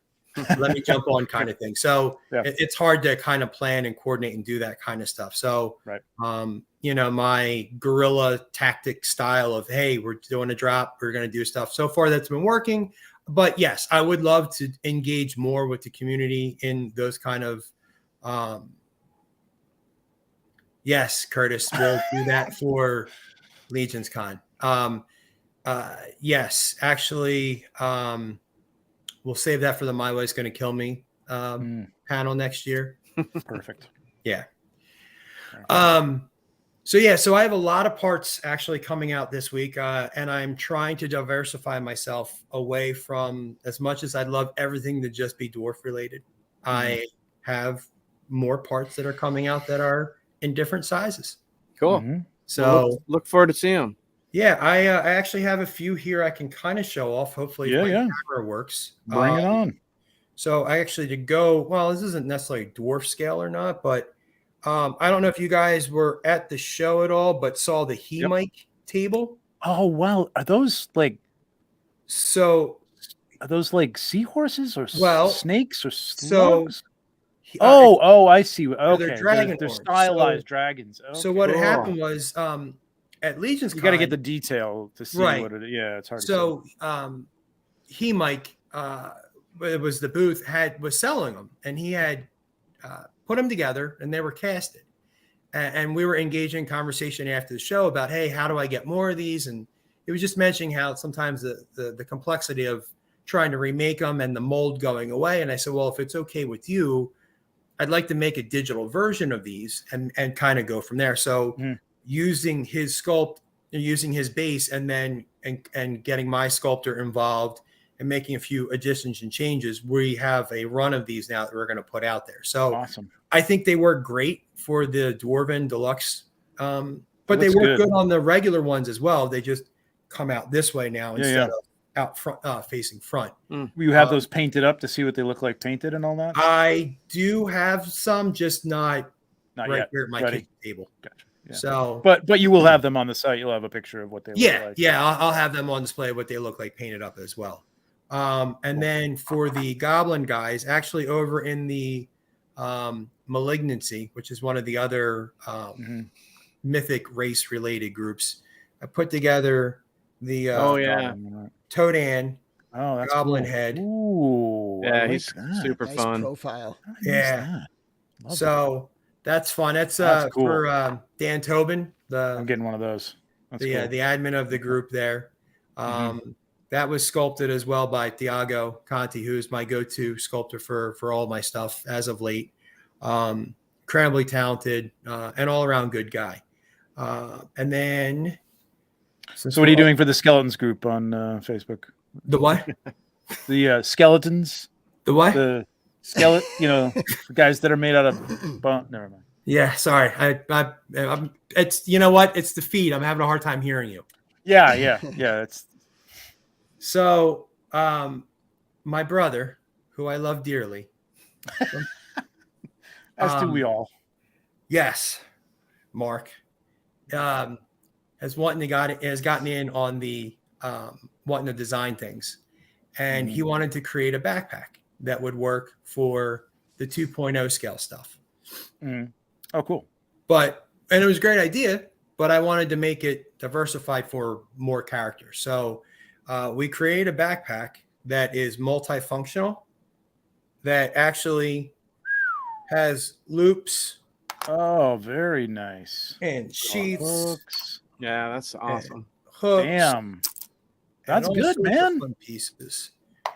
Let me jump on kind of thing. So it's hard to kind of plan and coordinate and do that kind of stuff. So, my guerrilla tactic style of, hey, we're doing a drop, we're going to do stuff. So far that's been working. But yes, I would love to engage more with the community in those kind of. Yes, Curtis, we'll do that for Legions Con. Yes, actually, we'll save that for the My Way's Going to Kill Me panel next year. Perfect. Yeah. So I have a lot of parts actually coming out this week, and I'm trying to diversify myself away from, as much as I'd love everything to just be dwarf related. I have more parts that are coming out that are in different sizes. Cool. So look forward to seeing them. Yeah, I actually have a few here I can kind of show off. Hopefully, if my camera works. Bring it on. So I actually to go. Well, this isn't necessarily dwarf scale or not, but I don't know if you guys were at the show at all, but saw the mic table. Oh wow, are those like? So are those like seahorses or snakes or slugs? Oh, I see. Okay, they're dragon. They're stylized dragons. Okay. So what had happened was at Legions, you got to get the detail to see what it is. Yeah, it's hard. So Mike, it was the booth was selling them, and he had put them together, and they were casted. And we were engaging in conversation after the show about, hey, how do I get more of these? And it was just mentioning how sometimes the complexity of trying to remake them and the mold going away. And I said, well, if it's okay with you, I'd like to make a digital version of these and kind of go from there. So using his sculpt, using his base, and then and getting my sculptor involved and making a few additions and changes, we have a run of these now that we're going to put out there. So awesome. I think they work great for the Dwarven Deluxe, but they work good on the regular ones as well. They just come out this way now instead of out front, facing front. You have those painted up to see what they look like painted and all that? I do have some, just not right yet. here at my kitchen table. Gotcha. Yeah. So, but you will have them on the site. You'll have a picture of what they look like. Yeah, I'll have them on display, what they look like painted up as well. And then for the Goblin guys, actually over in the Malignancy, which is one of the other mythic race related groups, I put together the Toadan Goblin head. Ooh, yeah, he's super nice fun profile. Yeah, so that's fun. That's cool. For Dan Tobin. I'm getting one of those. That's the cool. The admin of the group there. That was sculpted as well by Thiago Conti, who's my go-to sculptor for all my stuff as of late. Incredibly talented and all-around good guy. And then, so what are you doing for the skeletons group on Facebook? The what? The skeletons. The what? The skeleton. The guys that are made out of bone. Never mind. Yeah, sorry. I'm. It's what? It's the feed. I'm having a hard time hearing you. Yeah. It's so. My brother, who I love dearly, as do we all. Yes, Mark. Has gotten in on the wanting to design things, and he wanted to create a backpack that would work for the 2.0 scale stuff. Oh, cool. And it was a great idea, but I wanted to make it diversified for more characters. So we created a backpack that is multifunctional, that actually has loops. Oh, very nice. And sheaths. Hooks. Yeah, that's awesome. Hooks. Damn. That's good, man. Fun pieces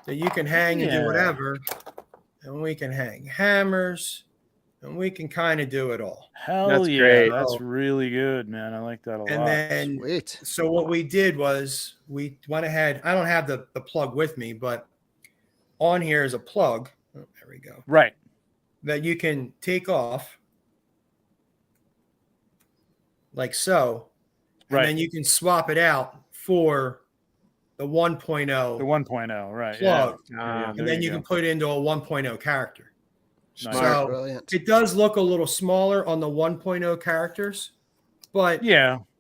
that you can hang and do whatever. And we can hang hammers, and we can kind of do it all. That's great. That's really good, man. I like that a lot. And then, so what we did was we went ahead. I don't have the plug with me, but on here is a plug. Oh, there we go. Right. That you can take off like so. And then you can swap it out for the 1.0. The 1.0, right. Plug. And then you can put it into a 1.0 character. Nice. So brilliant. It does look a little smaller on the 1.0 characters, but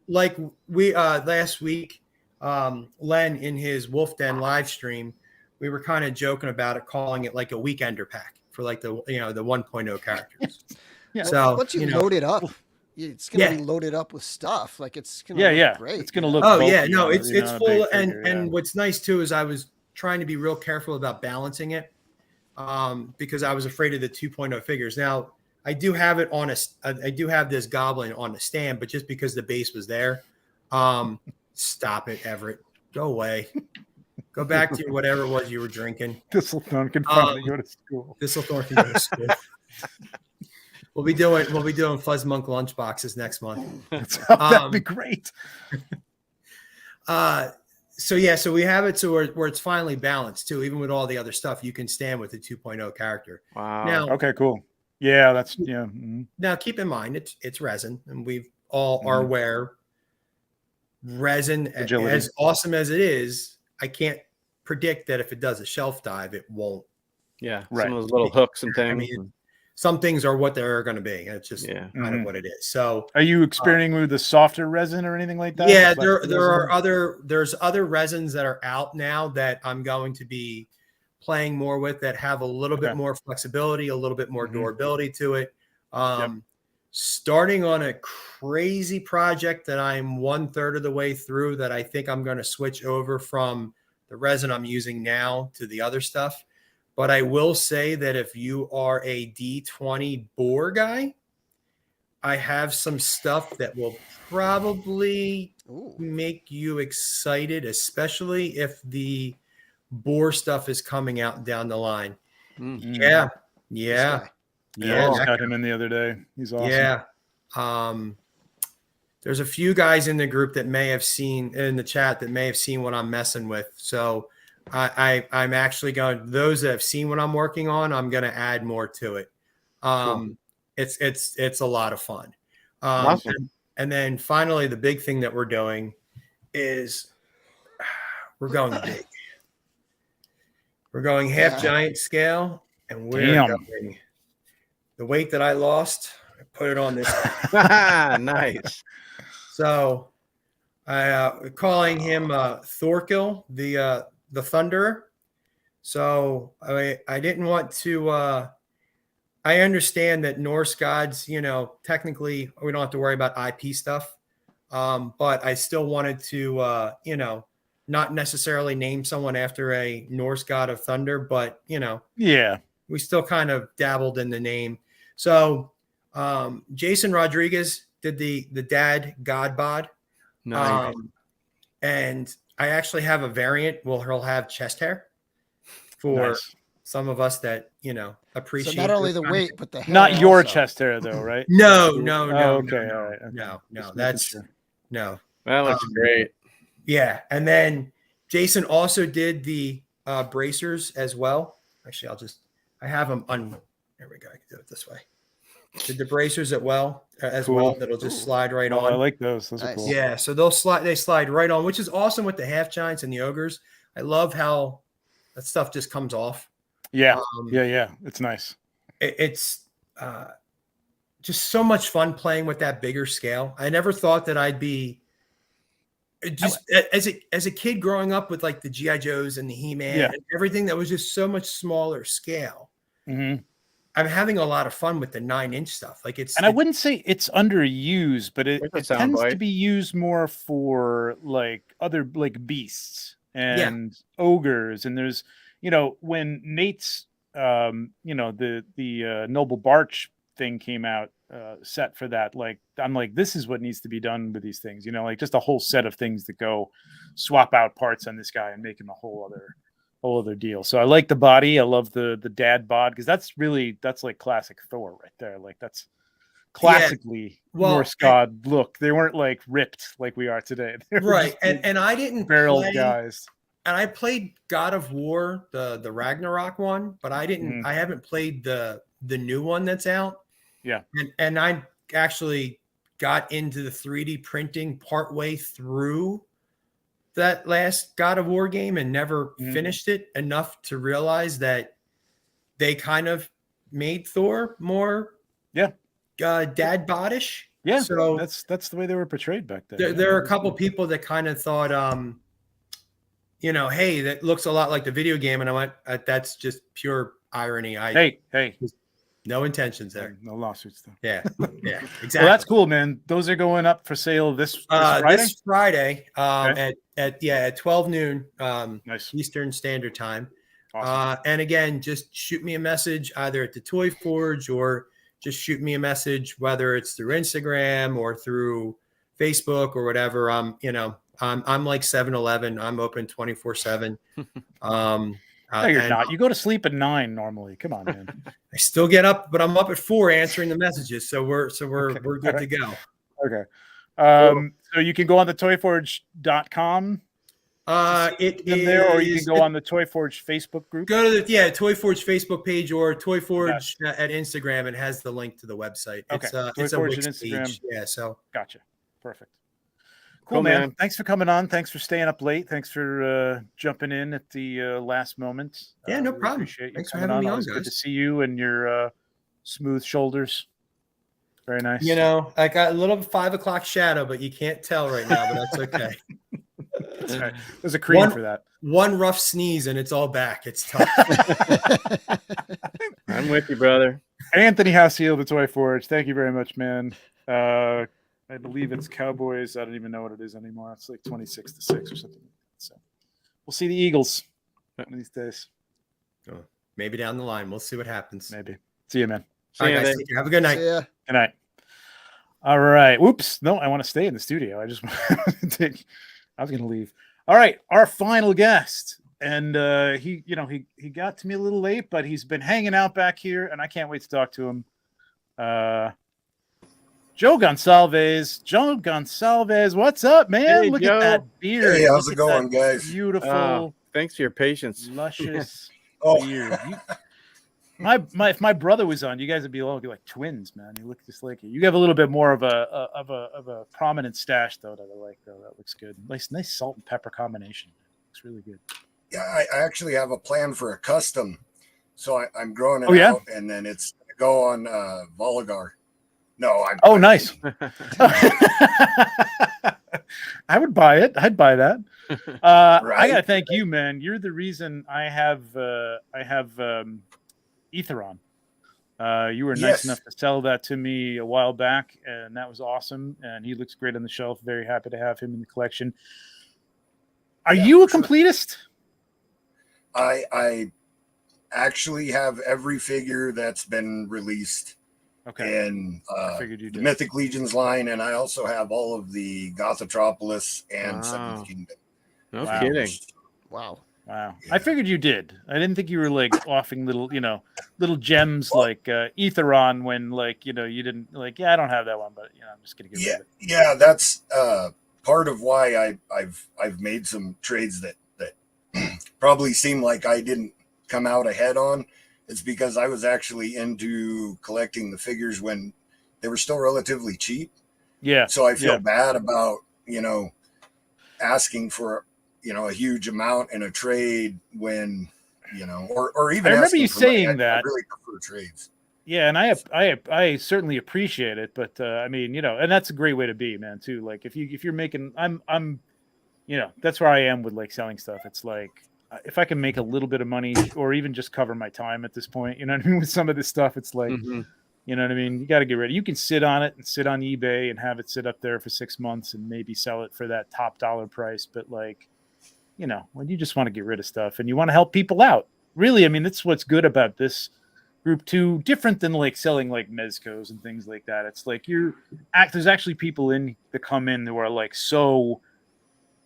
like we last week, Len in his Wolf Den live stream, we were kind of joking about it, calling it like a weekender pack for like the 1.0 characters. So once you load it up, it's gonna be loaded up with stuff. Like it's gonna look great. It's gonna look. It's full. And what's nice too is I was trying to be real careful about balancing it. Because I was afraid of the 2.0 figures. Now I do have it on I do have this goblin on the stand, but just because the base was there, stop it, Everett, go away, go back to whatever it was you were drinking. Thistlethorn can finally go to school. Thistlethorn can go to school. We'll be doing Fuzz Monk lunch boxes next month. That'd be great. So we have it so where it's finally balanced too. Even with all the other stuff, you can stand with the 2.0 character. Wow. Now, okay, cool. Yeah, that's Now keep in mind it's resin, and we've all are aware resin, Agility. as awesome as it is, I can't predict that if it does a shelf dive, it won't. Yeah, Right. some of those little hooks and things. I mean, some things are what they're going to be. It's just kind Mhm. of what it is. So, Are you experimenting with the softer resin or anything like that? yeah, The flexi resin? there's other resins that are out now that I'm going to be playing more with that have a little bit Okay. more flexibility, a little bit more Mhm. durability to it. Starting on a crazy project that I'm 1/3 of the way through, that I think I'm going to switch over from the resin I'm using now to the other stuff. But I will say that if you are a D20 bore guy, I have some stuff that will probably make you excited, especially if the bore stuff is coming out down the line. Yeah. Yeah, I just got him in the other day. He's awesome. Yeah. There's a few guys in the group that may have seen in the chat that may have seen what I'm messing with. So I'm actually going, those that have seen what I'm working on, I'm going to add more to it. Cool. It's a lot of fun. Awesome. And then finally, the big thing that we're doing is we're going big. We're going half giant scale, and we're going the weight that I lost, I put it on this. Nice. So I calling him Thorkil, the Thunderer. So I didn't want to. I understand that Norse gods, technically we don't have to worry about IP stuff, but I still wanted to, not necessarily name someone after a Norse god of thunder, but we still kind of dabbled in the name. So Jason Rodriguez did the dad god bod. Nice. And I actually have a variant where he'll have chest hair for some of us that, appreciate. So not only the weight, but the hair. Not your also. chest hair though, right? No. Okay. All right. Okay. No, that's no. That looks great. Yeah. And then Jason also did the bracers as well. Actually, I have them on. There we go. I can do it this way. Did the bracers as well. That'll just slide right on. I like those. Those are cool. Yeah. So they slide right on, which is awesome with the half giants and the ogres. I love how that stuff just comes off. Yeah. Yeah. It's nice. It's just so much fun playing with that bigger scale. I never thought that I'd be just as a kid growing up with like the G.I. Joes and the He-Man and everything that was just so much smaller scale. Mm-hmm. I'm having a lot of fun with the 9-inch stuff. Like I wouldn't say it's underused, but it tends to be used more for like other like beasts and ogres. And there's, when Nate's, the Noble Barch thing came out, set for that, like I'm like, this is what needs to be done with these things, like just a whole set of things that go swap out parts on this guy and make him a whole other deal. So I like the body. I love the dad bod because that's like classic Thor right there. Like that's classically Norse god look. They weren't like ripped like we are today. Right. And I didn't barrel guys. And I played God of War, the Ragnarok one, but I didn't. I haven't played the new one that's out. Yeah. And I actually got into the 3D printing partway through that last God of War game and never finished it enough to realize that they kind of made Thor more dad bodish. Yeah. So that's the way they were portrayed back then. There are a couple people that kind of thought, hey, that looks a lot like the video game. And I went, that's just pure irony. Hey. No intentions there. No lawsuits though. Yeah, exactly. Well, that's cool, man. Those are going up for sale this Friday? This Friday at 12 noon Eastern Standard Time. Awesome. And again, just shoot me a message either at the Toy Forge or just shoot me a message, whether it's through Instagram or through Facebook or whatever. I'm like 7-Eleven. I'm open 24/7. No, you're not. You go to sleep at 9 normally. Come on, man. I still get up, but I'm up at 4 answering the messages. So we're good to go. Okay. So you can go on the toyforge.com. It is there, or you can go on the Toy Forge Facebook group. Go to the Toy Forge Facebook page or Toy Forge at Instagram. It has the link to the website. Okay. It's a Forge Wix and Instagram. page. Yeah. So gotcha. Perfect. Cool, man. Thanks for coming on. Thanks for staying up late. Thanks for jumping in at the last moment. Yeah, no really problem. Appreciate you Thanks for coming having me on, Always guys. good to see you and your smooth shoulders. Very nice. You know, I got a little 5 o'clock shadow, but you can't tell right now, but that's okay. That's right. There's a cream for that. One rough sneeze and it's all back. It's tough. I'm with you, brother. Anthony Hassiel, the Toy Forge. Thank you very much, man. I believe it's Cowboys. I don't even know what it is anymore. It's like 26-6 or something. So we'll see the Eagles one of these days. Oh, maybe down the line. We'll see what happens. Maybe. See you, man. All right, guys. Take care. Have a good night. Yeah. Good night. All right. Whoops. No, I want to stay in the studio. I just want to take. I was going to leave. All right. Our final guest. And he got to me a little late, but he's been hanging out back here, and I can't wait to talk to him. Joe Gonsalves. Joe Gonsalves, what's up, man? Hey, Look Joe. at that beard. Hey, how's Look it at going, that guys? Beautiful, Thanks for your patience. luscious Oh. beard. If my brother was on, you guys would be like twins, man. You look just like it. You have a little bit more of a prominent stash, though. That I like, though. That looks good. Nice salt and pepper combination. Looks really good. Yeah, I actually have a plan for a custom. So I'm growing it out, and then it's going to go on Volgar. No, I'm nice. I would buy it. I'd buy that. Right? I gotta thank you, man. You're the reason I have Etheron. You were nice enough to sell that to me a while back, and that was awesome. And he looks great on the shelf. Very happy to have him in the collection. Are you a completist? I actually have every figure that's been released in the Mythic Legions line, and I also have all of the Gothotropolis and Seventh Kingdom. No kidding. Wow. Yeah. I figured you did. I didn't think you were like offing little gems like Etheron when you didn't I don't have that one, but I'm just gonna get rid of it. Yeah, that's part of why I've made some trades that probably seem like I didn't come out ahead on. It's because I was actually into collecting the figures when they were still relatively cheap. Yeah. So I feel bad about, asking for, a huge amount in a trade when, or even I remember you saying that. I really prefer trades. Yeah, and I certainly appreciate it, but and that's a great way to be, man, too. Like if you're making I'm that's where I am with like selling stuff. It's like if I can make a little bit of money or even just cover my time at this point, you know what I mean? With some of this stuff, it's like, you know what I mean? You got to get ready. You can sit on it and sit on eBay and have it sit up there for 6 months and maybe sell it for that top dollar price. But like, when you just want to get rid of stuff and you want to help people out, really, I mean, that's what's good about this group too. Different than like selling like mezcos and things like that. It's like there's actually people that come in who are like so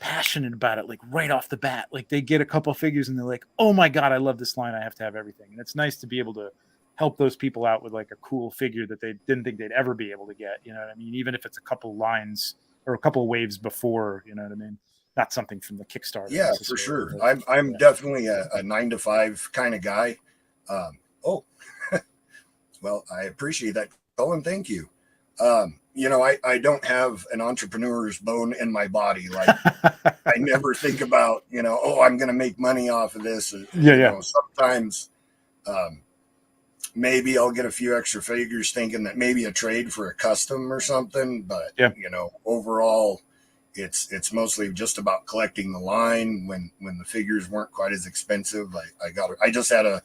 passionate about it, like right off the bat. Like they get a couple of figures and they're like, oh my god, I love this line, I have to have everything. And it's nice to be able to help those people out with like a cool figure that they didn't think they'd ever be able to get, you know what I mean? Even if it's a couple lines or a couple of waves before, you know what I mean? Not something from the Kickstarter. Yeah, for sure. I'm definitely a 9-to-5 kind of guy. Well, I appreciate that, Colin. Thank you. I don't have an entrepreneur's bone in my body. Like I never think about, I'm going to make money off of this. Sometimes maybe I'll get a few extra figures thinking that maybe a trade for a custom or something. But, overall, it's mostly just about collecting the line when the figures weren't quite as expensive. I just had a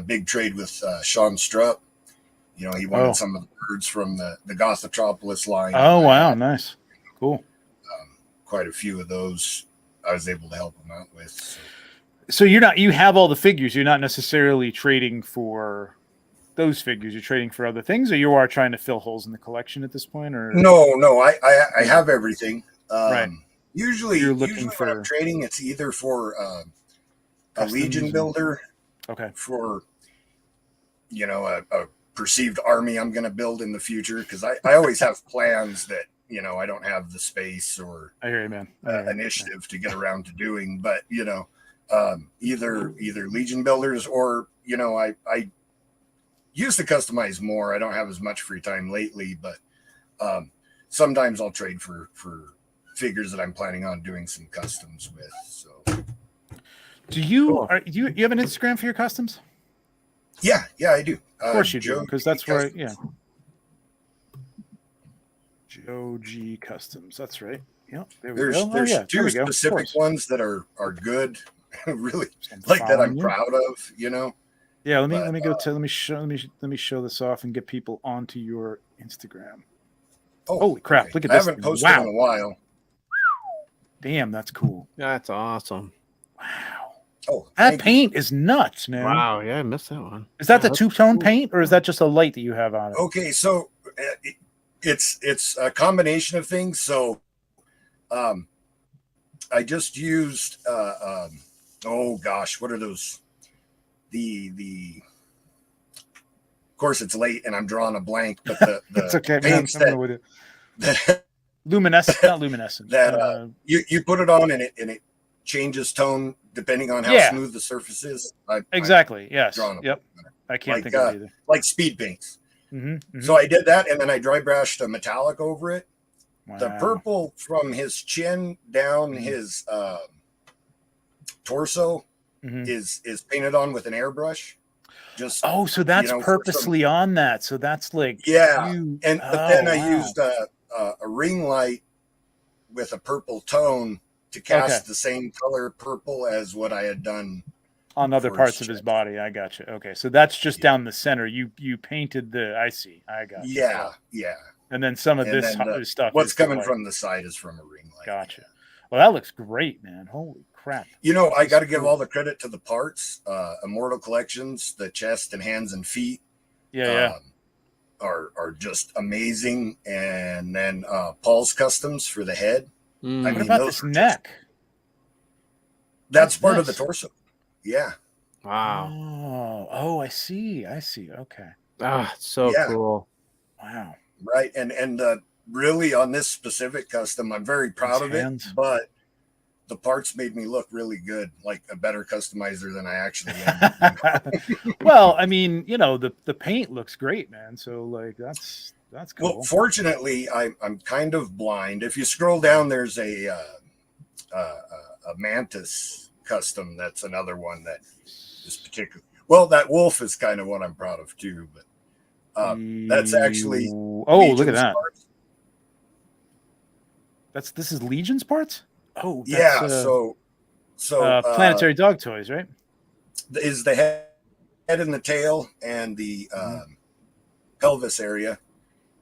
big trade with Sean Strupp. He wanted some of the birds from the Gothotropolis line. Oh, wow. Nice. Cool. Quite a few of those I was able to help him out with. So you have all the figures. You're not necessarily trading for those figures. You're trading for other things, or you are trying to fill holes in the collection at this point? Or No, I have everything. Right. Usually looking when I'm trading, it's either for a Legion builder. Okay. For, a perceived army I'm going to build in the future, because I always have plans that I don't have the space or I hear you, man. initiative to get around to doing, but either Legion builders or I used to customize more. I don't have as much free time lately, but sometimes I'll trade for figures that I'm planning on doing some customs with. So, do you have an Instagram for your customs? Yeah, I do. Of course you do, Joe because G that's where Customs. Joe G Customs. That's right. Yeah, there we There's go. Oh yeah, there two we go. specific ones that are good, really like that I'm proud of. Yeah, let me show this off and get people onto your Instagram. Oh, holy crap! okay. Look at I this. haven't posted in a while. Damn, that's cool. That's awesome. Wow. Oh, that paint is nuts, man. Wow, yeah, I missed that one. Is that the two-tone paint, or is that just a light that you have on it? Okay, so it's a combination of things. So, I just used oh gosh, what are those? The of course it's late and I'm drawing a blank, but the it's okay, paints man. Luminescent, not luminescent. That you put it on and it changes tone depending on how smooth the surface is. Exactly. Yes. Yep. I can't think of it either. Like speed paints. So I did that, and then I dry brushed a metallic over it. Wow. The purple from his chin down his torso is painted on with an airbrush. Just so that's purposely on that. So that's like then I used a ring light with a purple tone to cast the same color purple as what I had done on other parts of his body. I got you. Okay, so that's just down the center. You painted I see. I got you. Yeah. And then some of this stuff. What's coming from the side is from a ring light. Gotcha. Well, that looks great, man. Holy crap. I got to give all the credit to the parts. Immortal Collections, the chest and hands and feet. Are just amazing. And then Paul's Customs for the head. What about this neck? That's part of the torso. Yeah. Wow. Oh, I see. Okay. So cool. Wow. Right. And really on this specific custom, I'm very proud of it, but the parts made me look really good, like a better customizer than I actually am. Well, I mean, the paint looks great, man. So like that's cool. Well, fortunately, I'm kind of blind. If you scroll down, there's a mantis custom. That's another one that is particular. Well, that wolf is kind of what I'm proud of too, but that's actually look at that. Parts. This is Legion's parts. Oh, yeah. So planetary dog toys, right? Is the head and the tail and the pelvis area,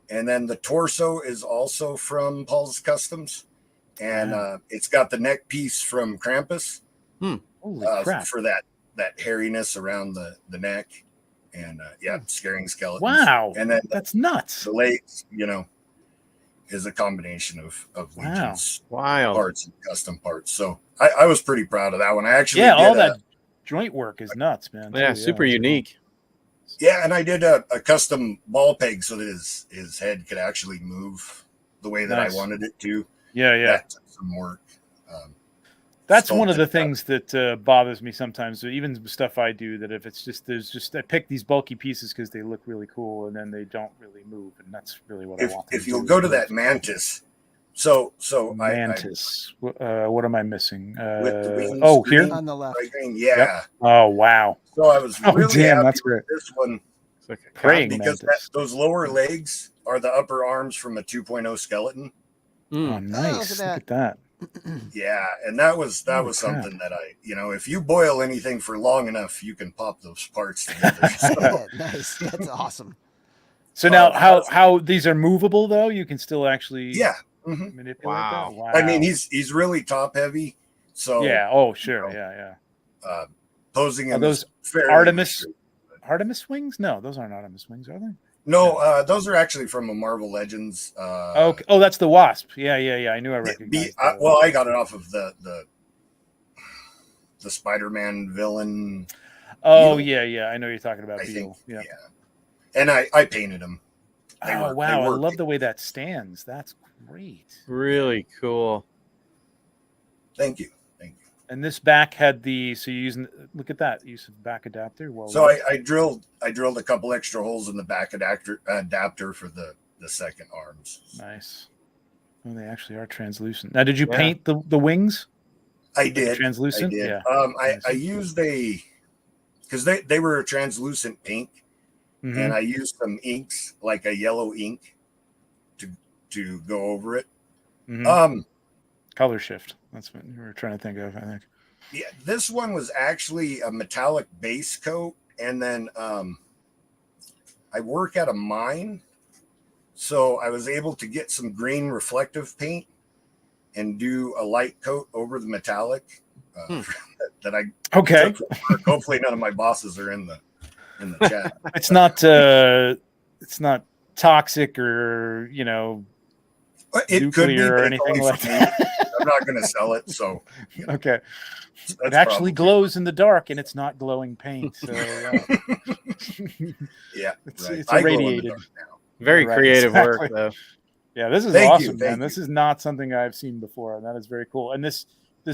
and then the torso is also from Paul's Customs, and it's got the neck piece from Krampus. Holy crap! For that hairiness around the neck, and scaring skeletons. Wow, and then that's nuts. The legs, is a combination of Legion's parts and custom parts. So I was pretty proud of that one. I actually all that joint work is nuts, man. Yeah, super unique. Yeah, and I did a custom ball peg so that his head could actually move the way that I wanted it to. Yeah. That took some work. That's one of the things that bothers me sometimes. Even stuff I do, that if it's I pick these bulky pieces because they look really cool and then they don't really move, and that's really what I want. If you'll go to that mantis, so mantis. What am I missing? With the wings here on the left. Yeah. Yep. Oh wow. So I was really happy that's great. with this one. It's like a praying because those lower legs are the upper arms from a 2.0 skeleton. Oh, nice! Look at that. Yeah, and that was something that if you boil anything for long enough, you can pop those parts together. So. Nice, that's awesome. So now, how these are movable though? You can still actually manipulate that. Wow. I mean, he's really top heavy. So yeah. Oh, sure. Yeah. Posing are in those Artemis wings? No, those aren't Artemis wings, are they? No, those are actually from a Marvel Legends. Okay. Oh, that's the Wasp. Yeah. I knew I recognized. I got it off of the Spider-Man villain. Oh, Beetle. Yeah. I know you're talking about Beetle. Yeah. And I painted them. Wow! I love the way that stands. That's great. Really cool. Thank you. And this back had so you're using, look at that, use of back adapter. Well, so I drilled a couple extra holes in the back adapter for the second arms. Nice. Oh, they actually are translucent. Now, did you Yeah. paint the wings? I did. Translucent? I did. Yeah. I used because they were a translucent pink, and I used some inks, like a yellow ink, to go over it. Color shift. That's what you were trying to think of, I think. Yeah, this one was actually a metallic base coat, and then I work at a mine, so I was able to get some green reflective paint and do a light coat over the metallic that I took from work. Hopefully none of my bosses are in the chat. It's not toxic or it nuclear could be, or but anything like that. I'm not going to sell it, so okay. It actually glows in the dark, and it's not glowing paint. So yeah, it's irradiated. Very creative work, though. Yeah, this is awesome, man. This is not something I've seen before, and that is very cool. And this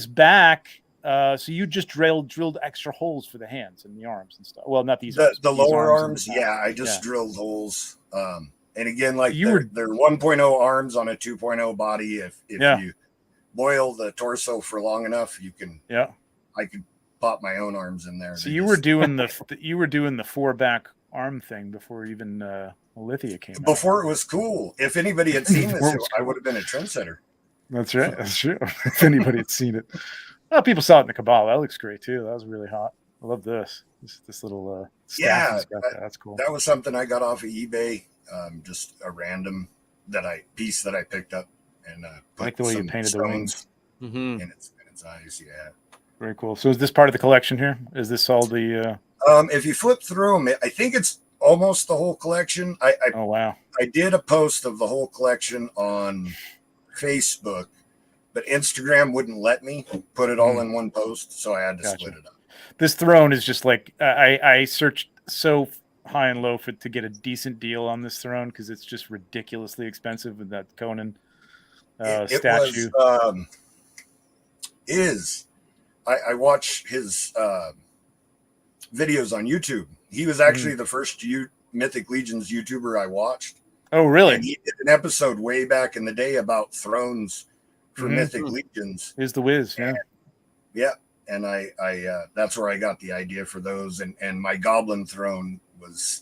back, so you just drilled extra holes for the hands and the arms and stuff. Well, not these arms, the these lower arms. Yeah, I just drilled holes. And again, like they're 1.0 arms on a 2.0 body. If you boil the torso for long enough, you can. Yeah, I could pop my own arms in there. So you were doing the 4-back arm thing before even Lithia came out. Before it was cool. If anybody had seen this, I would have been a trendsetter. That's right. That's true. If anybody had seen it. Well, people saw it in the Cabal. That looks great too. That was really hot. I love this little staff. That's cool. That was something I got off of eBay. Just a random piece that I picked up and put I like the way you painted the wings in its eyes. Yeah, very cool. So is this part of the collection here? Is this all the? If you flip through them, I think it's almost the whole collection. Oh wow! I did a post of the whole collection on Facebook, but Instagram wouldn't let me put it all in one post, so I had to split it up. This throne is just like I searched so high and low to get a decent deal on this throne because it's just ridiculously expensive with that Conan statue. I watch his videos on YouTube. He was actually the first Mythic Legions YouTuber I watched. Oh, really? And he did an episode way back in the day about thrones for Mythic Legions. Is the whiz, yeah. Yeah. And I that's where I got the idea for those. And my Goblin throne was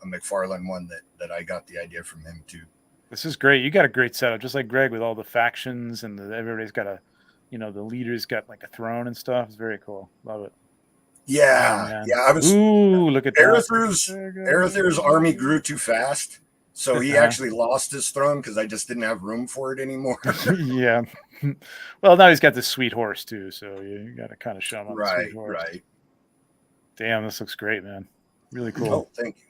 a McFarlane one that I got the idea from him too. This is great. You got a great setup, just like Greg, with all the factions and everybody's got the leader's got like a throne and stuff. It's very cool. Love it. Yeah, I was. Ooh, look at Arether's army grew too fast, so he actually lost his throne because I just didn't have room for it anymore. Yeah. Well, now he's got this sweet horse too, so you got to kind of show him on the sweet horse. Right. Damn, this looks great, man. Really cool. Oh, thank you.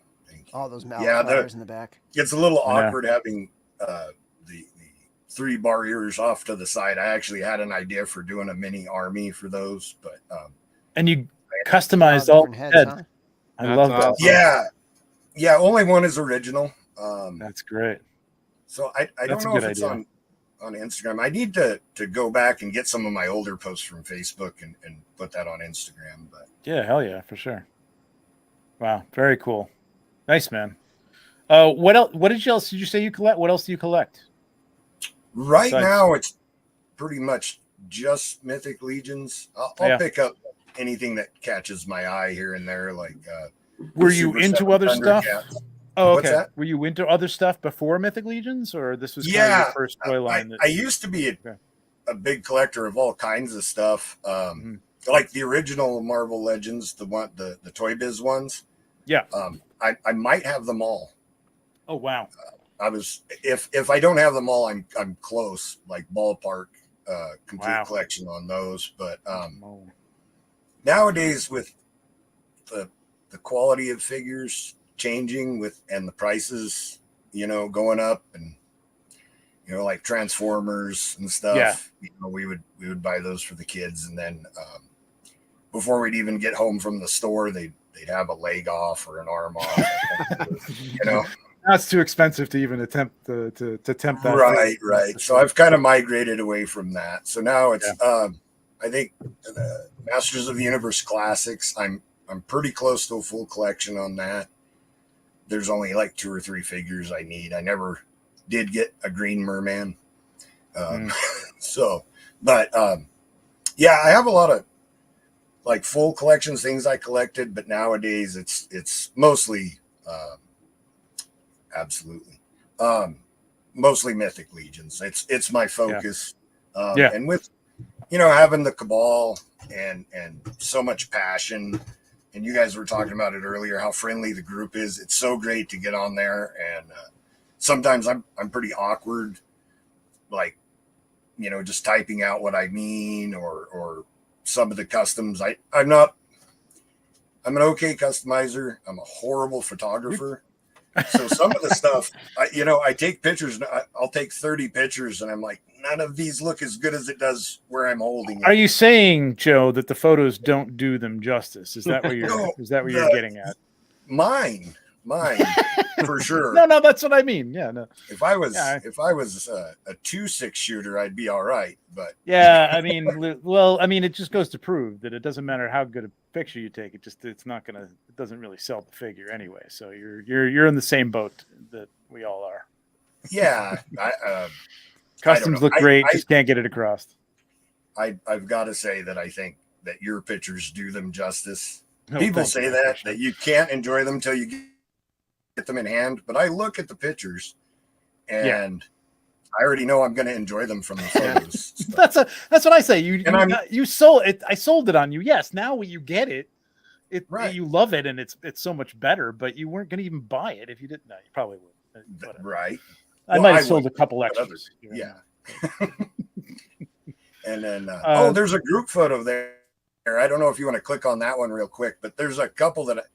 All those flowers in the back. It's a little awkward having the 3 barriers off to the side. I actually had an idea for doing a mini army for those, but and you customized all heads. Huh? I love that. Yeah. Only one is original. That's great. So I don't know if it's on Instagram. I need to go back and get some of my older posts from Facebook and put that on Instagram. But yeah, hell yeah, for sure. Wow, very cool. Nice, man. What else? What else did you say you collect? What else do you collect? Right now, it's pretty much just Mythic Legions. I'll pick up anything that catches my eye here and there. Like, were you into other stuff? Cats. Oh, okay. Were you into other stuff before Mythic Legions, or this was kind of your first toy line? I used to be a big collector of all kinds of stuff, like the original Marvel Legends, the Toy Biz ones. Yeah. I might have them all. Oh wow. I was if I don't have them all, I'm close, like ballpark complete collection on those. But nowadays with the quality of figures changing and the prices, going up, and like Transformers and stuff, we would buy those for the kids, and then before we'd even get home from the store, they'd have a leg off or an arm off. That's too expensive to even attempt to tempt that. Right. So I've kind of migrated away from that. So now it's I think Masters of the Universe Classics. I'm pretty close to a full collection on that. There's only like 2 or 3 figures I need. I never did get a Green Merman. So, but yeah, I have a lot of like full collections, things I collected, but nowadays it's mostly absolutely mostly Mythic Legions. It's my focus. And with having the Cabal and so much passion, and you guys were talking about it earlier, how friendly the group is. It's so great to get on there, and sometimes I'm pretty awkward, like just typing out what I mean or some of the customs. I'm an okay customizer. I'm a horrible photographer. So some of the stuff, I take pictures. I'll take 30 pictures, and I'm like, none of these look as good as it does where I'm holding it. Are you saying, Joe, that the photos don't do them justice? Is that what you're getting at? Mine, for sure. No, that's what I mean. Yeah, no. If I was a 2.6 shooter, I'd be all right. But yeah, I mean, it just goes to prove that it doesn't matter how good a picture you take. It doesn't really sell the figure anyway. So you're in the same boat that we all are. Yeah, customs look great, just can't get it across. I've got to say that I think that your pictures do them justice. People say that you can't enjoy them till you get them in hand, but I look at the pictures and I already know I'm going to enjoy them from the photos. So. That's what I say. You sold it. I sold it on you. Yes. Now when you get it, you love it, and it's so much better. But you weren't going to even buy it if you didn't. No, you probably would. Right. I might have sold a couple extras. Yeah. And then there's a group photo there. I don't know if you want to click on that one real quick, but there's a couple that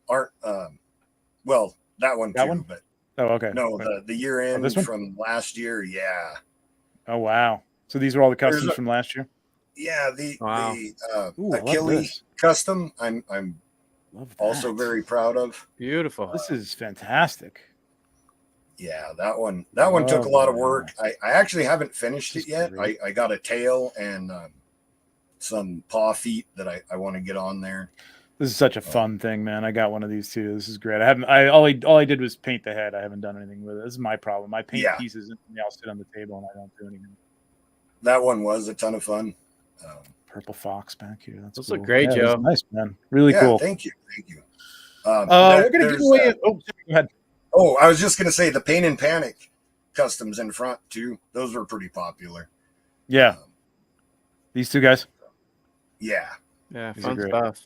aren't. That one too. But okay. No, the year end from last year. Yeah. Oh wow! So these are all the customs from last year. Yeah, the Achilles custom. I'm also very proud of. Beautiful. This is fantastic. Yeah, that one took a lot of work. I actually haven't finished it yet. I got a tail and some paw feet that I want to get on there. This is such a fun thing, man. I got one of these too. This is great. All I did was paint the head. I haven't done anything with it. This is my problem. I paint pieces and I'll sit on the table and I don't do anything. That one was a ton of fun. Purple fox back here. That's cool. Great, Joe. Nice, man. Really cool. Thank you. We're gonna give away. Go ahead. Oh, I was just gonna say the Pain and Panic customs in front too. Those were pretty popular. Yeah. These two guys. Yeah. Yeah. Fun stuff.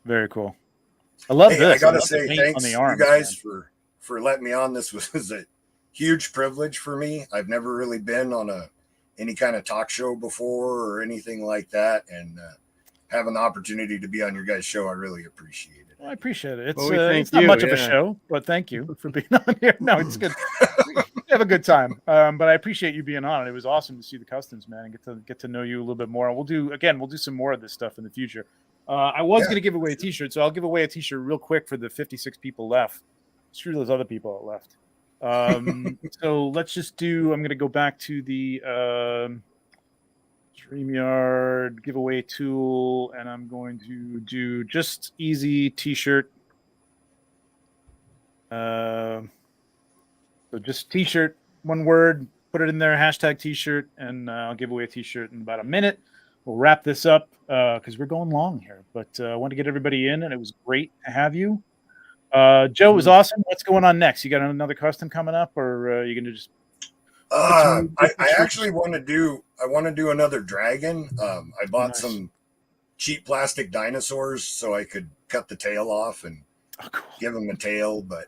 Very cool. I love this. I gotta say thanks to you guys for letting me on. This was a huge privilege for me. I've never really been on any kind of talk show before or anything like that, and having the opportunity to be on your guys' show, I really appreciate it. Well, I appreciate it. It's not much of a show, but thank you for being on here. No, it's good. We have a good time. But I appreciate you being on. It was awesome to see the customs, man, and get to know you a little bit more. And we'll do some more of this stuff in the future. I was going to give away a t-shirt, so I'll give away a t-shirt real quick for the 56 people left. Screw those other people that left. So let's just I'm going to go back to the StreamYard giveaway tool, and I'm going to do just easy t-shirt. So just t-shirt, one word, put it in there, hashtag t-shirt, and I'll give away a t-shirt in about a minute. We'll wrap this up because we're going long here, but I want to get everybody in, and it was great to have you. Joe, was awesome. What's going on next? You got another custom coming up, or are you going to just? I actually want to do another dragon. I bought some cheap plastic dinosaurs so I could cut the tail off and give them a tail, but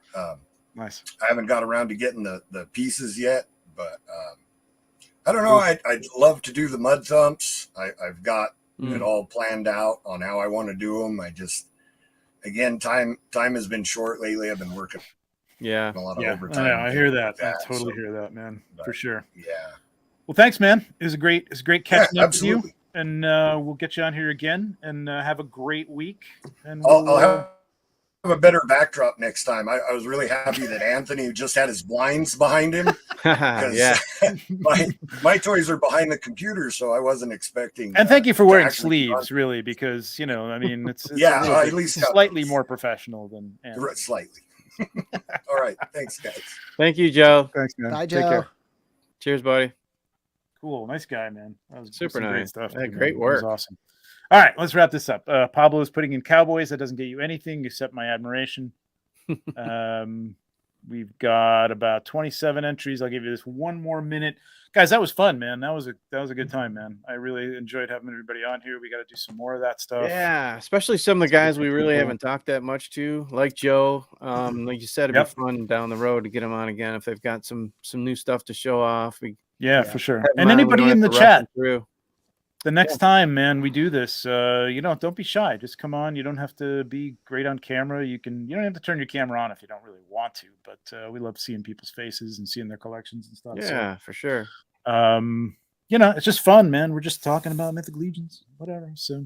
nice. I haven't got around to getting the pieces yet, but I don't know. I'd love to do the mud thumps. I've got it all planned out on how I want to do them. I just, again, time has been short lately. I've been working. Yeah. A lot of overtime. I hear that. I totally hear that, man. For sure. Yeah. Well, thanks, man. It was great catching up with you. Absolutely. And we'll get you on here again and have a great week. And I'll have a better backdrop next time. I was really happy that Anthony just had his blinds behind him. Yeah. my toys are behind the computer, so I wasn't expecting. And thank you for wearing sleeves, really, because it's at least slightly more professional than Anthony. Slightly. All right. Thanks, guys. Thank you, Joe. Thanks, man. Bye, Joe. Take care. Cheers, buddy. Cool. Nice guy, man. That was Super some great nice. stuff. Yeah, too, great man. work. That was awesome. All right, let's wrap this up. Pablo is putting in Cowboys. That doesn't get you anything except my admiration. We've got about 27 entries. I'll give you this one more minute. Guys, that was fun, man. That was a good time, man. I really enjoyed having everybody on here. We got to do some more of that stuff. Yeah, especially some of the guys we really haven't talked that much to, like Joe. Like you said, it'd be fun down the road to get them on again if they've got some new stuff to show off. For sure. And anybody in the chat, through. the next time, man, we do this, don't be shy. Just come on. You don't have to be great on camera. You don't have to turn your camera on if you don't really want to, but we love seeing people's faces and seeing their collections and stuff. Yeah, so, for sure. It's just fun, man. We're just talking about Mythic Legions, whatever. So,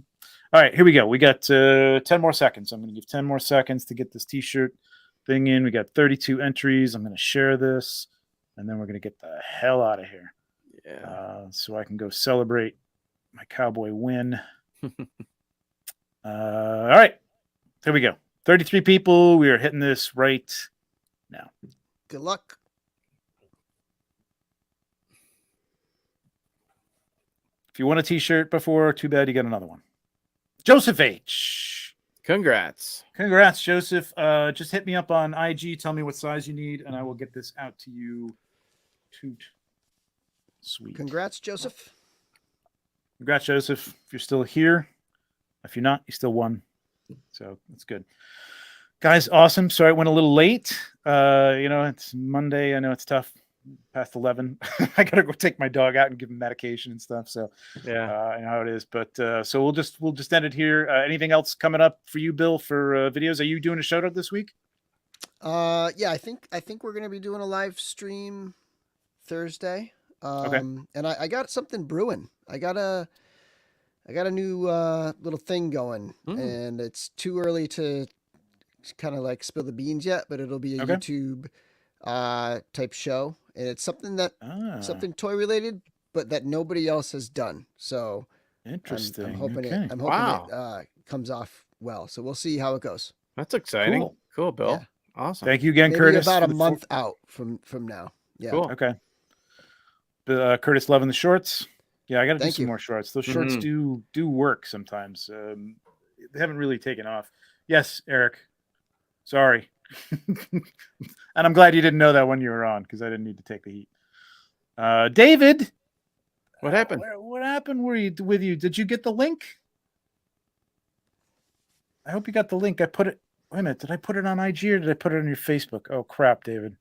all right, here we go. We got 10 more seconds. I'm going to give 10 more seconds to get this t-shirt thing in. We got 32 entries. I'm going to share this, and then we're going to get the hell out of here. Yeah. So I can go celebrate my Cowboy win. All right, here we go. 33 people. We are hitting this right now. Good luck. If you won a t-shirt before, too bad you get another one. Joseph H. Congrats, Joseph. Just hit me up on IG. Tell me what size you need, and I will get this out to you. Toot. Sweet. Congrats, Joseph. Congrats, Joseph. If you're still here. If you're not, you still won. So that's good. Guys, awesome. Sorry it went a little late. It's Monday. I know it's tough. Past 11. I gotta go take my dog out and give him medication and stuff. So I know how it is. But so we'll just end it here. Anything else coming up for you, Bill, for videos? Are you doing a shout out this week? I think we're gonna be doing a live stream Thursday. Okay. And I got something brewing. I got a new little thing going, and it's too early to kind of like spill the beans yet, but it'll be a YouTube type show, and it's something something toy related, but that nobody else has done. So interesting. I'm hoping it comes off well. So we'll see how it goes. That's exciting. Cool, Bill. Yeah. Awesome. Thank you again, Maybe Curtis. About a month out from now. Yeah. Cool. Okay. Curtis loving the shorts. Yeah, I got to do some more shorts. Those shorts do work sometimes. They haven't really taken off. Yes, Eric. Sorry. And I'm glad you didn't know that when you were on, because I didn't need to take the heat. David, what happened? What happened with you? Did you get the link? I hope you got the link. I put it. Wait a minute. Did I put it on IG or did I put it on your Facebook? Oh crap, David.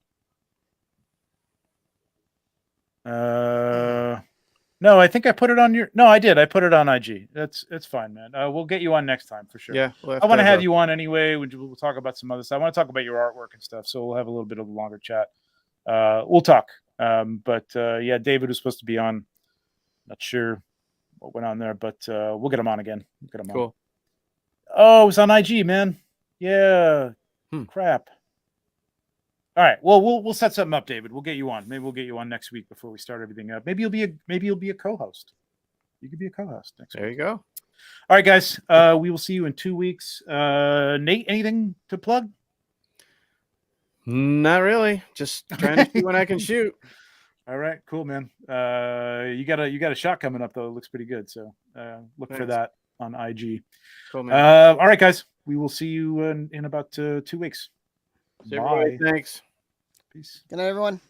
No, I think I put it on your. No, I did. I put it on IG. It's fine, man. We'll get you on next time for sure. Yeah, I want to have you on anyway. We'll talk about some other stuff. I want to talk about your artwork and stuff. So we'll have a little bit of a longer chat. We'll talk. But David was supposed to be on. Not sure what went on there, but we'll get him on again. Cool. Oh, it was on IG, man. Yeah. Crap. All right. Well, we'll set something up, David. We'll get you on. Maybe we'll get you on next week before we start everything up. Maybe you'll be a co-host. You could be a co-host next week. There you go. All right, guys. We will see you in 2 weeks. Nate, anything to plug? Not really. Just trying to see when I can shoot. All right, cool, man. You got a shot coming up though. It looks pretty good. So look for that on IG. Cool, man. All right, guys. We will see you in about 2 weeks. Bye. Thanks. Peace. Good night, everyone.